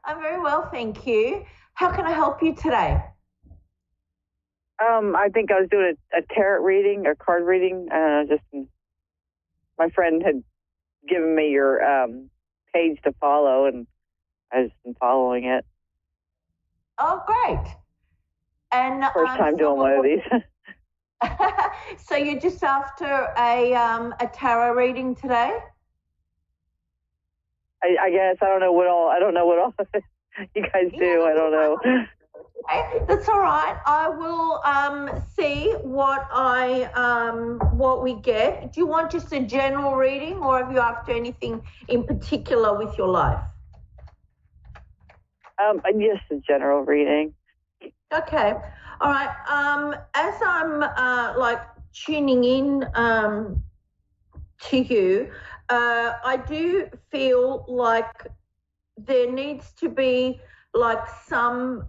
I'm very well, thank you. How can I help you today? I think I was doing a tarot reading or card reading. Just my friend had given me your page to follow, and I've just been following it. Oh, great. And first time doing one of these. So you're just after a tarot reading today? I guess I don't know what all you guys do. I don't know. Okay, that's all right. I will see what we get. Do you want just a general reading, or are you after anything in particular with your life? Just a general reading. Okay. All right. As I'm like tuning in to you, I do feel like there needs to be like some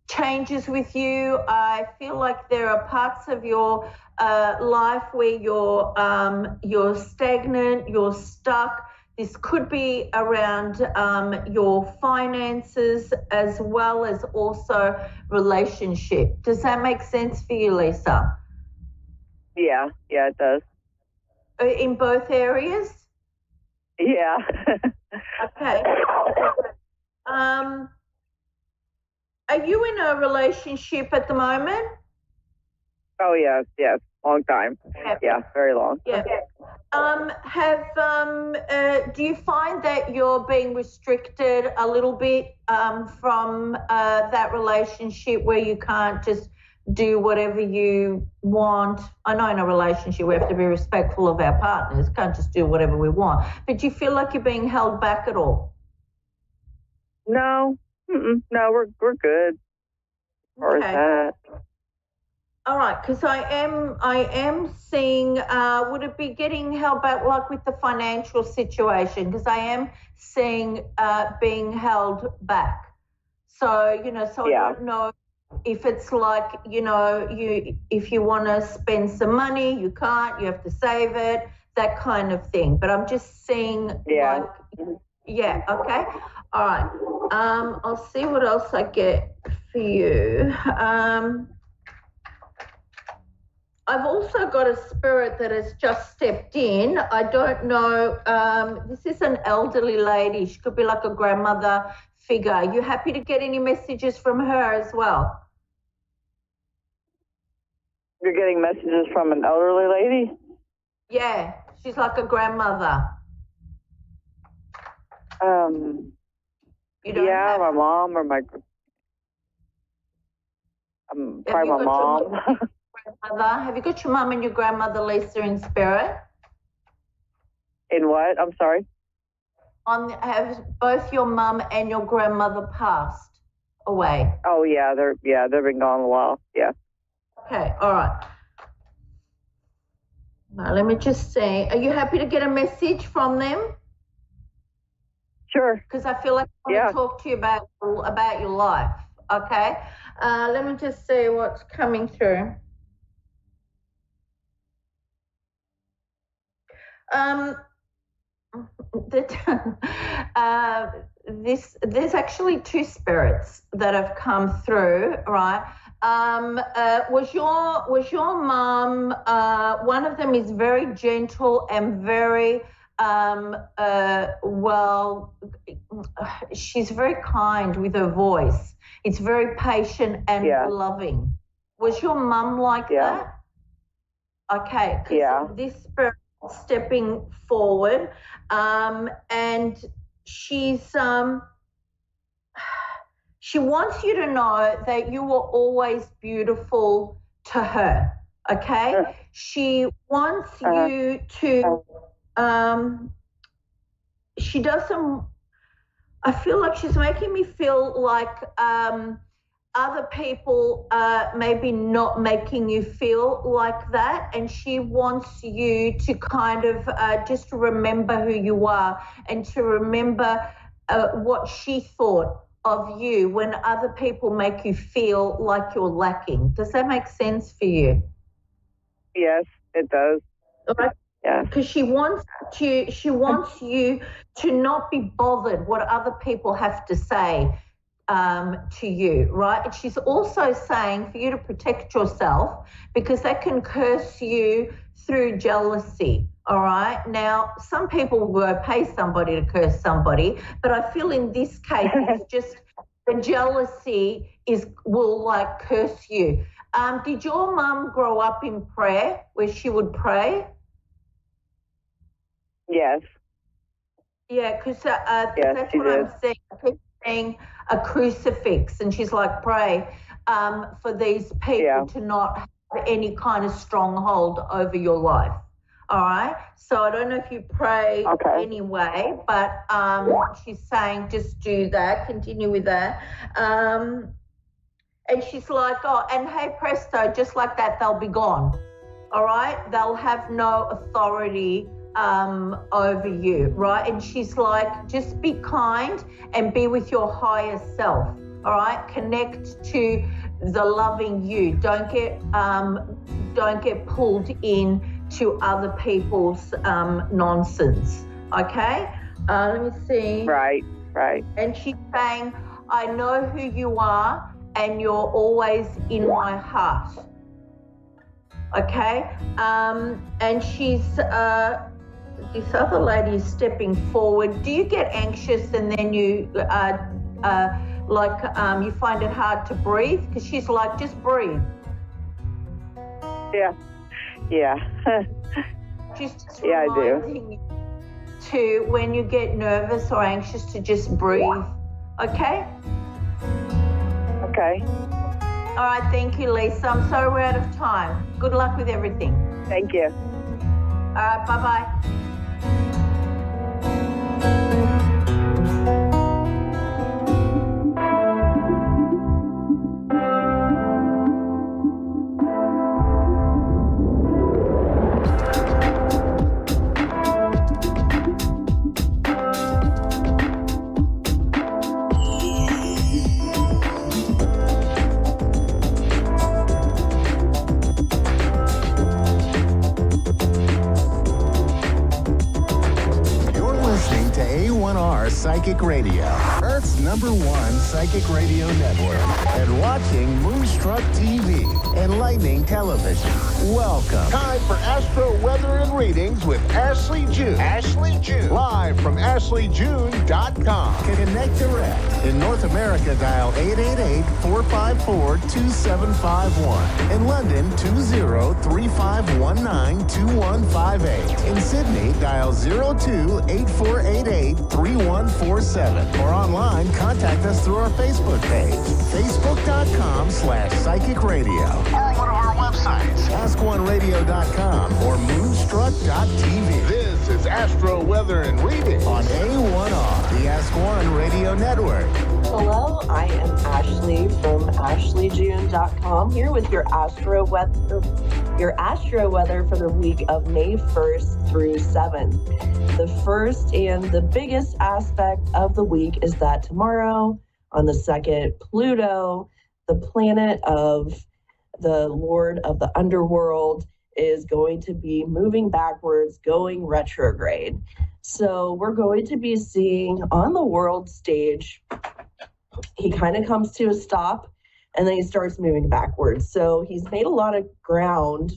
changes with you. I feel like there are parts of your life where you're stagnant, you're stuck. This could be around your finances as well as also relationship. Does that make sense for you, Lisa? Yeah, it does. In both areas? Yeah. Okay. Are you in a relationship at the moment? Oh, yeah, long time. Yeah, very long. Yeah. Do you find that you're being restricted a little bit from that relationship, where you can't just do whatever you want? I know in a relationship we have to be respectful of our partners, can't just do whatever we want. But do you feel like you're being held back at all? No, no, we're good. Or is that? All right, because I am seeing, would it be getting held back like with the financial situation? Because I am seeing being held back. So, you know, so yeah. I don't know if it's like, you know, if you want to spend some money, you can't, you have to save it, that kind of thing. But I'm just seeing like, yeah, okay. All right. I'll see what else I get for you. I've also got a spirit that has just stepped in. I don't know. This is an elderly lady. She could be like a grandmother figure. Are you happy to get any messages from her as well? You're getting messages from an elderly lady? Yeah, she's like a grandmother. Yeah, my mom or my... probably my mom. Have you got your mum and your grandmother, Lisa, in spirit? In what? I'm sorry? Have both your mum and your grandmother passed away? Oh yeah, they've been gone a while. Yeah. Okay, all right. Let me just say, are you happy to get a message from them? Sure. Because I feel like I want to talk to you about your life. Okay. Let me just see what's coming through. There's actually two spirits that have come through, right? Was your mom? One of them is very gentle and very she's very kind with her voice. It's very patient and loving. Was your mum like that? Okay. Yeah. This spirit stepping forward, and she's she wants you to know that you were always beautiful to her. Okay. She wants you to. She doesn't. I feel like she's making me feel like other people maybe not making you feel like that, and she wants you to kind of just remember who you are and to remember what she thought of you when other people make you feel like you're lacking. Does that make sense for you? Yes, it does. Right? Yeah. Because she wants you to not be bothered what other people have to say to you, right? And she's also saying for you to protect yourself because they can curse you through jealousy, all right? Now, some people will pay somebody to curse somebody, but I feel in this case it's just the jealousy will like curse you. Did your mum grow up in prayer where she would pray? Yes. Yeah, because that's what I'm saying. I keep saying a crucifix, and she's like, pray for these people to not have any kind of stronghold over your life. All right? So I don't know if you pray anyway, but she's saying just do that, continue with that. And she's like, oh, and hey, presto, just like that, they'll be gone. All right? They'll have no authority over you, right? And she's like, just be kind and be with your higher self, all right? Connect to the loving you. Don't get pulled in to other people's nonsense, okay? Let me see. Right. And she's saying, I know who you are and you're always in my heart, okay? And she's... this other lady is stepping forward. Do you get anxious and then you you find it hard to breathe? Because she's like, just breathe. Yeah. She's just reminding you to, when you get nervous or anxious, to just breathe. Okay? Okay. All right, thank you, Lisa. I'm sorry we're out of time. Good luck with everything. Thank you. All right, bye-bye. A1R Psychic Radio, Earth's #1 psychic radio network, and watching Moonstruck TV, enlightening television. Welcome. Time for Astro Weather and Readings with Ashley June. Live from AshleyJune.com. Connect direct. In North America, dial 888-454-2751. In London, 20-3519-2158. In Sydney, dial 02-8488-3147. Or online, contact us through our Facebook page, facebook.com/psychic radio. Or one of our websites, Ask One A1Radio.com or Moonstruck.tv. This is Astro Weather and Reading on A1R, the Ask One Radio Network. Hello, I am Ashley from AshleyJune.com here with your astro weather for the week of May 1st through 7th. The first and the biggest aspect of the week is that tomorrow, on the 2nd, Pluto, the planet of the Lord of the Underworld, is going to be moving backwards, going retrograde. So we're going to be seeing on the world stage, he kind of comes to a stop and then he starts moving backwards. So he's made a lot of ground,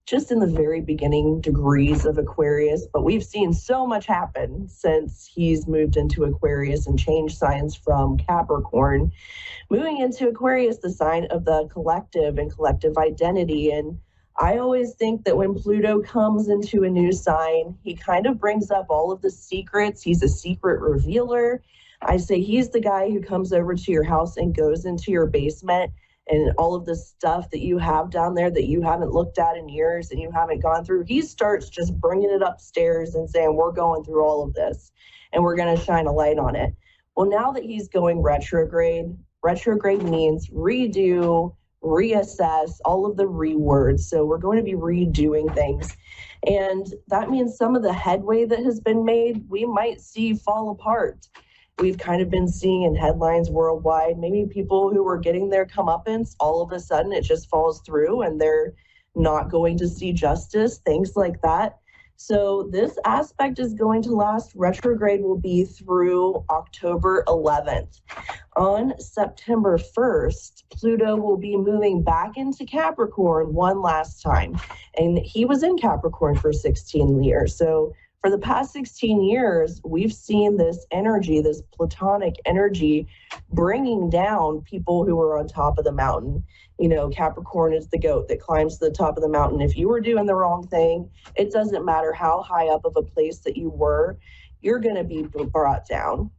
just in the very beginning degrees of Aquarius, but we've seen so much happen since he's moved into Aquarius and changed signs from Capricorn. Moving into Aquarius, the sign of the collective and collective identity. And I always think that when Pluto comes into a new sign, he kind of brings up all of the secrets. He's a secret revealer. I say he's the guy who comes over to your house and goes into your basement and all of the stuff that you have down there that you haven't looked at in years and you haven't gone through. He starts just bringing it upstairs and saying, we're going through all of this and we're going to shine a light on it. Well, now that he's going retrograde means redo, reassess, all of the rewords. So we're going to be redoing things. And that means some of the headway that has been made, we might see fall apart. We've kind of been seeing in headlines worldwide, maybe people who were getting their comeuppance, all of a sudden it just falls through and they're not going to see justice, things like that. So this aspect is going to last. Retrograde will be through October 11th. On September 1st, Pluto will be moving back into Capricorn one last time. And he was in Capricorn for 16 years. So for the past 16 years, we've seen this energy, this platonic energy, bringing down people who are on top of the mountain. You know, Capricorn is the goat that climbs to the top of the mountain. If you were doing the wrong thing, it doesn't matter how high up of a place that you were, you're going to be brought down.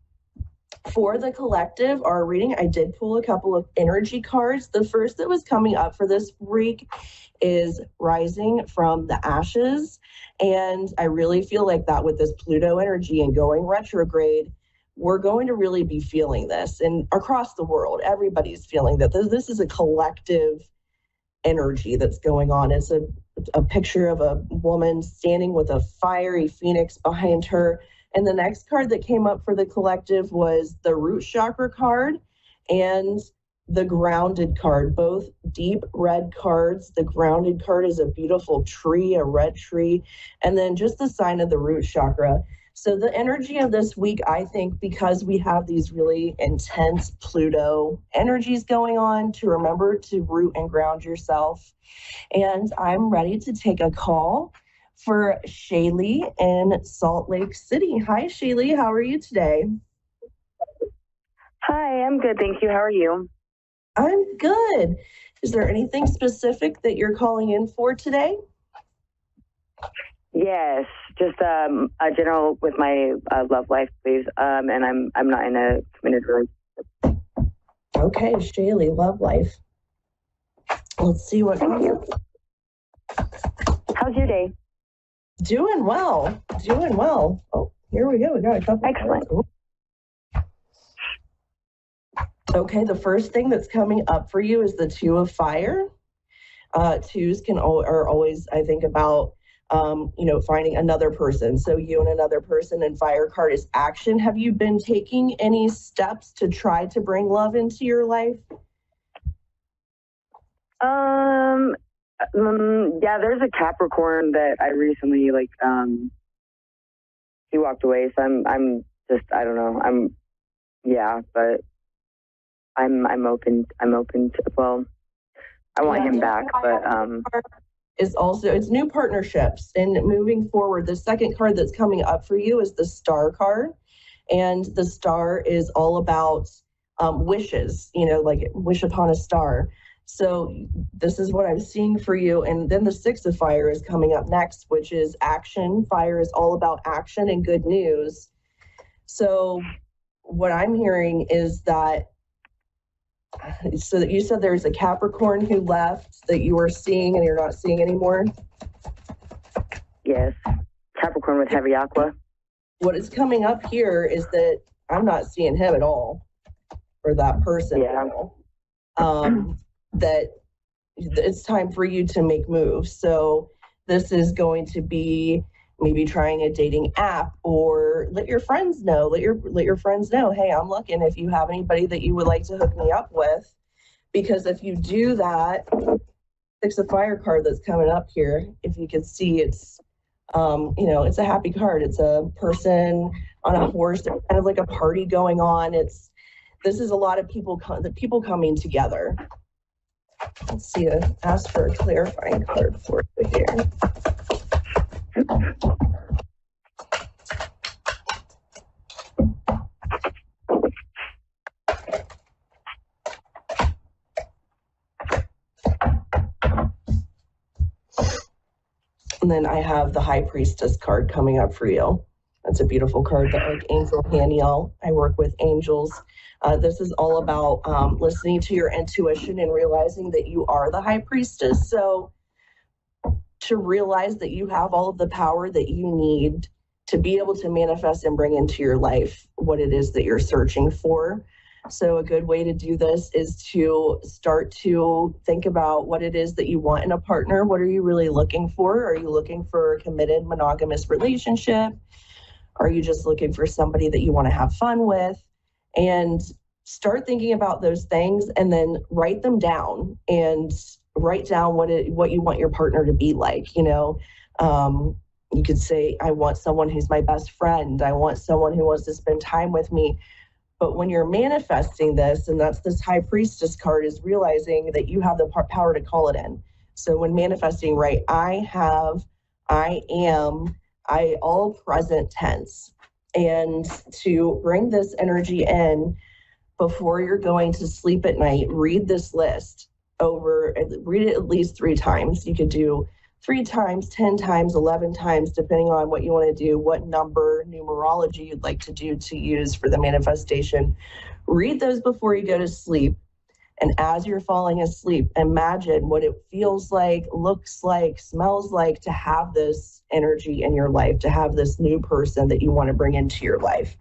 For the collective, our reading, I did pull a couple of energy cards. The first that was coming up for this week is Rising from the Ashes. And I really feel like that with this Pluto energy and going retrograde, we're going to really be feeling this. And across the world, everybody's feeling that this is a collective energy that's going on. It's a picture of a woman standing with a fiery phoenix behind her. And the next card that came up for the collective was the root chakra card and the grounded card, both deep red cards. The grounded card is a beautiful tree, a red tree, and then just the sign of the root chakra. So the energy of this week, I think, because we have these really intense Pluto energies going on, to remember to root and ground yourself. And I'm ready to take a call for Shaylee in Salt Lake City. Hi, Shaylee. How are you today? Hi, I'm good. Thank you. How are you? I'm good. Is there anything specific that you're calling in for today? Yes, just a general with my love life, please. And I'm not in a committed relationship. Okay, Shaylee, love life. Let's see what. Thank you. How's your day? Doing well. Doing well. Oh, here we go. We got a couple. Excellent. Okay, the first thing that's coming up for you is the Two of Fire. Twos are always, I think, about finding another person. So you and another person, and fire card is action. Have you been taking any steps to try to bring love into your life? Yeah, there's a Capricorn that I recently he walked away. So I'm just, I don't know. But I'm open to, well, I want him back, but is also, it's new partnerships and moving forward. The second card that's coming up for you is the Star card, and the Star is all about wishes, like wish upon a star. So this is what I'm seeing for you. And then the Six of Fire is coming up next, which is action. Fire is all about action and good news. So what I'm hearing is that So that you said there's a Capricorn who left that you were seeing and you're not seeing anymore? Yes. Capricorn with heavy aqua. What is coming up here is that I'm not seeing him at all, or that person at all. That it's time for you to make moves. So this is going to be maybe trying a dating app, or let your friends know, let your friends know, hey, I'm looking if you have anybody that you would like to hook me up with. Because if you do that, Six of Fire card that's coming up here, if you can see, it's it's a happy card. It's a person on a horse, kind of like a party going on. This is a lot of people coming together. Let's see, ask for a clarifying card for you here. And then I have the High Priestess card coming up for you. That's a beautiful card, the Archangel Haniel. I work with angels. This is all about listening to your intuition and realizing that you are the High Priestess. So to realize that you have all of the power that you need to be able to manifest and bring into your life what it is that you're searching for. So a good way to do this is to start to think about what it is that you want in a partner. What are you really looking for? Are you looking for a committed monogamous relationship? Are you just looking for somebody that you want to have fun with? And start thinking about those things and then write them down and write down what you want your partner to be like. You could say, I want someone who's my best friend. I want someone who wants to spend time with me. But when you're manifesting this, and that's this High Priestess card, is realizing that you have the power to call it in. So when manifesting, right, I am, all present tense. And to bring this energy in before you're going to sleep at night, read this list read it at least 3 times. You could do 3 times, 10 times, 11 times, depending on what you want to do, what numerology you'd like to use for the manifestation. Read those before you go to sleep. And as you're falling asleep, imagine what it feels like, looks like, smells like to have this energy in your life, to have this new person that you want to bring into your life.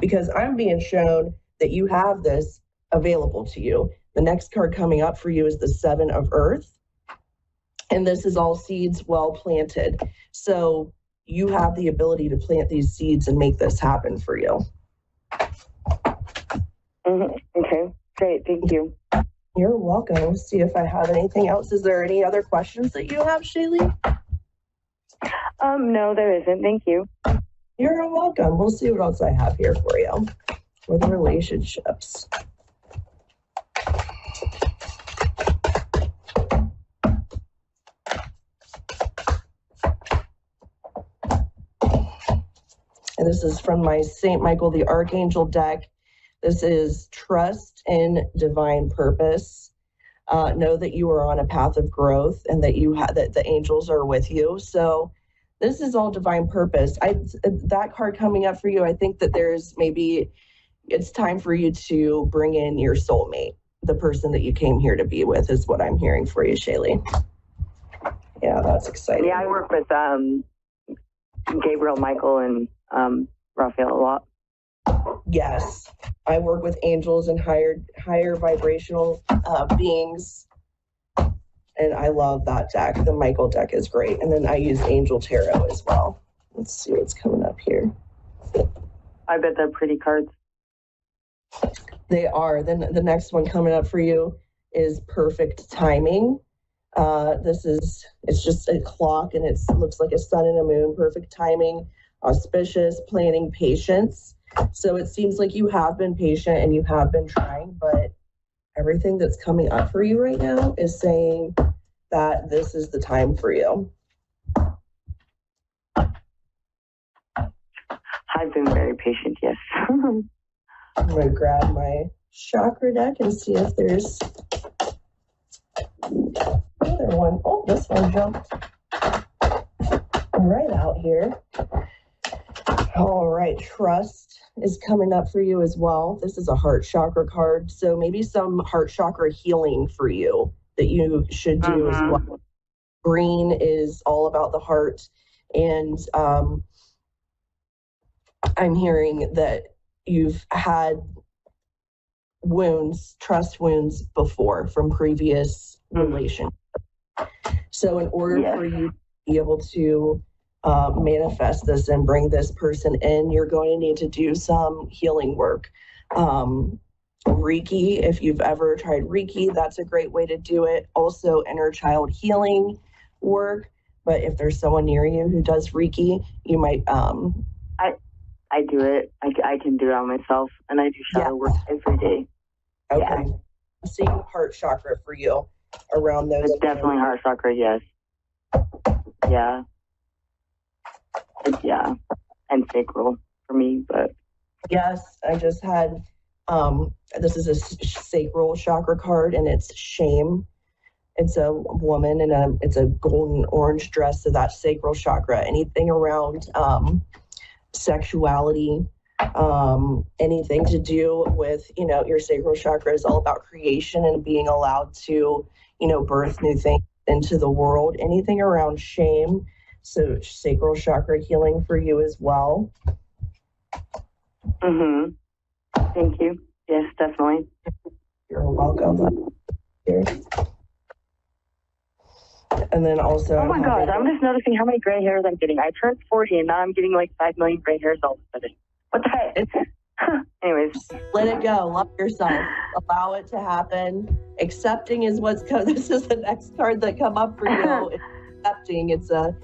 Because I'm being shown that you have this available to you. The next card coming up for you is the 7 of Earth. And this is all seeds well planted. So you have the ability to plant these seeds and make this happen for you. Okay, great. Thank you. You're welcome. Let's see if I have anything else. Is there any other questions that you have, Shaylee? No, there isn't. Thank you. You're welcome. We'll see what else I have here for you. For the relationships. And this is from my St. Michael the Archangel deck. This is trust in divine purpose. Know that you are on a path of growth and that that the angels are with you. So this is all divine purpose. That card coming up for you, I think that it's time for you to bring in your soulmate, the person that you came here to be with, is what I'm hearing for you, Shaylee. Yeah, that's exciting. Yeah, I work with Gabriel, Michael, and Raphael a lot. Yes, I work with angels and higher vibrational beings, and I love that deck. The Michael deck is great, and then I use Angel Tarot as well. Let's see what's coming up here. I bet they're pretty cards. They are. Then the next one coming up for you is Perfect Timing. It's just a clock, and it looks like a sun and a moon. Perfect timing, auspicious, planning, patience. So it seems like you have been patient and you have been trying, but everything that's coming up for you right now is saying that this is the time for you. I've been very patient, yes. I'm going to grab my chakra deck and see if there's another one. Oh, this one jumped right out here. All right, trust is coming up for you as well. This is a heart chakra card. So maybe some heart chakra healing for you that you should do as well. Green is all about the heart. And I'm hearing that you've had wounds, trust wounds before from previous relationships. So in order for you to be able to manifest this and bring this person in, you're going to need to do some healing work. Reiki, if you've ever tried Reiki, that's a great way to do it. Also inner child healing work. But if there's someone near you who does Reiki, you might I do it. I can do it on myself, and I do shadow work every day. Okay. Yeah. I'm seeing heart chakra for you around those. It's definitely heart chakra, yes. Yeah. Yeah. And sacral for me, but. Yes, I just had, this is a sacral chakra card, and it's shame. It's a woman, and it's a golden orange dress, so that's sacral chakra. Anything around sexuality, anything to do with, your sacral chakra is all about creation and being allowed to, birth new things into the world. Anything around shame, so sacral chakra healing for you as well. Thank you. Yes, definitely. You're welcome. Here. And then also, oh my God, I'm just noticing how many gray hairs I'm getting. I turned 40 and now I'm getting like 5 million gray hairs all of a sudden. What the heck? Anyways, let it go. Love yourself. Allow it to happen. Accepting is what's coming. This is the next card that come up for you. It's accepting. It's a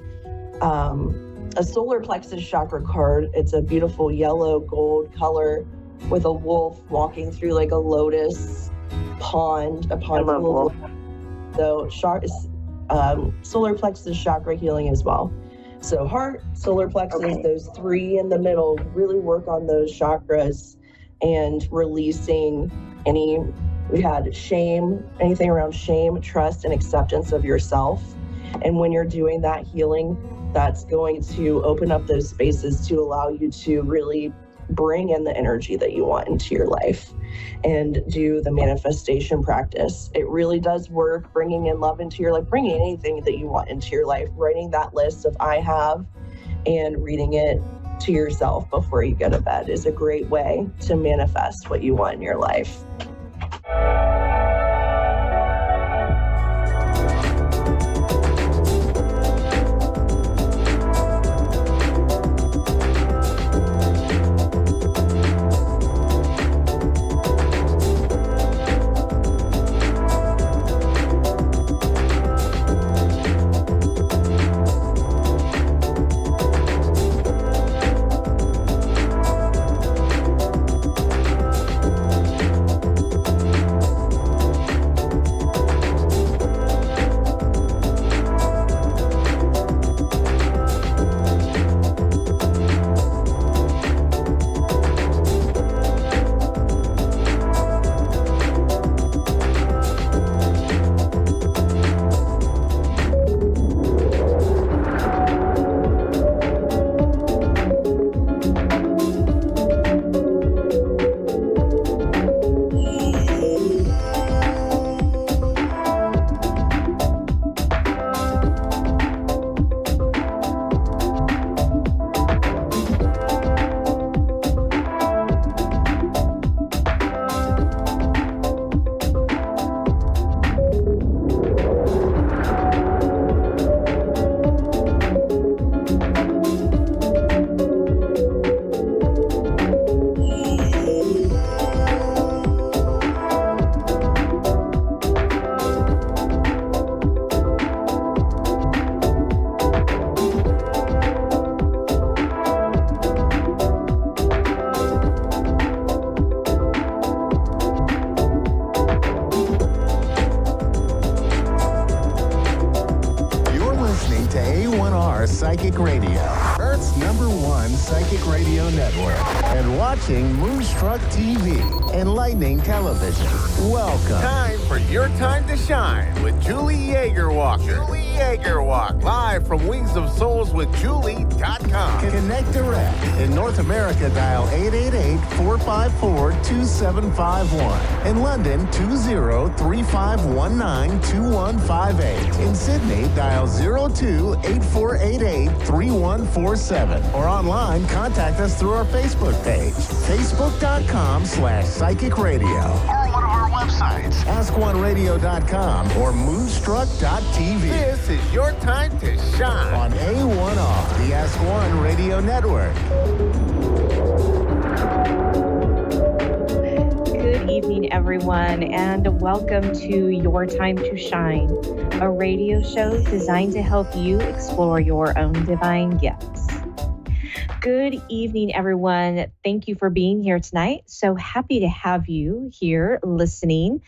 solar plexus chakra card. It's a beautiful yellow gold color with a wolf walking through like a lotus pond. So solar plexus chakra healing as well. So heart, solar plexus, those three in the middle, really work on those chakras and releasing we had shame, anything around shame, trust, and acceptance of yourself. And when you're doing that healing, that's going to open up those spaces to allow you to really bring in the energy that you want into your life and do the manifestation practice. It really does work, bringing in love into your life, bringing anything that you want into your life, writing that list of I have and reading it to yourself before you go to bed is a great way to manifest what you want in your life. A1R Psychic Radio, Earth's #1 psychic radio network, and watching Moonstruck TV. Enlightening Television. Welcome. Time for Your Time to Shine with Julie Yeager-Walker. Julie Yeager-Walker. Live from Wings of Souls with Julie.com. Connect direct. In North America, dial 888-454-2751. In London, 20-3519-2158. In Sydney, dial 02-8488-3147. Or online, contact us through our Facebook page, facebook.com/Psychic Radio. Or one of our websites, askoneradio.com or moonstruck.tv. This is Your Time to Shine on A1R, the Ask One Radio Network. Good evening, everyone, and welcome to Your Time to Shine, a radio show designed to help you explore your own divine gifts. Good evening, everyone. Thank you for being here tonight. So happy to have you here listening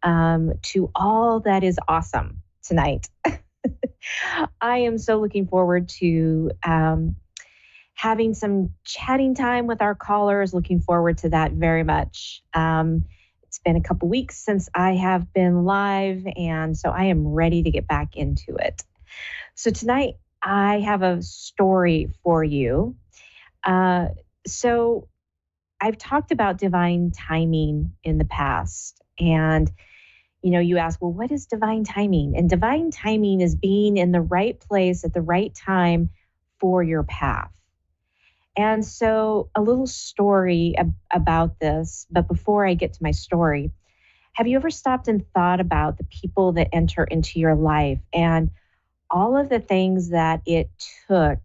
to all that is awesome tonight. I am so looking forward to having some chatting time with our callers. Looking forward to that very much. It's been a couple weeks since I have been live, and so I am ready to get back into it. So tonight I have a story for you. So I've talked about divine timing in the past, and you ask, well, what is divine timing? And divine timing is being in the right place at the right time for your path. And so a little story about this, but before I get to my story, have you ever stopped and thought about the people that enter into your life and all of the things that it took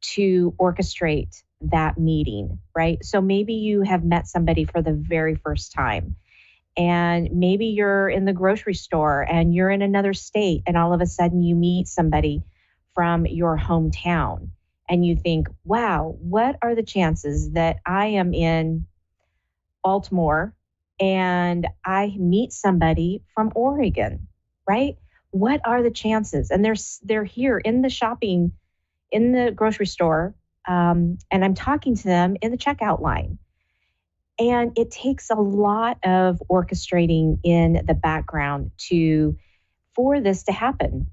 to orchestrate that meeting, right? So maybe you have met somebody for the very first time, and maybe you're in the grocery store and you're in another state, and all of a sudden you meet somebody from your hometown and you think, wow, what are the chances that I am in Baltimore and I meet somebody from Oregon, right? What are the chances? And they're here in the grocery store, and I'm talking to them in the checkout line. And it takes a lot of orchestrating in the background for this to happen,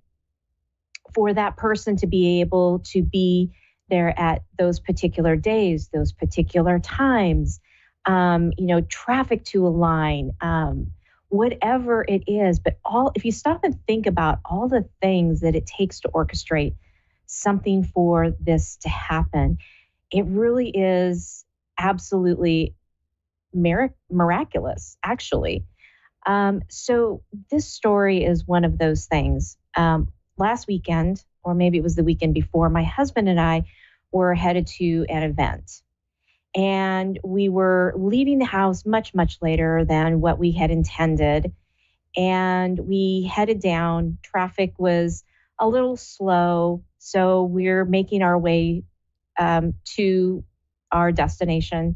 for that person to be able to be there at those particular days, those particular times, traffic to align, whatever it is. But if you stop and think about all the things that it takes to orchestrate something for this to happen, it really is absolutely miraculous, actually. So this story is one of those things. Last weekend, or maybe it was the weekend before, my husband and I were headed to an event. And we were leaving the house much, much later than what we had intended. And we headed down. Traffic was a little slow, so we're making our way to our destination.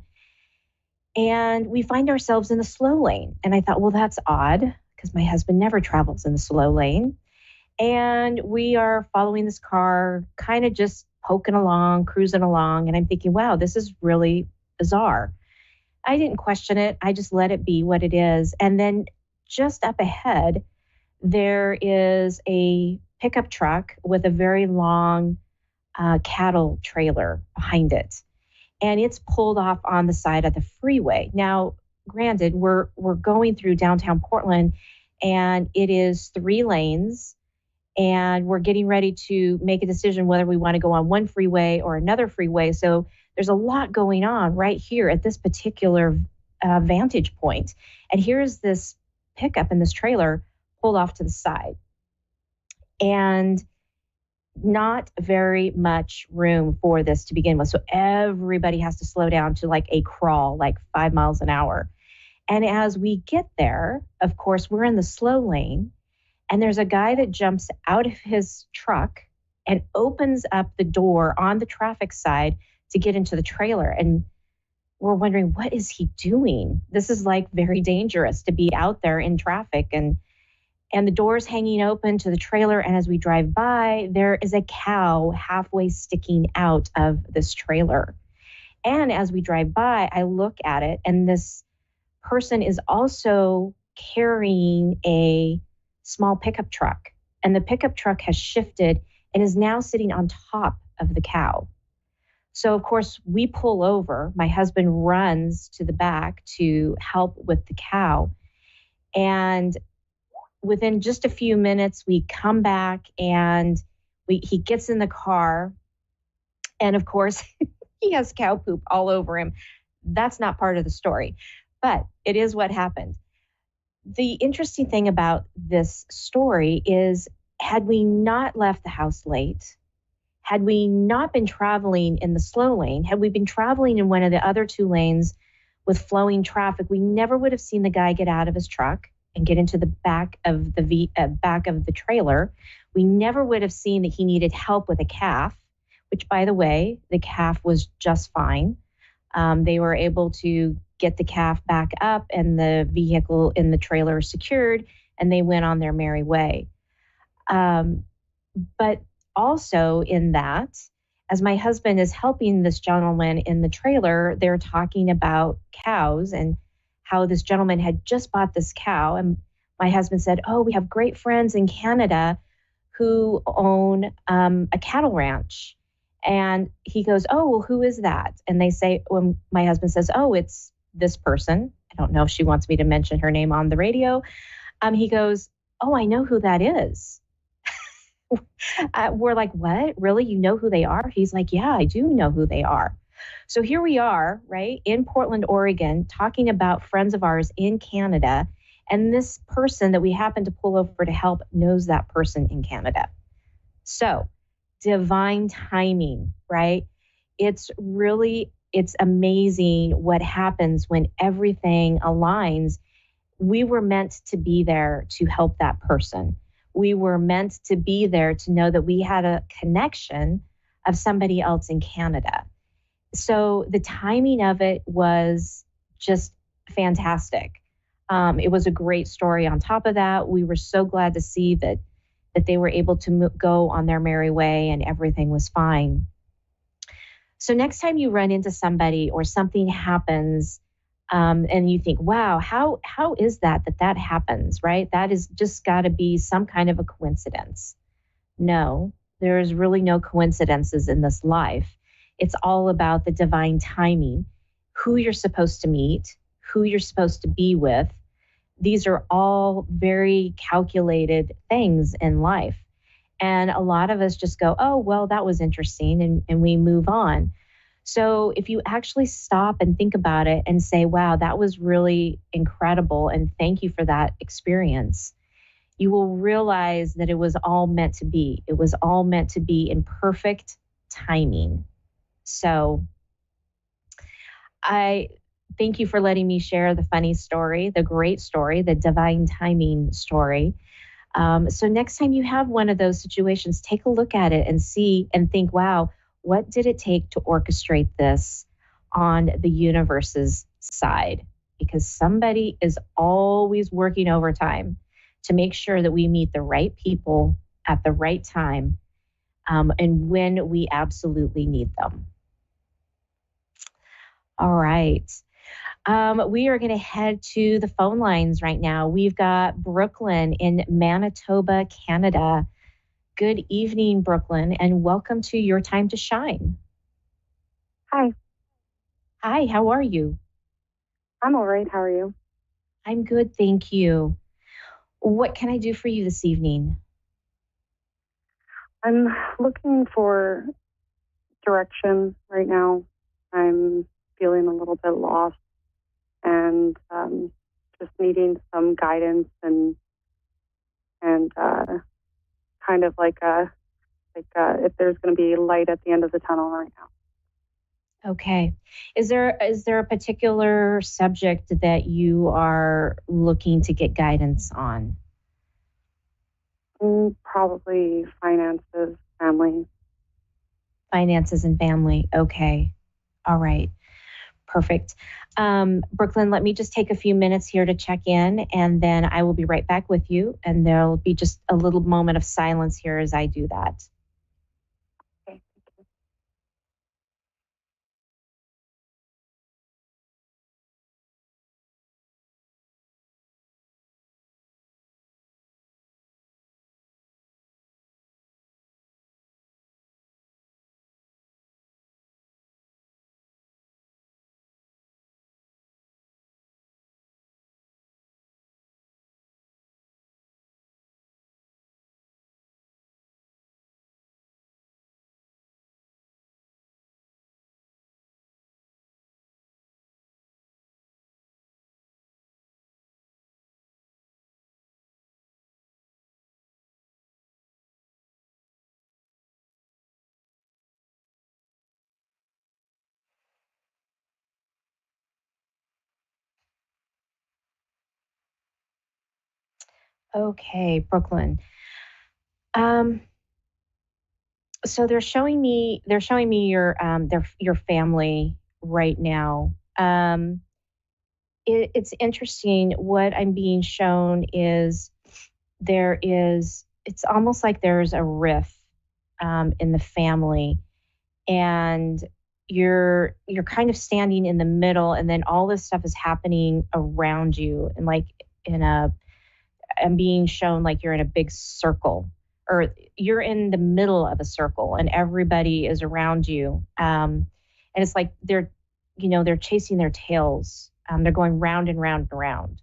And we find ourselves in the slow lane. And I thought, well, that's odd, because my husband never travels in the slow lane. And we are following this car, kind of just poking along, cruising along. And I'm thinking, wow, this is really bizarre. I didn't question it. I just let it be what it is. And then just up ahead, there is a pickup truck with a very long cattle trailer behind it. And it's pulled off on the side of the freeway. Now, granted, we're going through downtown Portland, and it is 3 lanes, and we're getting ready to make a decision whether we want to go on one freeway or another freeway. So there's a lot going on right here at this particular vantage point. And here's this pickup and this trailer pulled off to the side. And not very much room for this to begin with. So everybody has to slow down to like a crawl, like 5 miles an hour. And as we get there, of course, we're in the slow lane, and there's a guy that jumps out of his truck and opens up the door on the traffic side to get into the trailer. And we're wondering, what is he doing? This is like very dangerous to be out there in traffic. And the door's hanging open to the trailer. And as we drive by, there is a cow halfway sticking out of this trailer. And as we drive by, I look at it, and this person is also carrying a small pickup truck, and the pickup truck has shifted and is now sitting on top of the cow. So, of course, we pull over. My husband runs to the back to help with the cow. And within just a few minutes, we come back and he gets in the car. And of course, he has cow poop all over him. That's not part of the story, but it is what happened. The interesting thing about this story is, had we not left the house late, had we not been traveling in the slow lane, had we been traveling in one of the other two lanes with flowing traffic, we never would have seen the guy get out of his truck and get into the back of the trailer. We never would have seen that he needed help with a calf, which, by the way, the calf was just fine. They were able to get the calf back up and the vehicle in the trailer secured, and they went on their merry way. But also in that, as my husband is helping this gentleman in the trailer, they're talking about cows and how this gentleman had just bought this cow. And my husband said, oh, we have great friends in Canada who own a cattle ranch. And he goes, oh, well, who is that? And they say, when my husband says, oh, it's this person. I don't know if she wants me to mention her name on the radio. He goes, oh, I know who that is. We're like, what? Really? You know who they are? He's like, yeah, I do know who they are. So here we are, right, in Portland, Oregon, talking about friends of ours in Canada. And this person that we happen to pull over to help knows that person in Canada. So divine timing, right? It's amazing what happens when everything aligns. We were meant to be there to help that person. We were meant to be there to know that we had a connection of somebody else in Canada. So the timing of it was just fantastic. It was a great story. On top of that, we were so glad to see that they were able to go on their merry way and everything was fine. So next time you run into somebody or something happens, and you think, wow, how is that happens, right? That is just got to be some kind of a coincidence. No, there's really no coincidences in this life. It's all about the divine timing, who you're supposed to meet, who you're supposed to be with. These are all very calculated things in life. And a lot of us just go, oh, well, that was interesting, and we move on. So if you actually stop and think about it and say, wow, that was really incredible, and thank you for that experience, you will realize that it was all meant to be. It was all meant to be in perfect timing. So I thank you for letting me share the funny story, the great story, the divine timing story. So next time you have one of those situations, take a look at it and see and think, wow, what did it take to orchestrate this on the universe's side? Because somebody is always working overtime to make sure that we meet the right people at the right time, and when we absolutely need them. All right. We are going to head to the phone lines right now. We've got Brooklyn in Manitoba, Canada. Good evening, Brooklyn, and welcome to Your Time to Shine. Hi. Hi, how are you? I'm all right. How are you? I'm good, thank you. What can I do for you this evening? I'm looking for direction right now. I'm feeling a little bit lost and just needing some guidance and kind of like if there's going to be light at the end of the tunnel right now. Okay. Is there a particular subject that you are looking to get guidance on? Probably finances, family. Finances and family. Okay. All right. Perfect. Brooklyn, let me just take a few minutes here to check in, and then I will be right back with you. And there'll be just a little moment of silence here as I do that. Okay, Brooklyn. So they're showing me your family right now. It's interesting. What I'm being shown is it's almost like there's a rift in the family, and you're kind of standing in the middle, and then all this stuff is happening around you, and like I'm being shown like you're in a big circle, or you're in the middle of a circle, and everybody is around you. And it's like they're chasing their tails. They're going round and round and round.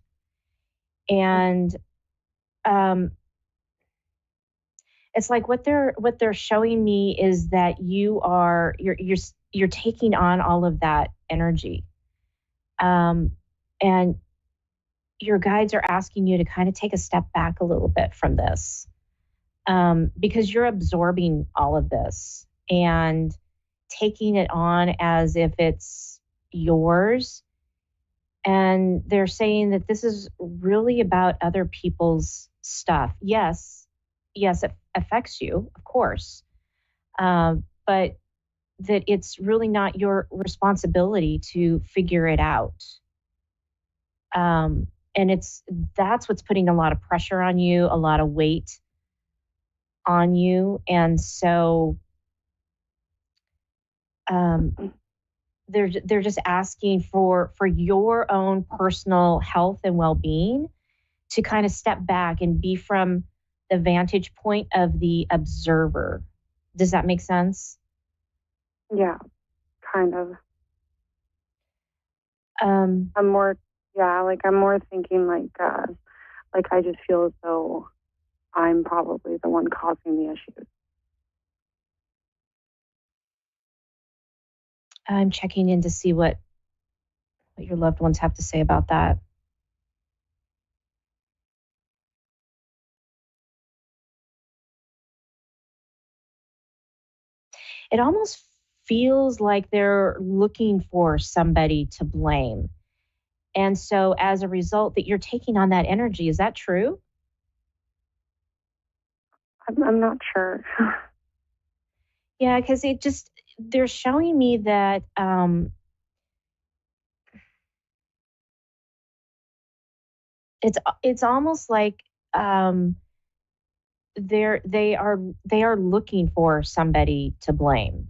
And um, it's like what they're showing me is that you're taking on all of that energy. And your guides are asking you to kind of take a step back a little bit from this, because you're absorbing all of this and taking it on as if it's yours. And they're saying that this is really about other people's stuff. Yes, it affects you, of course, but that it's really not your responsibility to figure it out. And that's what's putting a lot of pressure on you, a lot of weight on you. And so they're just asking for your own personal health and well-being to kind of step back and be from the vantage point of the observer. Does that make sense? Yeah, kind of. Um, I'm more thinking like I just feel as though I'm probably the one causing the issues. I'm checking in to see what your loved ones have to say about that. It almost feels like they're looking for somebody to blame. And so as a result that you're taking on that energy. Is that true? I'm not sure. Yeah, because they're showing me that it's almost like they are looking for somebody to blame.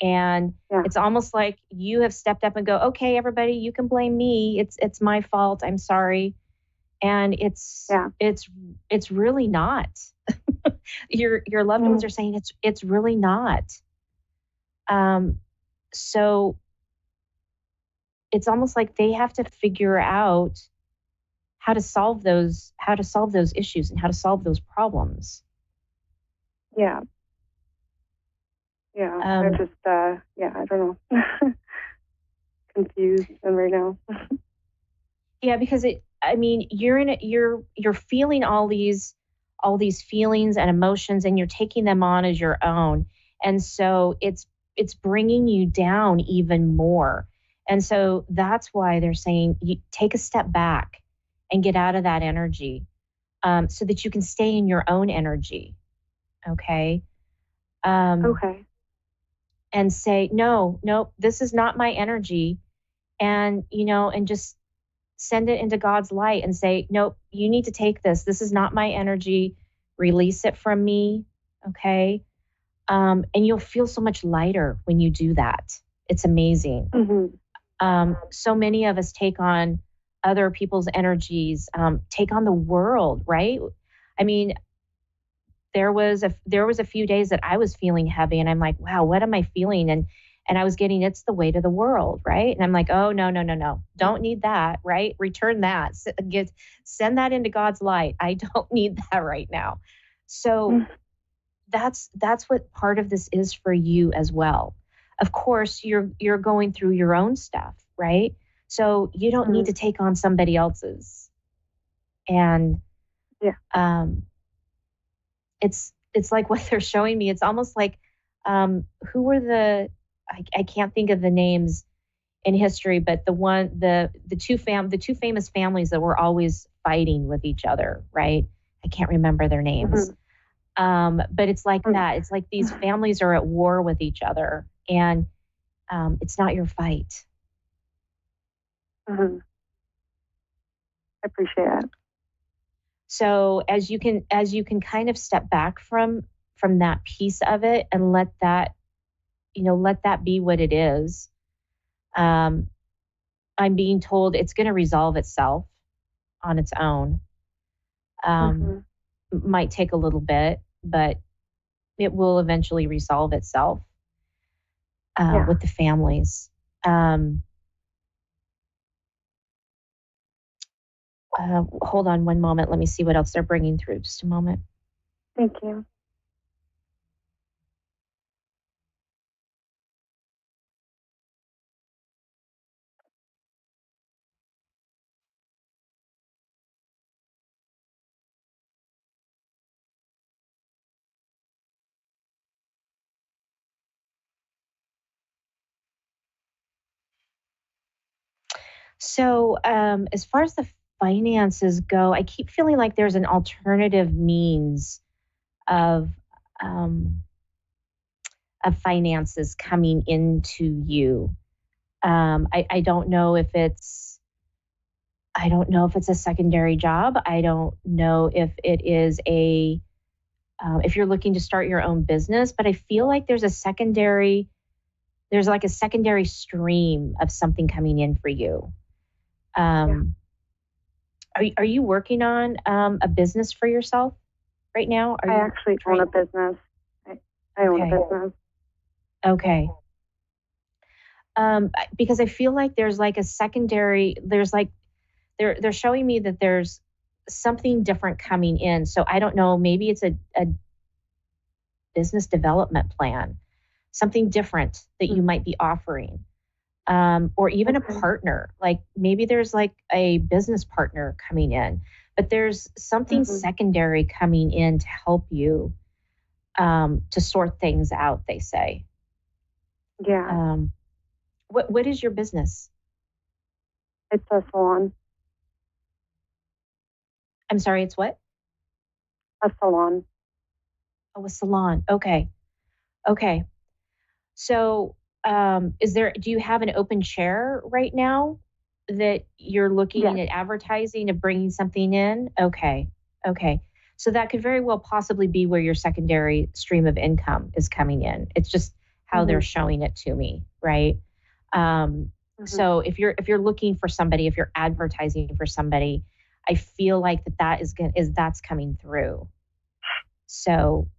And it's almost like you have stepped up and go, okay, everybody, you can blame me. It's my fault. I'm sorry. And it's really not. Your loved ones are saying it's really not. So it's almost like they have to figure out how to solve those issues and how to solve those problems. Yeah. I just I don't know. Confused right now. Yeah, because you're feeling all these feelings and emotions, and you're taking them on as your own. And so it's bringing you down even more. And so that's why they're saying you take a step back and get out of that energy, so that you can stay in your own energy. Okay. Okay. And say, no, this is not my energy. And, and just send it into God's light and say, nope, you need to take this. This is not my energy. Release it from me. Okay. And you'll feel so much lighter when you do that. It's amazing. Mm-hmm. So many of us take on other people's energies, take on the world, right? I mean, there was a few days that I was feeling heavy, and I'm like, wow, what am I feeling? And I was getting, it's the weight of the world, right? And I'm like, oh, no, don't need that, right? Return that, send that into God's light. I don't need that right now. So that's what part of this is for you as well. Of course, you're going through your own stuff, right? So you don't need to take on somebody else's. And it's like what they're showing me. It's almost like who were I can't think of the names in history, but the two famous families that were always fighting with each other, right? I can't remember their names. But it's like that. It's like these families are at war with each other, and it's not your fight. I appreciate that. So as you can kind of step back from that piece of it and let that be what it is. I'm being told it's going to resolve itself on its own. Might take a little bit, but it will eventually resolve itself with the families. Hold on one moment. Let me see what else they're bringing through. Just a moment. Thank you. So as far as the finances go, I keep feeling like there's an alternative means of finances coming into you. I don't know if it's a secondary job. I don't know if it is if you're looking to start your own business, but I feel like there's like a secondary stream of something coming in for you. Are you working on a business for yourself right now? I actually own a business. I own a business. Okay. Because I feel like there's like a secondary, they're showing me that there's something different coming in. So I don't know, maybe it's a business development plan, something different that you might be offering. Or even a partner, like maybe there's like a business partner coming in, but there's something secondary coming in to help you to sort things out, they say. Yeah. What is your business? It's a salon. I'm sorry, it's what? A salon. Oh, a salon. Okay. So do you have an open chair right now that you're looking at advertising of bringing something in? Okay. So that could very well possibly be where your secondary stream of income is coming in. It's just how they're showing it to me, right? So if you're looking for somebody, if you're advertising for somebody, I feel like that's coming through. So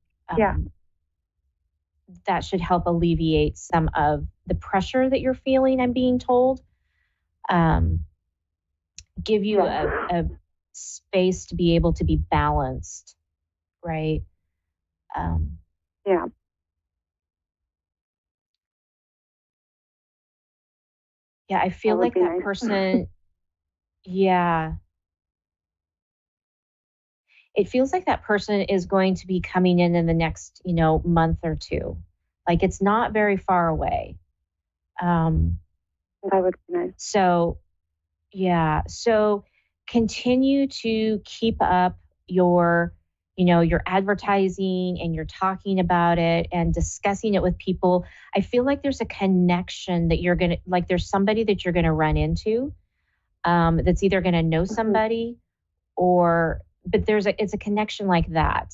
that should help alleviate some of the pressure that you're feeling, I'm being told. Give you a space to be able to be balanced, right? Yeah, I feel like that person, it feels like that person is going to be coming in the next, month or two. Like it's not very far away. That would be nice. So continue to keep up your advertising and you're talking about it and discussing it with people. I feel like there's a connection that there's somebody that you're going to run into that's either going to know somebody but it's a connection like that.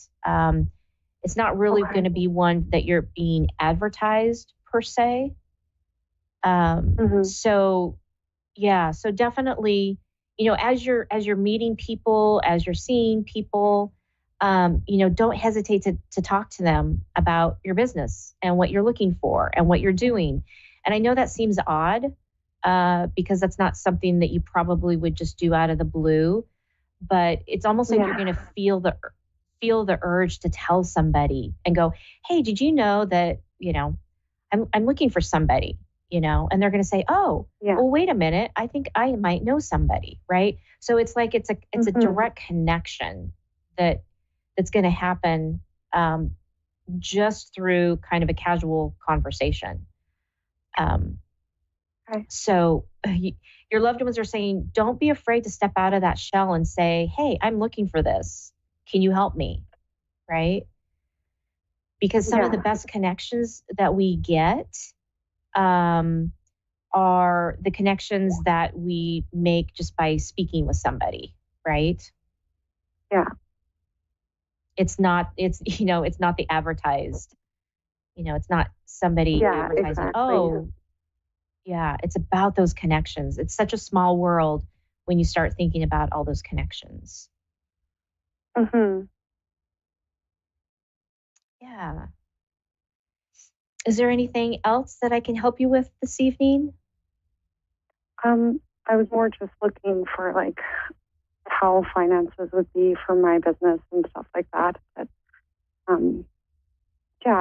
It's not really going to be one that you're being advertised per se. So definitely, as you're meeting people, as you're seeing people, don't hesitate to talk to them about your business and what you're looking for and what you're doing. And I know that seems odd because that's not something that you probably would just do out of the blue, but it's almost like you're going to feel the urge to tell somebody and go, hey, did you know that, I'm looking for somebody, and they're going to say, oh, well, wait a minute. I think I might know somebody. Right. So it's like, it's a direct connection that's going to happen just through kind of a casual conversation. Okay. So your loved ones are saying, don't be afraid to step out of that shell and say, hey, I'm looking for this. Can you help me? Right? Because some of the best connections that we get are the connections that we make just by speaking with somebody, right? Yeah. It's not the advertised, it's not somebody advertising, exactly. oh, yeah, it's about those connections. It's such a small world when you start thinking about all those connections. Mm-hmm. Yeah. Is there anything else that I can help you with this evening? I was more just looking for like how finances would be for my business and stuff like that. But I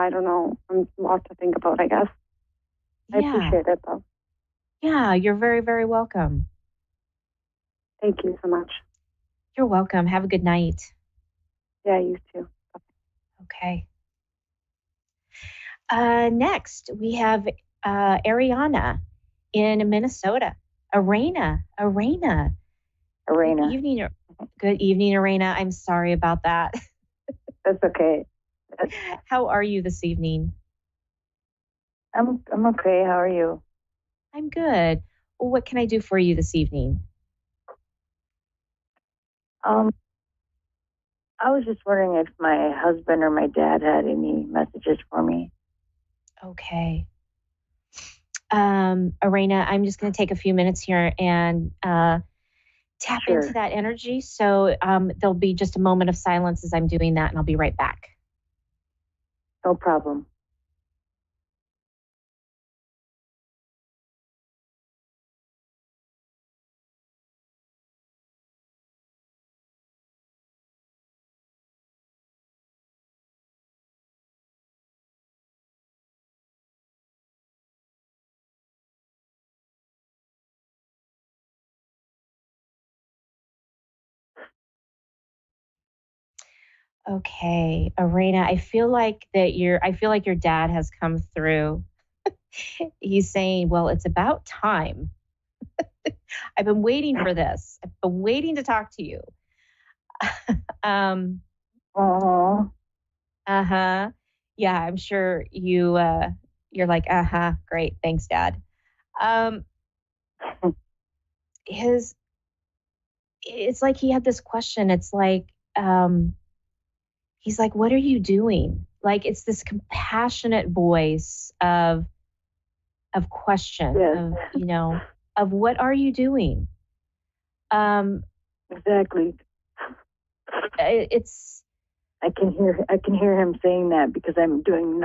don't know. A lot to think about, I guess. I appreciate it though. Yeah, you're very, very welcome. Thank you so much. You're welcome. Have a good night. Yeah, you too. Okay. Next, we have Ariana in Minnesota. Arena. Good evening, Arena. I'm sorry about that. That's okay. How are you this evening? I'm okay. How are you? I'm good. Well, what can I do for you this evening? I was just wondering if my husband or my dad had any messages for me. Okay. Arena, I'm just going to take a few minutes here and tap into that energy. So there'll be just a moment of silence as I'm doing that, and I'll be right back. No problem. Okay, Arena, I feel like your dad has come through. He's saying, well, it's about time. I've been waiting for this. I've been waiting to talk to you. Yeah, I'm sure you're like, great, thanks, Dad. It's like he had this question. It's like, he's like, what are you doing? Like, it's this compassionate voice of question, of what are you doing? Exactly. I can hear him saying that because I'm doing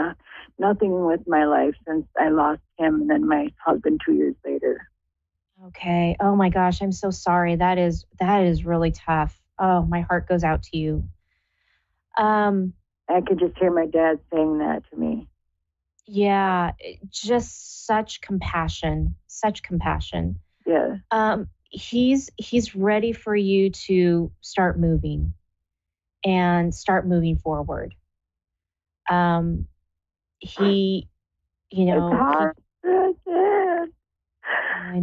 nothing with my life since I lost him and then my husband 2 years later. Okay. Oh my gosh, I'm so sorry. That is really tough. Oh, my heart goes out to you. I could just hear my dad saying that to me. Yeah, just such compassion. Yeah. He's ready for you to start moving and start moving forward. He, it's hard. I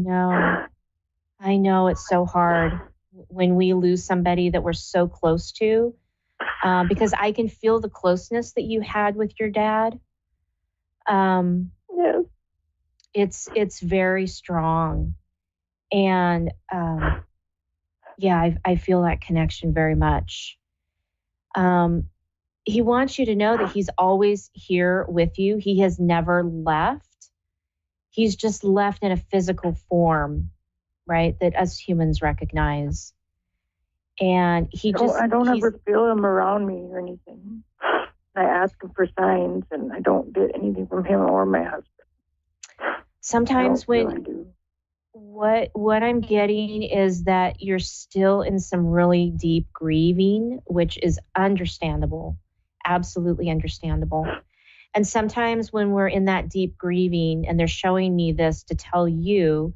know it's so hard when we lose somebody that we're so close to, because I can feel the closeness that you had with your dad. Yes. It's very strong. And I feel that connection very much. He wants you to know that he's always here with you. He has never left. He's just left in a physical form, right, that us humans recognize. And I don't ever feel him around me or anything. I ask him for signs and I don't get anything from him or my husband. Sometimes what I'm getting is that you're still in some really deep grieving, which is understandable, absolutely understandable. And sometimes when we're in that deep grieving, and they're showing me this to tell you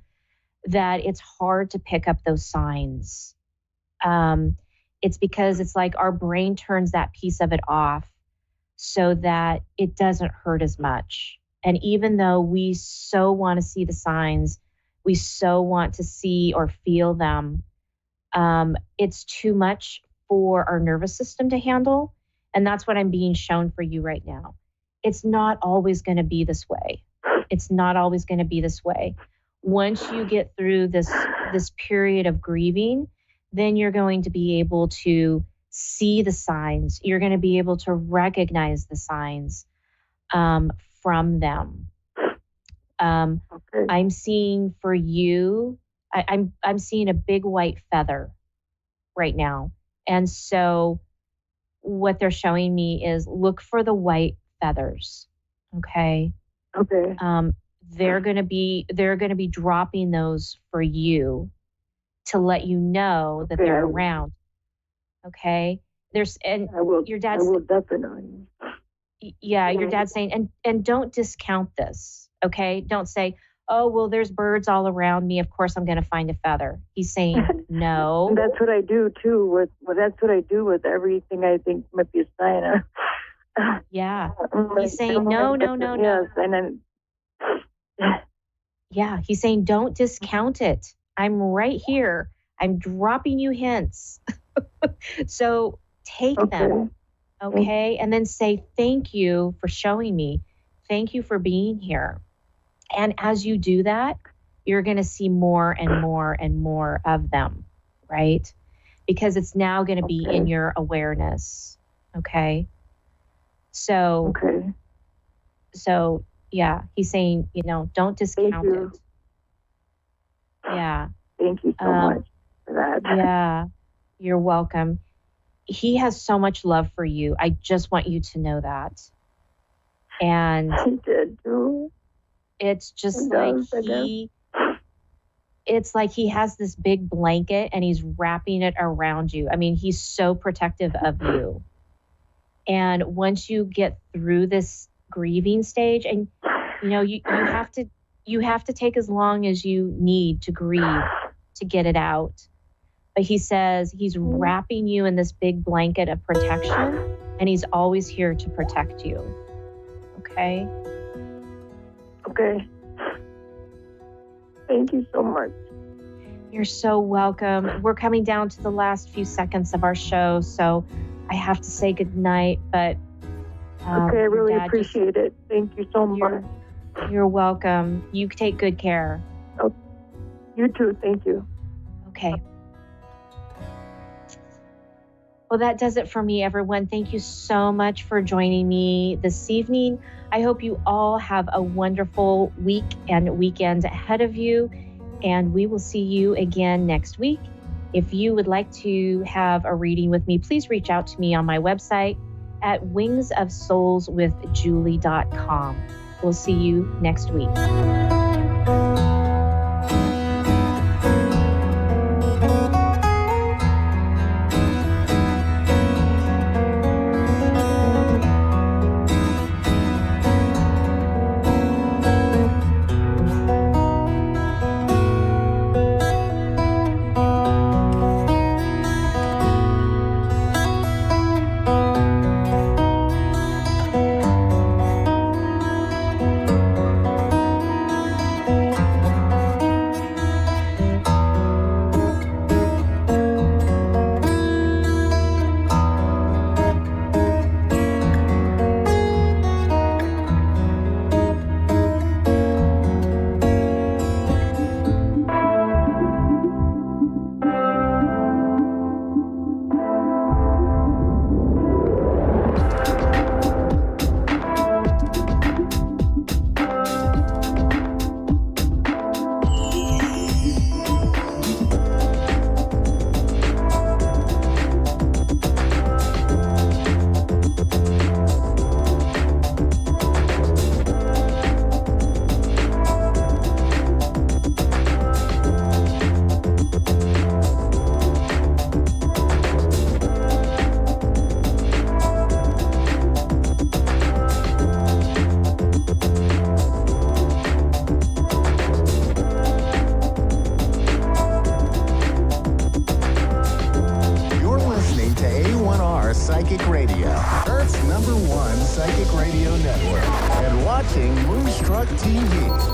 that it's hard to pick up those signs. It's because it's like our brain turns that piece of it off so that it doesn't hurt as much. And even though we so want to see the signs, We so want to see or feel them. It's too much for our nervous system to handle. And that's what I'm being shown for you right now. It's not always going to be this way. It's not always going to be this way. Once you get through this period of grieving, then you're going to be able to see the signs. You're going to be able to recognize the signs from them. I'm seeing for you, I'm seeing a big white feather right now. And so what they're showing me is look for the white feathers. Okay. Okay. They're going to be dropping those for you to let you know that they're around. Okay. Your dad's, I will definitely. Yeah, your dad's saying, and don't discount this. Okay. Don't say, oh, well, there's birds all around me. Of course I'm going to find a feather. He's saying, no. And that's what I do too that's what I do with everything I think might be a sign. Yeah. He's saying, no. Yes. And then. Yeah. He's saying, don't discount it. I'm right here. I'm dropping you hints. So take them. Okay. And then say, thank you for showing me. Thank you for being here. And as you do that, you're going to see more and more and more of them, right? Because it's now going to be in your awareness. Okay. So yeah, he's saying, don't discount it. Yeah. Thank you so much for that. Yeah. You're welcome. He has so much love for you. I just want you to know that. And he did too. It's just it's like he has this big blanket and he's wrapping it around you. I mean, he's so protective of you. And once you get through this grieving stage, and you have to take as long as you need to grieve to get it out. But he says he's wrapping you in this big blanket of protection, and he's always here to protect you. Okay? Okay. Thank you so much. You're so welcome. We're coming down to the last few seconds of our show, so I have to say goodnight, but okay, I really appreciate it. Thank you so much. You're welcome. You take good care. Oh, you too. Thank you. Okay. Well, that does it for me, everyone. Thank you so much for joining me this evening. I hope you all have a wonderful week and weekend ahead of you, and we will see you again next week. If you would like to have a reading with me, please reach out to me on my website at wingsofsoulswithjulie.com. We'll see you next week. watching Moonstruck TV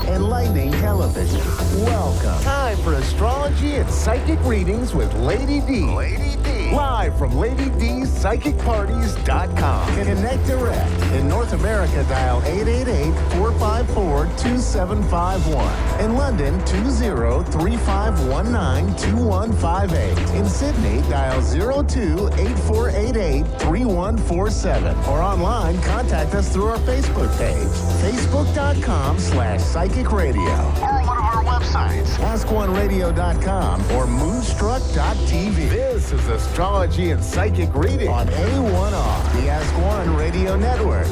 and Lightning Television. Welcome. Time for astrology and psychic readings with Lady D. Lady D. Live from LadyDPsychicParties.com. Connect direct. In North America, dial 888-454-2751. In London, 20-3519-2158. In Sydney, dial 02-8488-3147. Or online, contact us through our Facebook page, facebook.com/psychic radio. Or one of our websites, askoneradio.com or moonstruck.tv. This is Astrology and Psychic Reading on A1R, the Ask One Radio Network.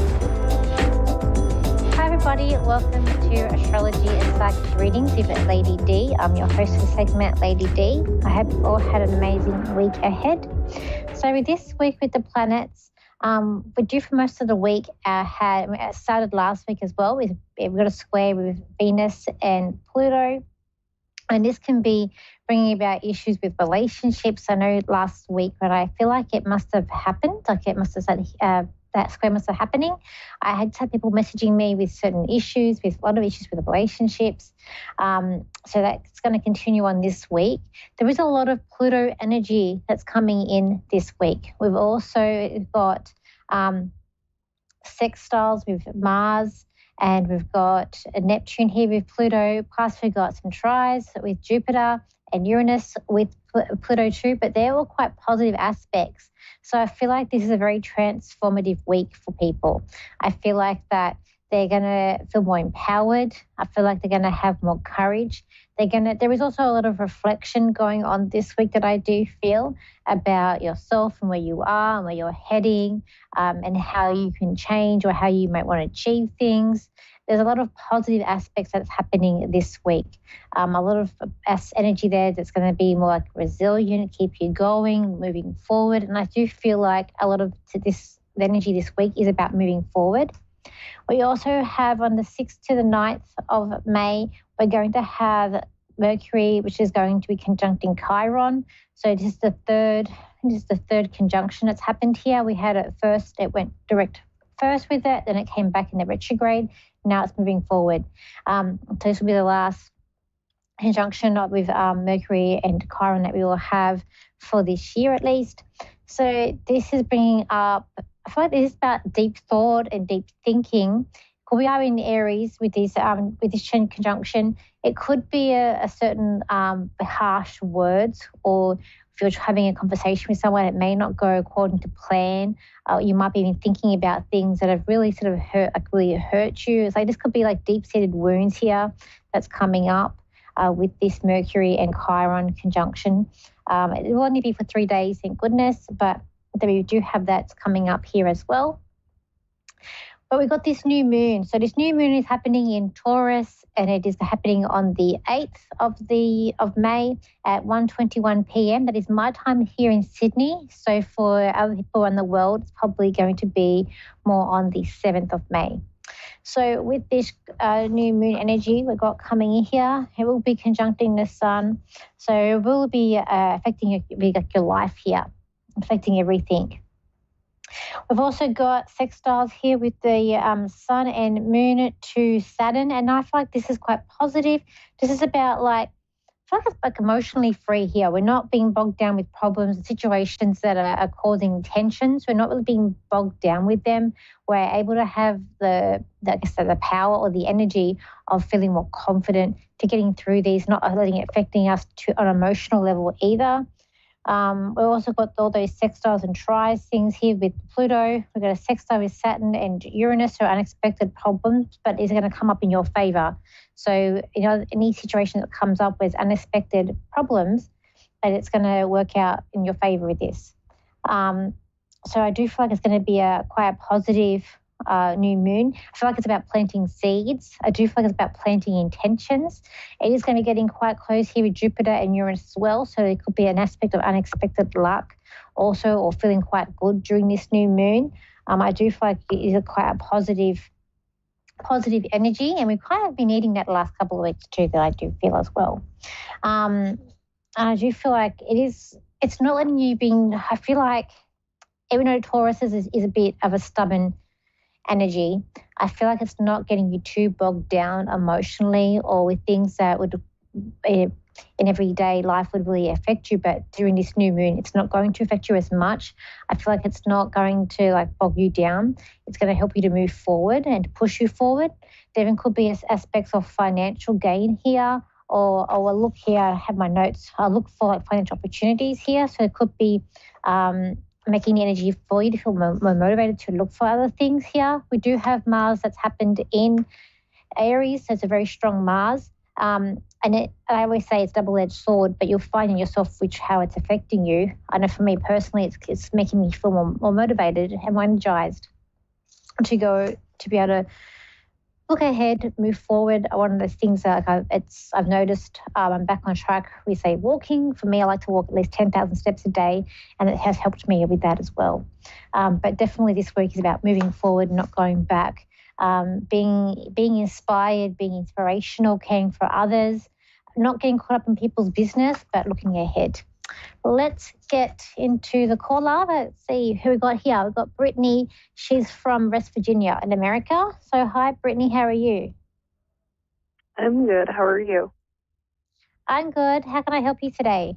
Hi everybody, welcome to Astrology and Psychic Readings with Lady D. I'm your host for the segment, Lady D. I hope you all had an amazing week ahead. So with this week with the planets, we're due for most of the week. It started last week as well. We've got a square with Venus and Pluto. And this can be bringing about issues with relationships. I know last week, but I feel like it must have happened. Like it must have said, that square must have happening. I had some people messaging me with certain issues, with a lot of issues with relationships. So that's going to continue on this week. There is a lot of Pluto energy that's coming in this week. We've also got sextiles with Mars, and we've got Neptune here with Pluto. Plus we've got some tries with Jupiter and Uranus with Pluto too, but they're all quite positive aspects. So I feel like this is a very transformative week for people. I feel like that they're going to feel more empowered. I feel like they're going to have more courage. There is also a lot of reflection going on this week that I do feel about yourself and where you are and where you're heading, and how you can change or how you might want to achieve things. There's a lot of positive aspects that's happening this week. A lot of energy there that's going to be more like resilient, keep you going, moving forward. And I do feel like a lot of the energy this week is about moving forward. We also have on the 6th to the 9th of May, we're going to have Mercury, which is going to be conjuncting Chiron. So this is the third conjunction that's happened here. We had it first, it went direct first with it, then it came back in the retrograde. Now it's moving forward. So this will be the last conjunction with Mercury and Chiron that we will have for this year at least. So this is bringing up, I feel like this is about deep thought and deep thinking. We are in Aries with this conjunction. It could be a certain harsh words, or if you're having a conversation with someone, it may not go according to plan. You might be even thinking about things that have really sort of really hurt you. It's like this could be like deep-seated wounds here that's coming up with this Mercury and Chiron conjunction. It will only be for 3 days, thank goodness, but we do have that coming up here as well. But we've got this new moon. So this new moon is happening in Taurus, and it is happening on the 8th of May at 1:21 p.m. That is my time here in Sydney. So for other people around the world, it's probably going to be more on the 7th of May. So with this new moon energy we've got coming in here, it will be conjuncting the sun. So it will be affecting your life here, affecting everything. We've also got sextiles here with the sun and moon to Saturn, and I feel like this is quite positive. This is about I feel like it's like emotionally free here. We're not being bogged down with problems and situations that are causing tensions. We're not really being bogged down with them. We're able to have the power or the energy of feeling more confident to getting through these, not letting it affecting us on an emotional level either. We've also got all those sextiles and tries things here with Pluto. We've got a sextile with Saturn and Uranus, so unexpected problems, but is going to come up in your favor. So, any situation that comes up with unexpected problems, that it's going to work out in your favor with this. So I do feel like it's going to be quite a positive new moon. I feel like it's about planting seeds. I do feel like it's about planting intentions. It is going to be getting quite close here with Jupiter and Uranus as well. So it could be an aspect of unexpected luck also, or feeling quite good during this new moon. I do feel like it is quite a positive energy, and we've kind of been needing that the last couple of weeks too, that I do feel as well. I do feel like it's not letting you I feel like even though Taurus is a bit of a stubborn energy, I feel like it's not getting you too bogged down emotionally or with things that would in everyday life would really affect you. But during this new moon, it's not going to affect you as much. I feel like it's not going to like bog you down. It's going to help you to move forward and push you forward. There even could be aspects of financial gain here, or I look here, I have my notes. I look for like financial opportunities here. So it could be making the energy for you to feel more motivated to look for other things here. We do have Mars that's happened in Aries, so it's a very strong Mars. I always say it's a double-edged sword, but you'll find in yourself how it's affecting you. I know for me personally, it's making me feel more motivated and more energized to be able to look ahead, move forward. One of those things that I've noticed, I'm back on track. We say walking. For me, I like to walk at least 10,000 steps a day, and it has helped me with that as well. But definitely this week is about moving forward, not going back. Being inspired, being inspirational, caring for others, not getting caught up in people's business, but looking ahead. Let's get into the caller. Let's see who we got here. We've got Brittany. She's from West Virginia in America. So hi, Brittany. How are you? I'm good. How are you? I'm good. How can I help you today?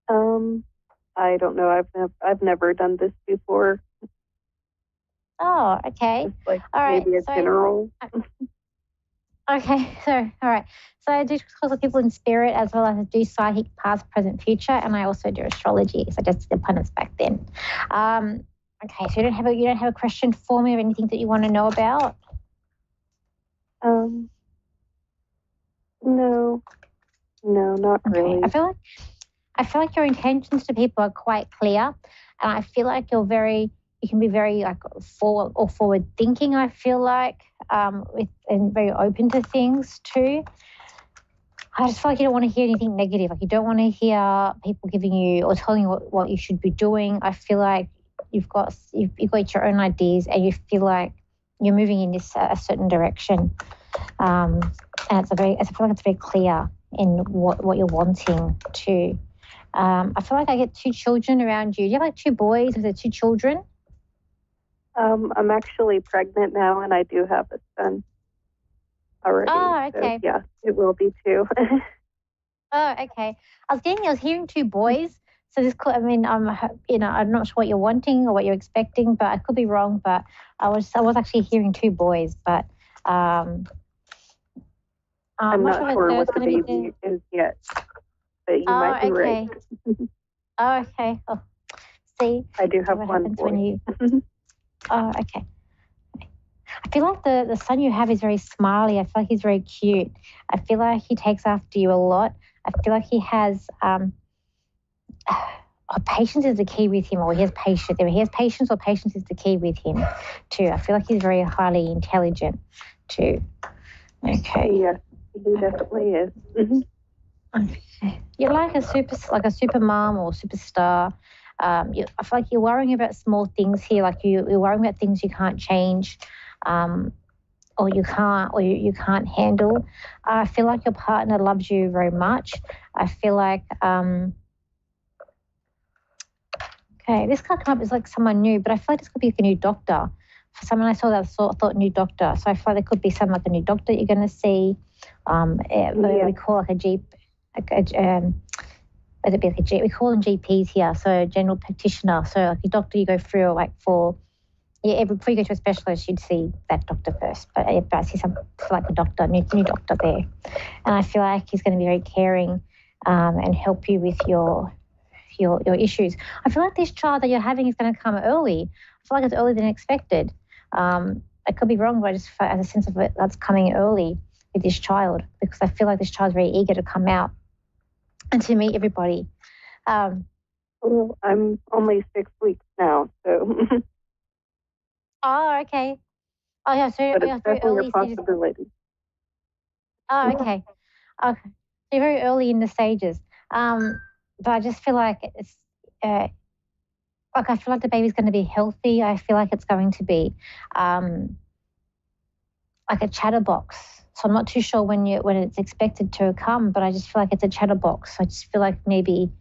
I don't know. I've never done this before. Oh, okay. Just like all right. Maybe a general. Okay, so all right. So I do consult people in spirit as well as I do psychic past, present, future, and I also do astrology. So just the planets back then. Okay, so you don't have a question for me or anything that you want to know about? No, not really. I feel like your intentions to people are quite clear, and I feel like you can be very like forward thinking. I feel like and very open to things too. I just feel like you don't want to hear anything negative. Like you don't want to hear people giving you or telling you what you should be doing. I feel like you've got your own ideas and you feel like you're moving in a certain direction. And I feel like it's very clear in what you're wanting to. I feel like I get 2 children around you. Do you have like 2 boys? Is there 2 children? I'm actually pregnant now, and I do have a son already. Oh, okay. So, yeah, it will be 2. Oh, okay. I was hearing 2 boys. So this could, I'm not sure what you're wanting or what you're expecting, but I could be wrong. But I was actually hearing 2 boys, but I'm not sure what the baby is yet, but you might be right. Oh, okay. Oh, see, I do have 1 boy. Oh, okay. I feel like the son you have is very smiley. I feel like he's very cute. I feel like he takes after you a lot. I feel like he has patience is the key with him, or he has patience. If he has patience or patience is the key with him too. I feel like he's very highly intelligent too. Okay. Yes, he definitely is. Okay. You're like a super mom or superstar. I feel like you're worrying about small things here, like you're worrying about things you can't change, or you can't handle. I feel like your partner loves you very much. I feel like okay, this card come up is like someone new, but I feel like this could be like a new doctor. For someone I saw that thought new doctor. So I feel like there could be someone like a new doctor you're going to see. We call like a GP. We call them GPs here, so general practitioner. So like a doctor you go through before you go to a specialist, you'd see that doctor first. But I see like a doctor, new doctor there. And I feel like he's going to be very caring and help you with your issues. I feel like this child that you're having is going to come early. I feel like it's earlier than expected. I could be wrong, but I just have a sense of it that's coming early with this child, because I feel like this child's very eager to come out and to meet everybody. Well, I'm only 6 weeks now, so. Oh, okay. Oh, yeah, so but it's definitely a possibility. Oh, okay. Okay. So you're very early in the stages. But I just feel like it's, I feel like the baby's going to be healthy. I feel like it's going to be like a chatterbox. So I'm not too sure when it's expected to come, but I just feel like it's a chatterbox. I just feel like maybe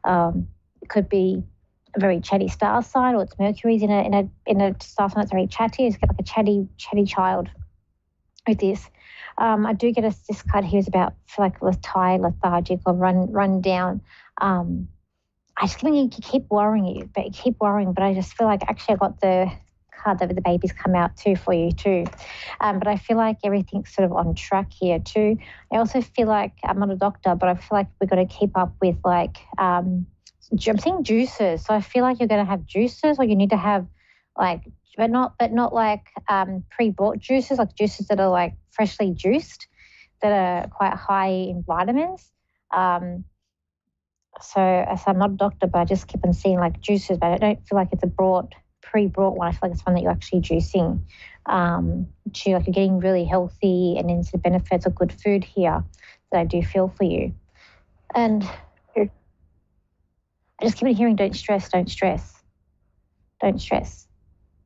it could be a very chatty star sign, or it's Mercury's in a star sign that's very chatty. It's got like a chatty child with this. I do get this card here is about feel like tired, lethargic, or run down. I just think you keep worrying, but I just feel like actually I got the card that the babies come out too for you too. But I feel like everything's sort of on track here too. I also feel like I'm not a doctor, but I feel like we've got to keep up with like I'm seeing juices. So I feel like you're going to have juices, or you need to have like, but not like pre-bought juices, like juices that are like freshly juiced, that are quite high in vitamins. So I'm not a doctor, but I just keep on seeing like juices, but I don't feel like it's a pre-brought one. I feel like it's one that you're actually juicing. Like you're getting really healthy and into the benefits of good food here that I do feel for you. And I just keep on hearing, don't stress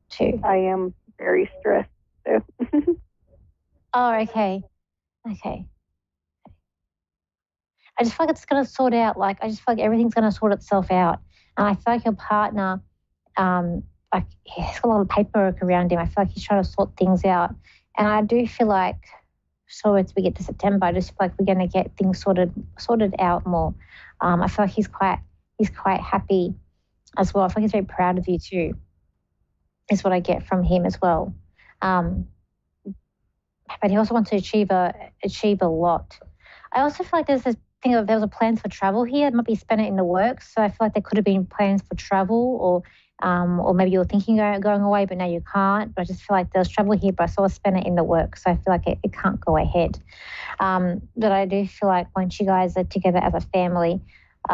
too. I am very stressed too. Oh, okay. I just feel like it's going to sort out. Like, I just feel like everything's going to sort itself out. And I feel like your partner, like he's got a lot of paperwork around him. I feel like he's trying to sort things out. And I do feel like, so as we get to September, I just feel like we're going to get things sorted out more. I feel like he's quite happy as well. I feel like he's very proud of you too, is what I get from him as well. But he also wants to achieve a lot. I also feel like there's this thing of there was a plan for travel here. It might be spent it in the works. So I feel like there could have been plans for travel, or maybe you were thinking of going away, but now you can't. But I just feel like there was travel here, but I sort of spent it in the works. So I feel like it can't go ahead. But I do feel like once you guys are together as a family,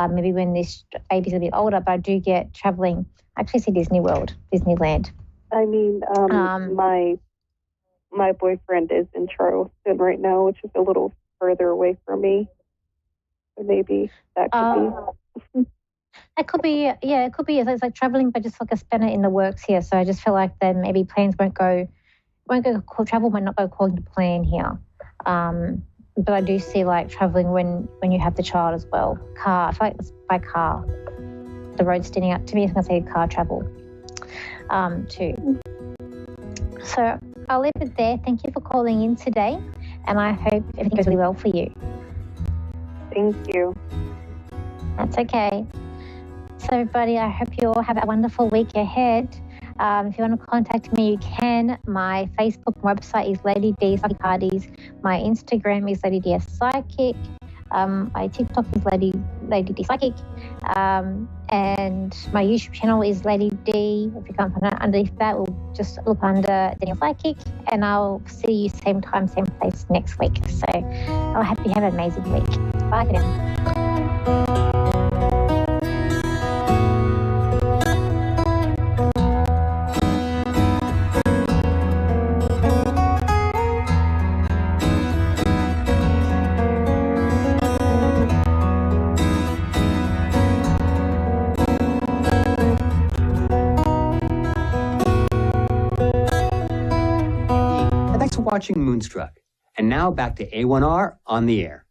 maybe when this baby's a bit older, but I do get traveling. I actually see Disneyland. I mean, my boyfriend is in Charleston right now, which is a little further away from me. So maybe that could be. It could be, yeah, it could be. It's like traveling, but just like a spanner in the works here. So I just feel like then maybe plans travel might not go according to plan here. But I do see like traveling when you have the child as well. Car, I feel like it's by car. The road standing out to me, I'm going to say car travel too. So I'll leave it there. Thank you for calling in today, and I hope everything goes really well for you. Thank you. That's okay. So everybody, I hope you all have a wonderful week ahead. If you want to contact me, you can. My Facebook website is Lady D Psychic Parties. My Instagram is Lady DS Psychic. My TikTok is Lady D Psychic. And my YouTube channel is Lady D. If you can't find it underneath that, we'll just look under Daniel Psychic. And I'll see you same time, same place next week. So I hope you have an amazing week. Bye for now. Watching Moonstruck. And now back to A1R on the air.